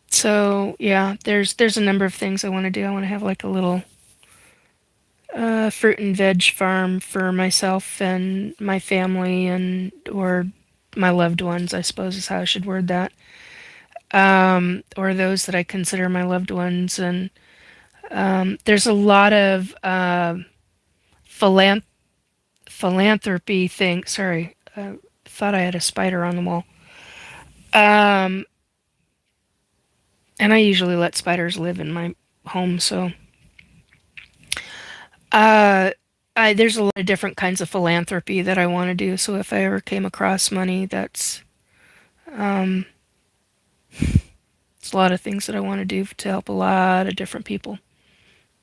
so yeah, there's a number of things I want to do. I want to have like a little fruit and veg farm for myself and my family and or my loved ones, I suppose is how I should word that. Or those that I consider my loved ones. And there's a lot of philan- philanthropy thing. Sorry, thought I had a spider on the wall. Um, and I usually let spiders live in my home, so uh, there's a lot of different kinds of philanthropy that I want to do. So if I ever came across money, um, it's a lot of things that I want to do to help a lot of different people.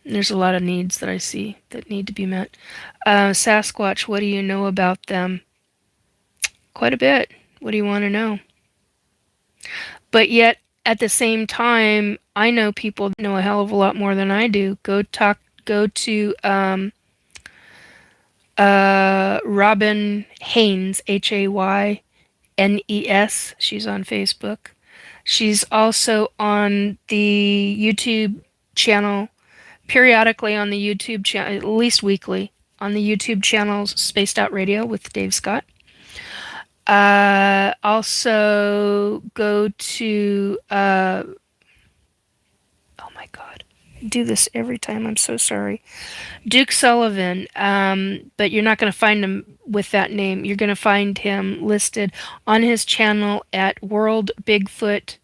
And there's a lot of needs that I see that need to be met. Sasquatch, what do you know about them? Quite a bit. What do you want to know? But yet, at the same time, I know people that know a hell of a lot more than I do. Go to Robin Haynes, Haynes. She's on Facebook. She's also on the YouTube channel, periodically on the YouTube channel, at least weekly, on the YouTube channel Spaced Out Radio with Dave Scott. Also go to, oh my God, I do this every time. I'm so sorry. Duke Sullivan, but you're not going to find him with that name. You're going to find him listed on his channel at World Bigfoot.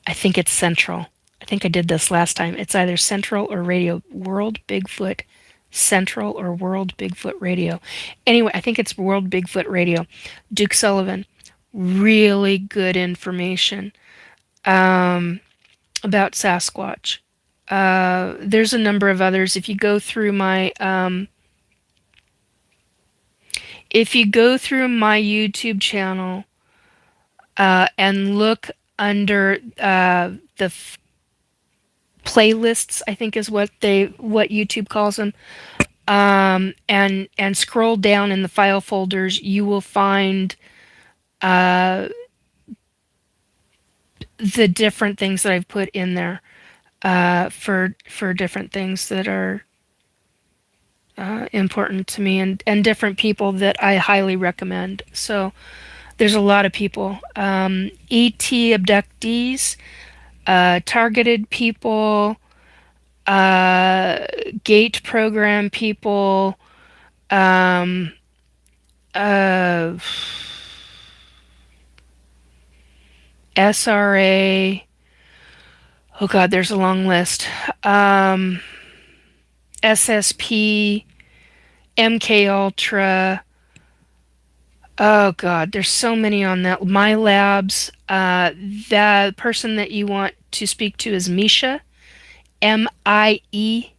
I think it's Central. I think I did this last time. It's either Central or Radio. World Bigfoot Central or World Bigfoot Radio. Anyway, I think it's World Bigfoot Radio. Duke Sullivan. Really good information. Um, about Sasquatch. There's a number of others. If you go through my YouTube channel and look under the playlists, I think is what YouTube calls them, and scroll down in the file folders, you will find uh, the different things that I've put in there for different things that are important to me, and different people that I highly recommend. So there's a lot of people. ET abductees, targeted people, gate program people, um, uh, SRA. Oh God, there's a long list. SSP, MK Ultra. Oh God, there's so many on that. MiLabs. The person that you want to speak to is Misha, Miesha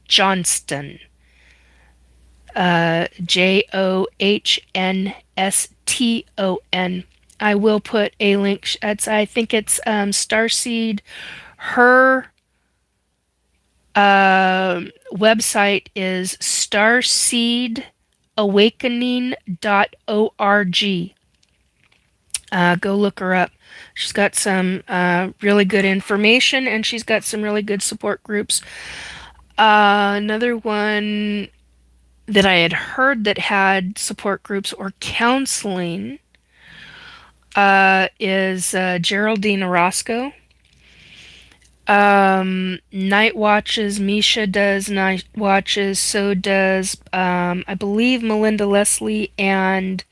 Johnston. Johnston. I will put a link. I think it's Starseed. Her website is starseedawakening.org. Go look her up. She's got some really good information, and she's got some really good support groups. Another one that I had heard that had support groups or counseling is Geraldine Orozco. Night watches. Misha does night watches. So does I believe Melinda Leslie and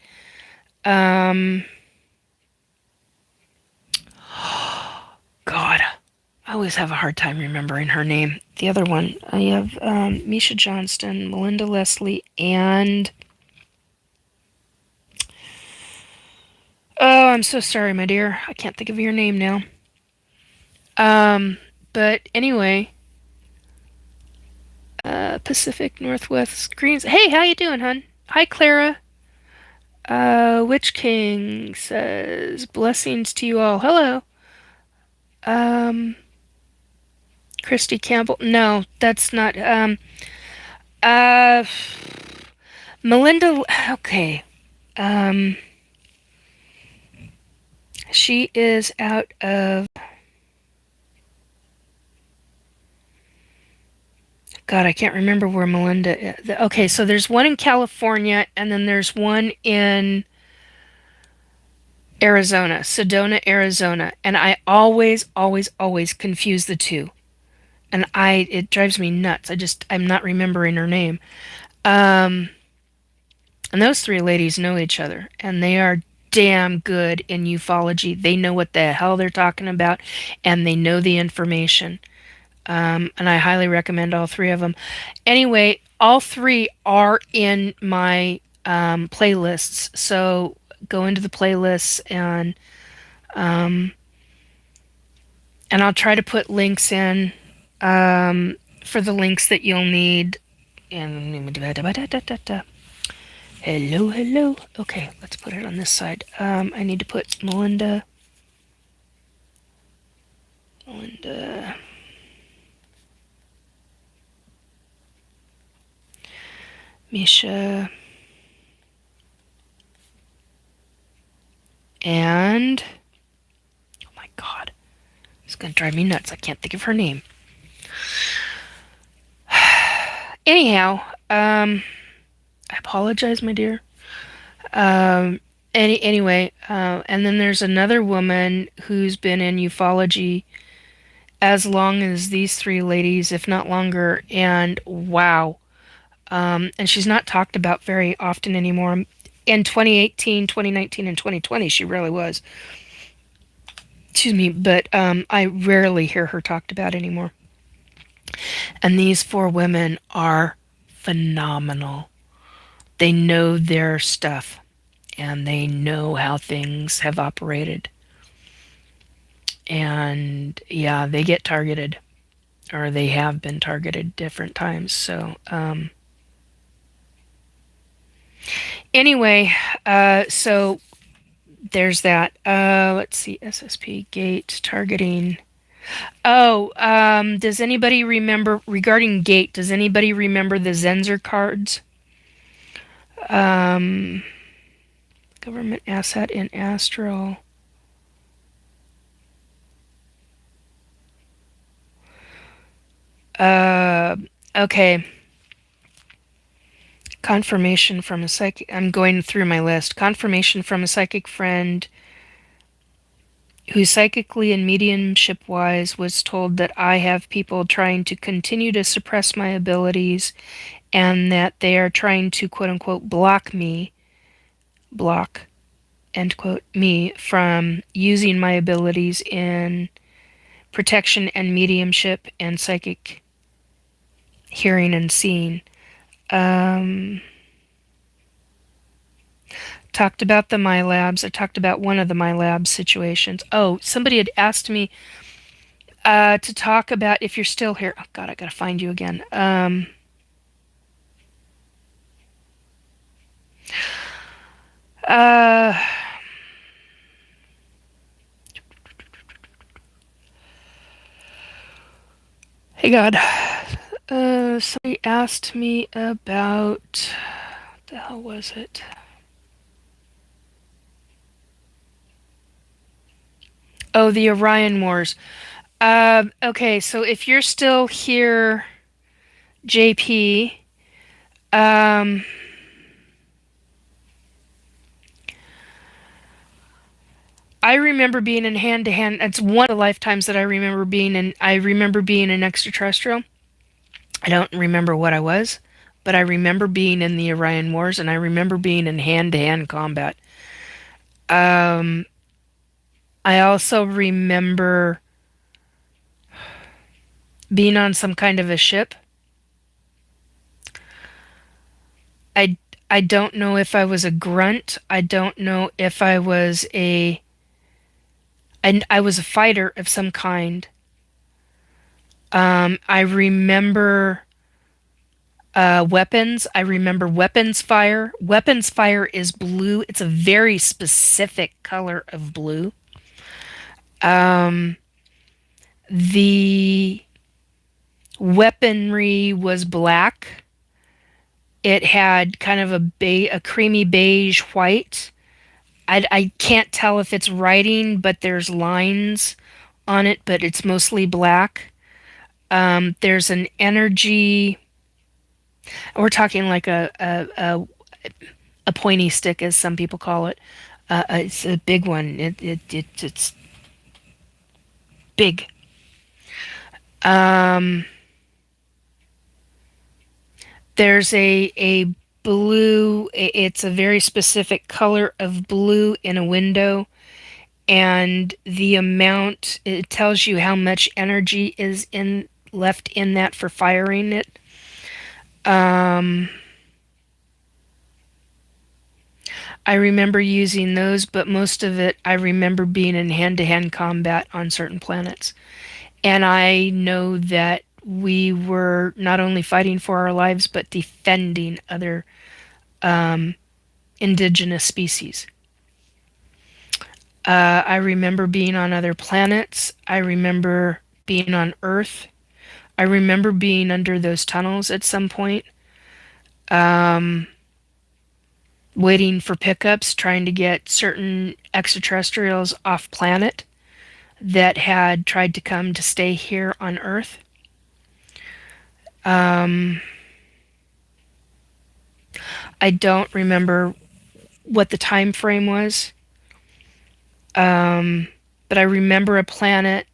God, I always have a hard time remembering her name. The other one, I have Misha Johnston, Melinda Leslie, and oh, I'm so sorry, my dear. I can't think of your name now. But anyway, Pacific Northwest Greens. Hey, how you doing, hun? Hi, Clara. Witch King says blessings to you all. Hello. Um, Christy Campbell. No, that's not. Uh, Melinda. Okay. Um, she is out of. God, I can't remember where Melinda is. Okay, so there's one in California, and then there's one in Arizona, Sedona, Arizona. And I always, always, always confuse the two. And it drives me nuts. I'm not remembering her name. Um, and those three ladies know each other, and they are damn good in ufology. They know what the hell they're talking about, and they know the information. And I highly recommend all three of them. Anyway, all three are in my playlists. So go into the playlists, um, and I'll try to put links in for the links that you'll need. And hello, hello. Okay, let's put it on this side. I need to put Melinda. Misha. And oh my God, it's gonna drive me nuts. I can't think of her name. Anyhow, I apologize, my dear. Anyway, and then there's another woman who's been in ufology as long as these three ladies, if not longer, and wow. And she's not talked about very often anymore. In 2018, 2019, and 2020, she really was. Excuse me, but I rarely hear her talked about anymore. And these four women are phenomenal. They know their stuff, and they know how things have operated. And yeah, they get targeted, or they have been targeted different times. So anyway, so there's that. Let's see, SSP gate targeting. Oh, does anybody remember regarding gate? Does anybody remember the Zenzer cards? Um, Government asset in astral. Uh, okay. Confirmation from a psychic. I'm going through my list. Confirmation from a psychic friend who psychically and mediumship wise was told that I have people trying to continue to suppress my abilities and that they are trying to quote unquote block, end quote, me from using my abilities in protection and mediumship and psychic hearing and seeing. Um, Talked about the MiLabs. I talked about one of the MiLabs situations. Oh, somebody had asked me to talk about if you're still here. Oh God, I gotta find you again. Uh, Hey God. Somebody asked me about. What the hell was it? Oh, the Orion Wars. Okay, so if you're still here, JP, um, I remember being in hand to hand. It's one of the lifetimes that I remember being in. I remember being an extraterrestrial. I don't remember what I was, but I remember being in the Orion Wars, and I remember being in hand to hand combat. Um, I also remember being on some kind of a ship. I I don't know if I was a grunt. I don't know if I was a. I was a fighter of some kind. I remember weapons. I remember weapons fire. Weapons fire is blue. It's a very specific color of blue. Um, the weaponry was black. It had kind of a creamy beige white. I can't tell if it's writing, but there's lines on it, but it's mostly black. There's an energy. We're talking like a pointy stick, as some people call it. It's a big one. It's big. Um, there's a blue. It's a very specific color of blue in a window, and the amount it tells you how much energy is in left in that for firing it. Um, I remember using those, but most of it I remember being in hand-to-hand combat on certain planets. And I know that we were not only fighting for our lives, but defending other um, indigenous species. I remember being on other planets. I remember being on Earth. I remember being under those tunnels at some point, um, waiting for pickups, trying to get certain extraterrestrials off planet that had tried to come to stay here on Earth. Um, I don't remember what the time frame was, um, but I remember a planet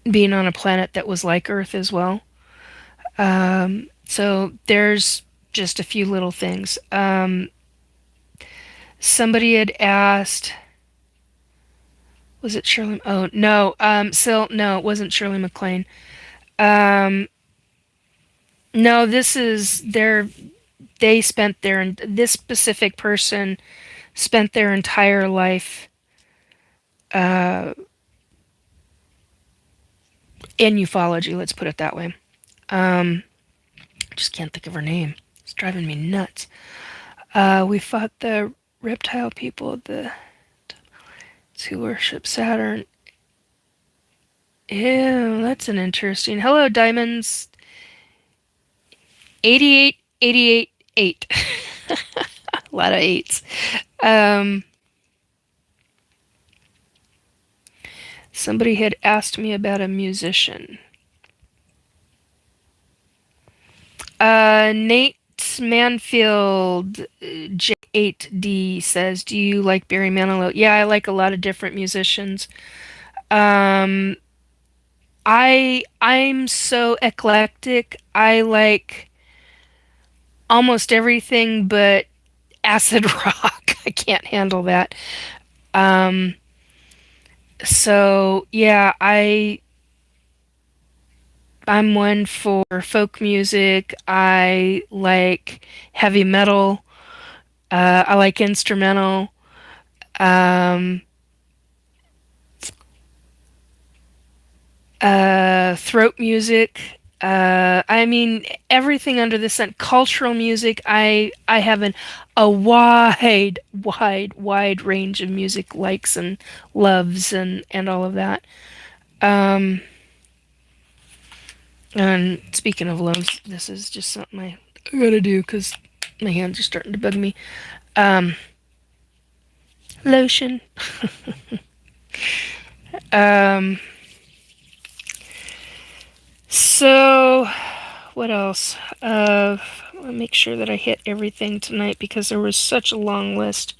being on a planet that was like Earth as well. So there's just a few little things. Somebody had asked, was it Shirley? Oh no, no, it wasn't Shirley MacLaine. Um, no, this is their. They spent this specific person spent their entire life uh, in ufology, let's put it that way. Um, just can't think of her name. It's driving me nuts. We fought the reptile people, the who worship Saturn. Ew, that's an interesting. Hello, Diamonds. 88, 88, 8. A lot of eights. Um, Somebody had asked me about a musician. Nate Manfield J8D says, "Do you like Barry Manilow?" Yeah, I like a lot of different musicians. Um, I'm so eclectic. I like almost everything but acid rock. I can't handle that. Um, so yeah, I'm one for folk music. I like heavy metal. I like instrumental. Um, Throat music. I mean everything under the sun. Cultural music. I have a wide range of music likes and loves and all of that. Um, and speaking of loves, this is just something I gotta do because my hands are starting to bug me. Um, Lotion. Um, so what else? I want to make sure that I hit everything tonight because there was such a long list.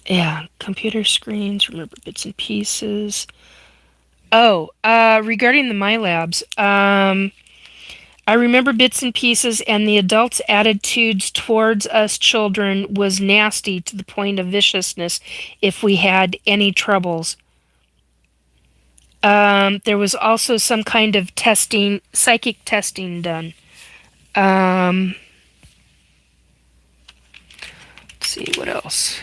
Yeah, computer screens, remember bits and pieces. Oh, regarding the MiLabs, I remember bits and pieces, and the adults' attitudes towards us children was nasty to the point of viciousness if we had any troubles. There was also some kind of testing, psychic testing done. Um, let's see what else.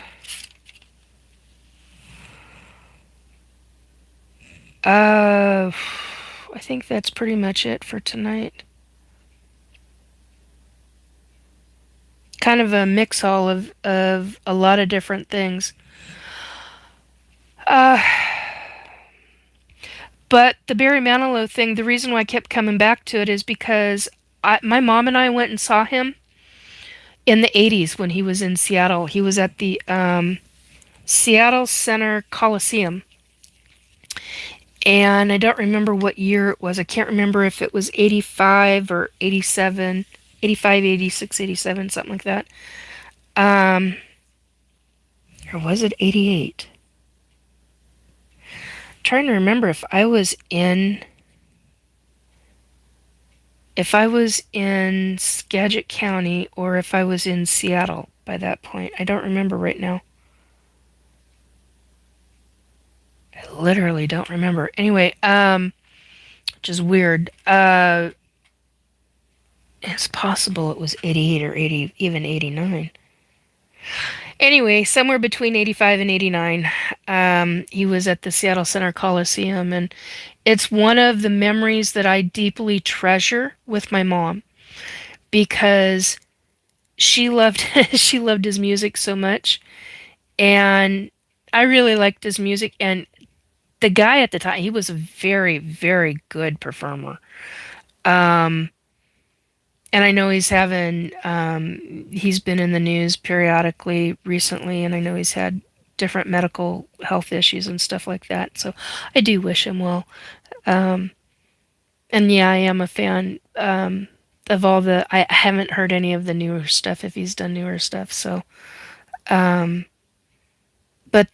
I think that's pretty much it for tonight. Kind of a mix all of a lot of different things. Uh, but the Barry Manilow thing, the reason why I kept coming back to it is because my mom and I went and saw him in the 80s when he was in Seattle. He was at the Seattle Center Coliseum. And I don't remember what year it was. I can't remember if it was 85 or 87, 85, 86, 87, something like that. Um, or was it 88? Trying to remember if I was in Skagit County or if I was in Seattle by that point. I don't remember right now. I literally don't remember. Anyway, which is weird. It's possible it was 88 or 80, even 89. Anyway, somewhere between 85 and 89, he was at the Seattle Center Coliseum, and it's one of the memories that I deeply treasure with my mom because she loved she loved his music so much, and I really liked his music. And the guy at the time, he was a very, very good performer. Um, and I know he's been in the news periodically recently, and I know he's had different medical health issues and stuff like that. So I do wish him well. Um, and yeah, I am a fan of all the. I haven't heard any of the newer stuff if he's done newer stuff. So, um, but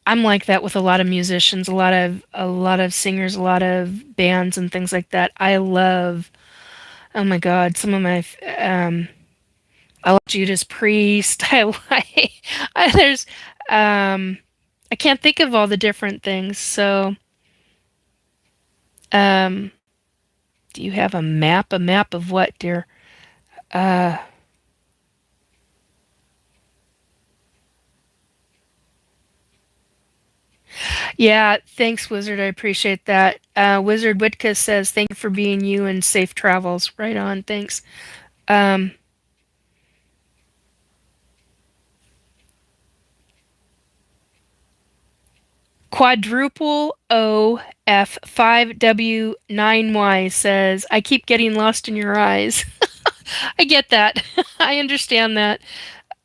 I'm like that with a lot of musicians, a lot of singers, a lot of bands and things like that. I love. Oh my God, some of my I like Judas Priest. I like there's I can't think of all the different things. So, um, do you have a map? A map of what, dear? Uh, Yeah, thanks, Wizard. I appreciate that. Wizard Witka says, "Thank you for being you and safe travels." Right on. Thanks. Um, Quadruple OF5W9Y says, "I keep getting lost in your eyes." I get that. I understand that.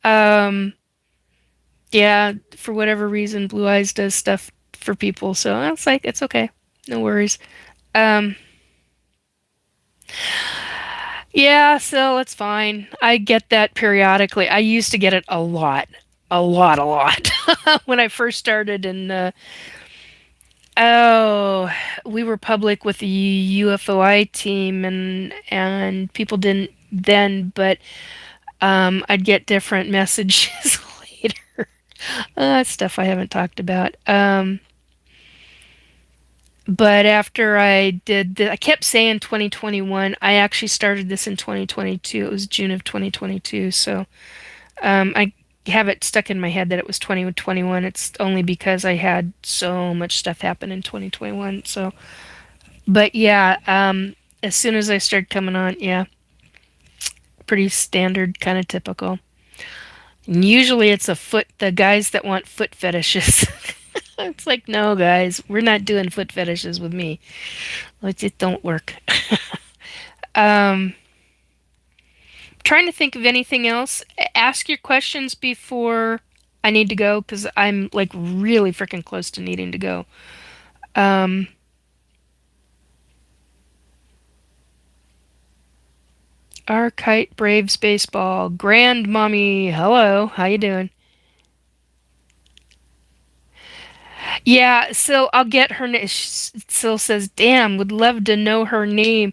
Um, yeah, for whatever reason, Blue Eyes does stuff for people, so it's like it's okay. No worries. Um, yeah, so it's fine. I get that periodically. I used to get it a lot, a lot when I first started. And oh, we were public with the UFOI team, and people didn't then, but I'd get different messages later. Stuff I haven't talked about. But after I kept saying 2021. I actually started this in 2022. It was June of 2022. So I have it stuck in my head that it was 2021. It's only because I had so much stuff happen in 2021. So, but yeah, as soon as I started coming on, yeah, pretty standard, kind of typical. And usually it's the guys that want foot fetishes. It's like, no, guys, we're not doing foot fetishes with me. It just don't work. Um, Trying to think of anything else. Ask your questions before I need to go because I'm like really freaking close to needing to go. Um, our kite braves baseball. Grand mommy, hello. How you doing? Yeah, so I'll get her name. Sil says, "Damn, would love to know her name."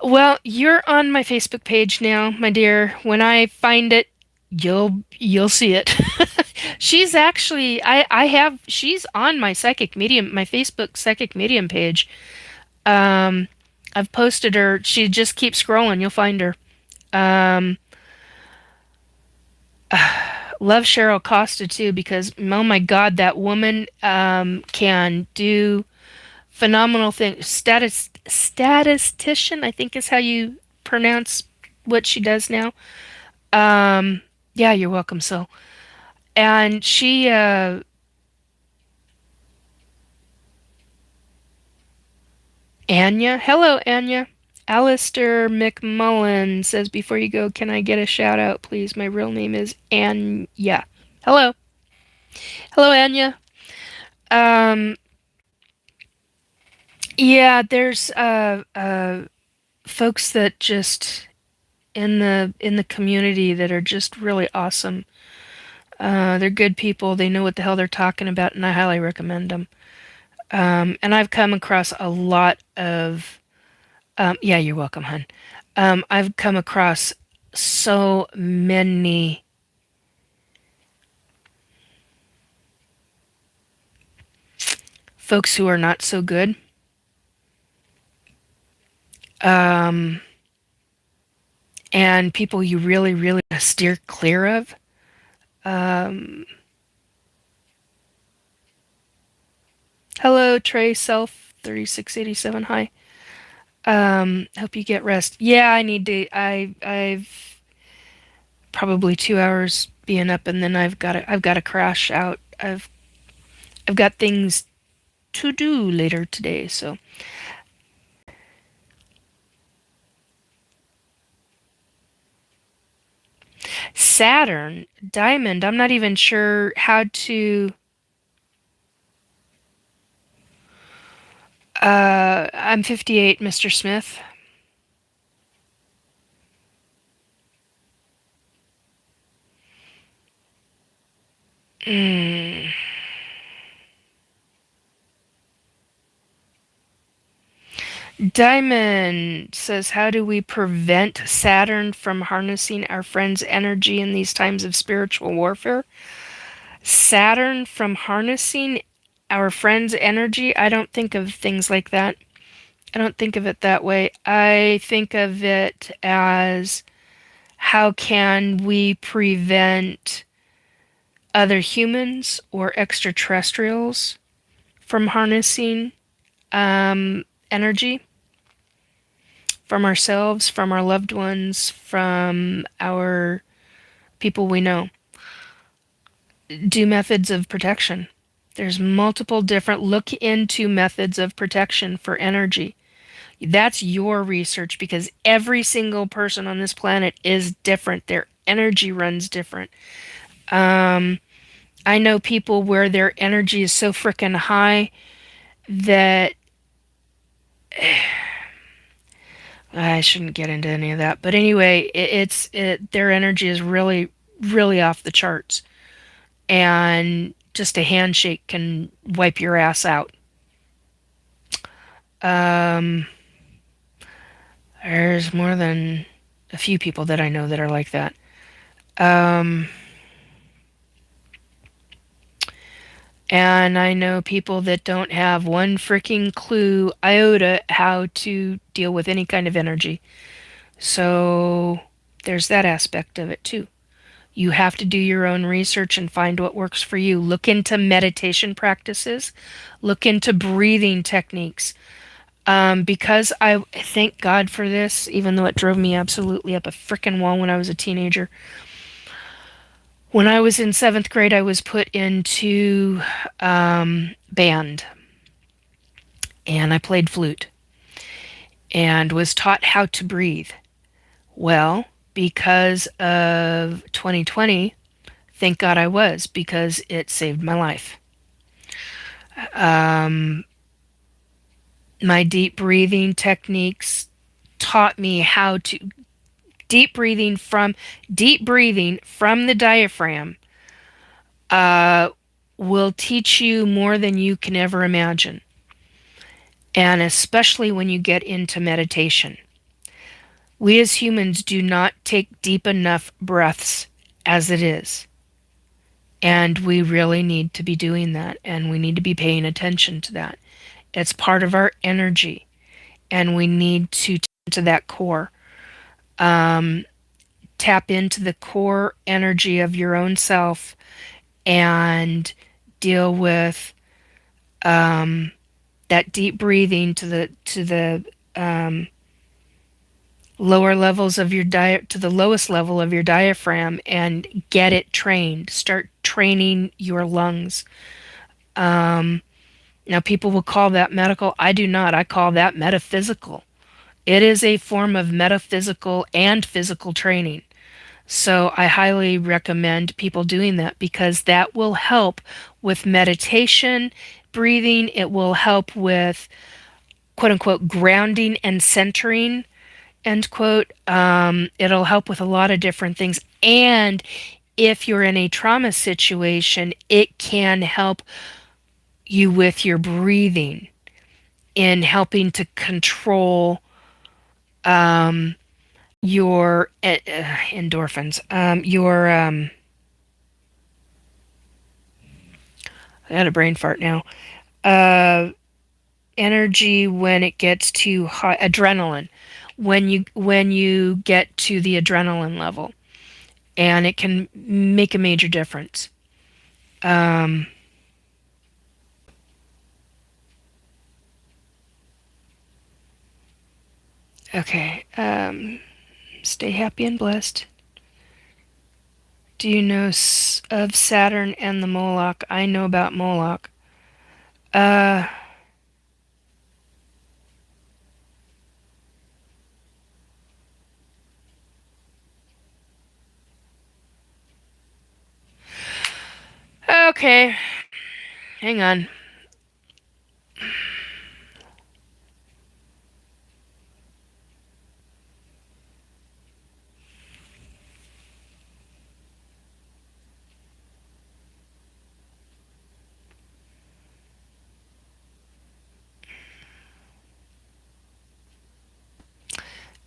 Well, you're on my Facebook page now, my dear. When I find it, you'll see it. She's actually I have she's on my psychic medium, my Facebook psychic medium page. Um, I've posted her. She just keeps scrolling. You'll find her. Um, love Cheryl Costa too because oh my God, that woman can do phenomenal things. Statistician, I think is how you pronounce what she does now. Um, yeah, you're welcome. So, and she, Anya, hello, Anya. Alistair McMullen says, before you go, can I get a shout out, please? My real name is Anya. Hello. Hello, Anya. Um, yeah, there's folks that just in the community that are just really awesome. They're good people. They know what the hell they're talking about, and I highly recommend them. And I've come across a lot of, yeah, you're welcome, hon. I've come across so many folks who are not so good, um, and people you really, really steer clear of. Um, Hello, Trey Self 3687. Hi. Hope you get rest. Yeah, I need to. I've probably 2 hours being up, and then I've got to crash out. I've got things to do later today. So Saturn, Diamond. I'm not even sure how to. I'm 58, Mr. Smith. Mm. Diamond says, how do we prevent Saturn from harnessing our friend's energy in these times of spiritual warfare? Saturn from harnessing our friend's energy? I don't think of things like that. I don't think of it that way. I think of it as how can we prevent other humans or extraterrestrials from harnessing energy from ourselves, from our loved ones, from our people we know. Do methods of protection. There's multiple different, look into methods of protection for energy. That's your research because every single person on this planet is different. Their energy runs different. I know people where their energy is so freaking high that I shouldn't get into any of that. But anyway, their energy is really, really off the charts. And just a handshake can wipe your ass out. Um, there's more than a few people that I know that are like that. Um, and I know people that don't have one freaking clue iota how to deal with any kind of energy. So there's that aspect of it too. You have to do your own research and find what works for you. Look into meditation practices, look into breathing techniques. Because I thank God for this, even though it drove me absolutely up a frickin' wall when I was a teenager. When I was in seventh grade, I was put into band, and I played flute and was taught how to breathe. Well, because of 2020, thank God I was, because it saved my life. Um, my deep breathing techniques taught me how to deep breathing from the diaphragm uh, will teach you more than you can ever imagine, and especially when you get into meditation. We as humans do not take deep enough breaths as it is. And we really need to be doing that, and we need to be paying attention to that. It's part of our energy, and we need to tap into that core. Um, Tap into the core energy of your own self and deal with that deep breathing to the lower levels of your to the lowest level of your diaphragm and get it trained. Start training your lungs. Now, people will call that medical. I do not. I call that metaphysical. It is a form of metaphysical and physical training. So I highly recommend people doing that because that will help with meditation, breathing. It will help with quote unquote grounding and centering, end quote. It'll help with a lot of different things. And if you're in a trauma situation, it can help you with your breathing in helping to control your endorphins, your I had a brain fart now. Uh, Energy when it gets too high, adrenaline. When you get to the adrenaline level, and it can make a major difference. Um, okay. Stay happy and blessed. Do you know of Saturn and the Moloch? I know about Moloch. Uh, okay. Hang on.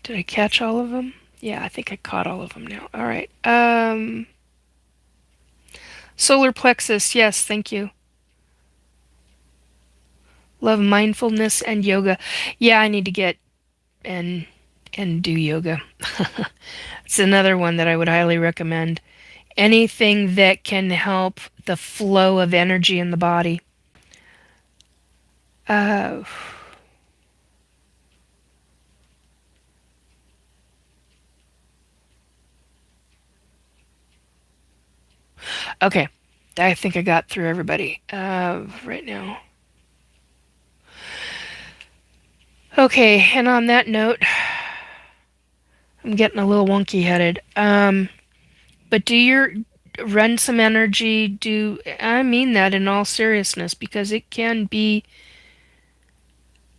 Did I catch all of them? Yeah, I think I caught all of them now. All right. Solar plexus. Yes, thank you. Love mindfulness and yoga. Yeah, I need to get and do yoga. It's another one that I would highly recommend. Anything that can help the flow of energy in the body. Uh, okay. I think I got through everybody right now. Okay, and on that note, I'm getting a little wonky headed. But do your run some energy. Do I mean that in all seriousness because it can be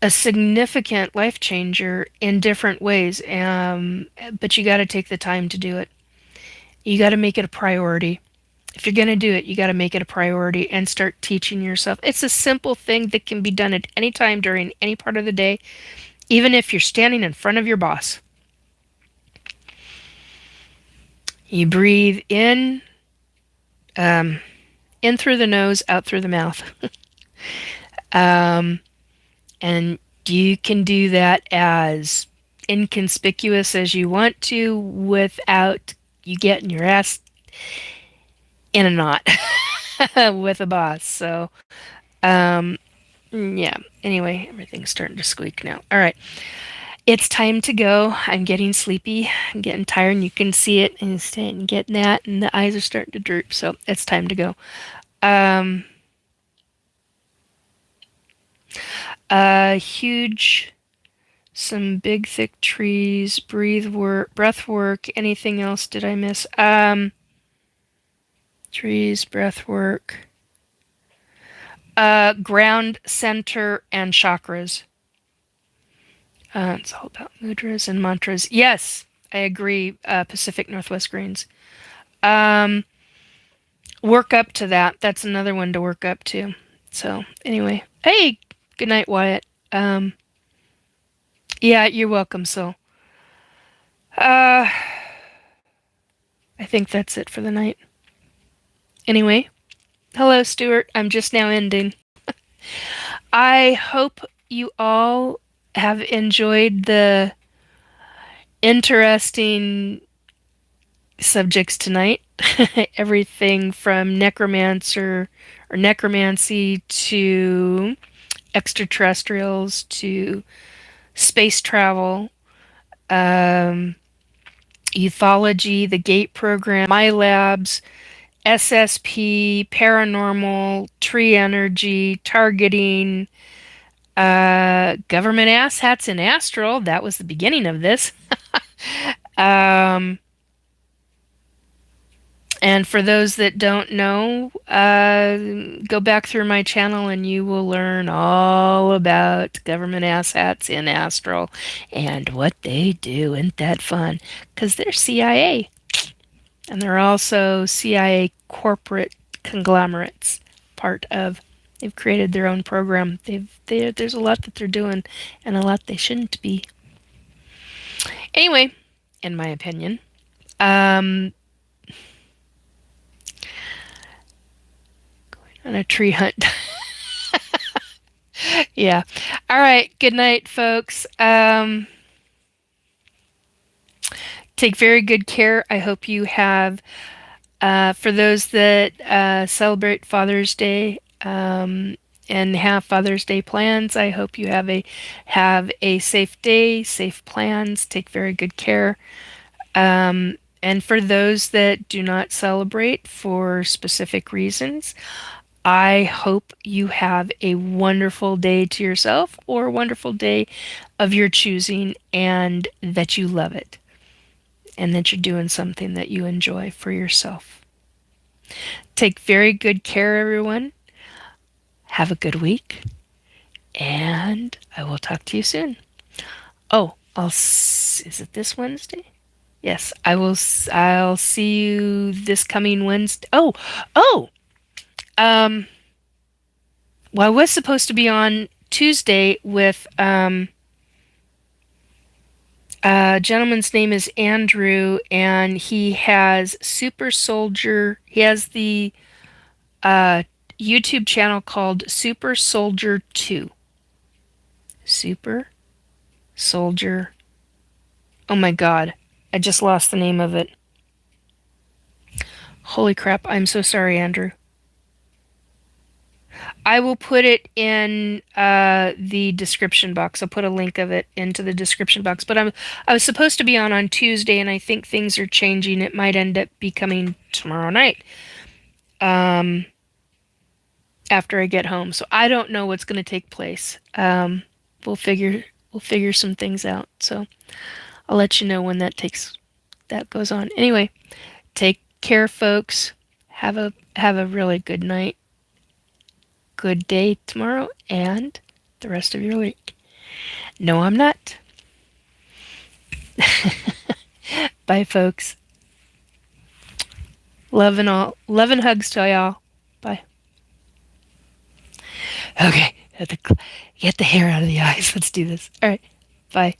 a significant life changer in different ways. But you got to take the time to do it. You got to make it a priority. If you're going to do it, you got to make it a priority and start teaching yourself. It's a simple thing that can be done at any time during any part of the day, even if you're standing in front of your boss. You breathe um, in through the nose, out through the mouth. Um, and you can do that as inconspicuous as you want to without you getting your ass in a knot with a boss. So, um, yeah. Anyway, everything's starting to squeak now. All right. It's time to go. I'm getting sleepy. I'm getting tired, and you can see it, and it's getting that, and the eyes are starting to droop. So it's time to go. Um, huge, some big thick trees, breath work. Anything else did I miss? Trees, breath work, ground center, and chakras. It's all about mudras and mantras. Yes, I agree. Pacific Northwest Greens. Um, work up to that. That's another one to work up to. So anyway, hey, good night, Wyatt. Um, yeah, you're welcome. So, uh, I think that's it for the night. Anyway, hello, Stuart. I'm just now ending. I hope you all have enjoyed the interesting subjects tonight. Everything from necromancer or necromancy to extraterrestrials to space travel, um, ufology, the GATE program, MiLabs, SSP, paranormal, tree energy, targeting, government asshats and astral. That was the beginning of this. Um, and for those that don't know, go back through my channel and you will learn all about government asshats in astral and what they do. Isn't that fun? Because they're CIA. And they're also CIA corporate conglomerates, part of. They've created their own program. There's a lot that they're doing and a lot they shouldn't be. Anyway, in my opinion, um, on a tree hunt. Yeah. All right. Good night, folks. Take very good care. I hope you have, for those that celebrate Father's Day and have Father's Day plans, I hope you have a safe day, safe plans. Take very good care. And for those that do not celebrate for specific reasons, I hope you have a wonderful day to yourself or a wonderful day of your choosing and that you love it and that you're doing something that you enjoy for yourself. Take very good care, everyone. Have a good week, and I will talk to you soon. Oh, is it this Wednesday? Yes, I will. I'll see you this coming Wednesday. Oh. Um, well, I was supposed to be on Tuesday with a gentleman's name is Andrew, and he has Super Soldier. He has the uh, YouTube channel called Super Soldier 2. Super Soldier. Oh my God. I just lost the name of it. Holy crap. I'm so sorry, Andrew. I will put it in the description box. I'll put a link of it into the description box. But I was supposed to be on Tuesday, and I think things are changing. It might end up becoming tomorrow night. After I get home. So I don't know what's going to take place. We'll figure some things out. So I'll let you know when that goes on. Anyway, take care, folks. Have a really good night, good day tomorrow, and the rest of your week. No, I'm not. Bye, folks. Love and all. Love and hugs to y'all. Bye. Okay, get the hair out of the eyes. Let's do this. All right. Bye.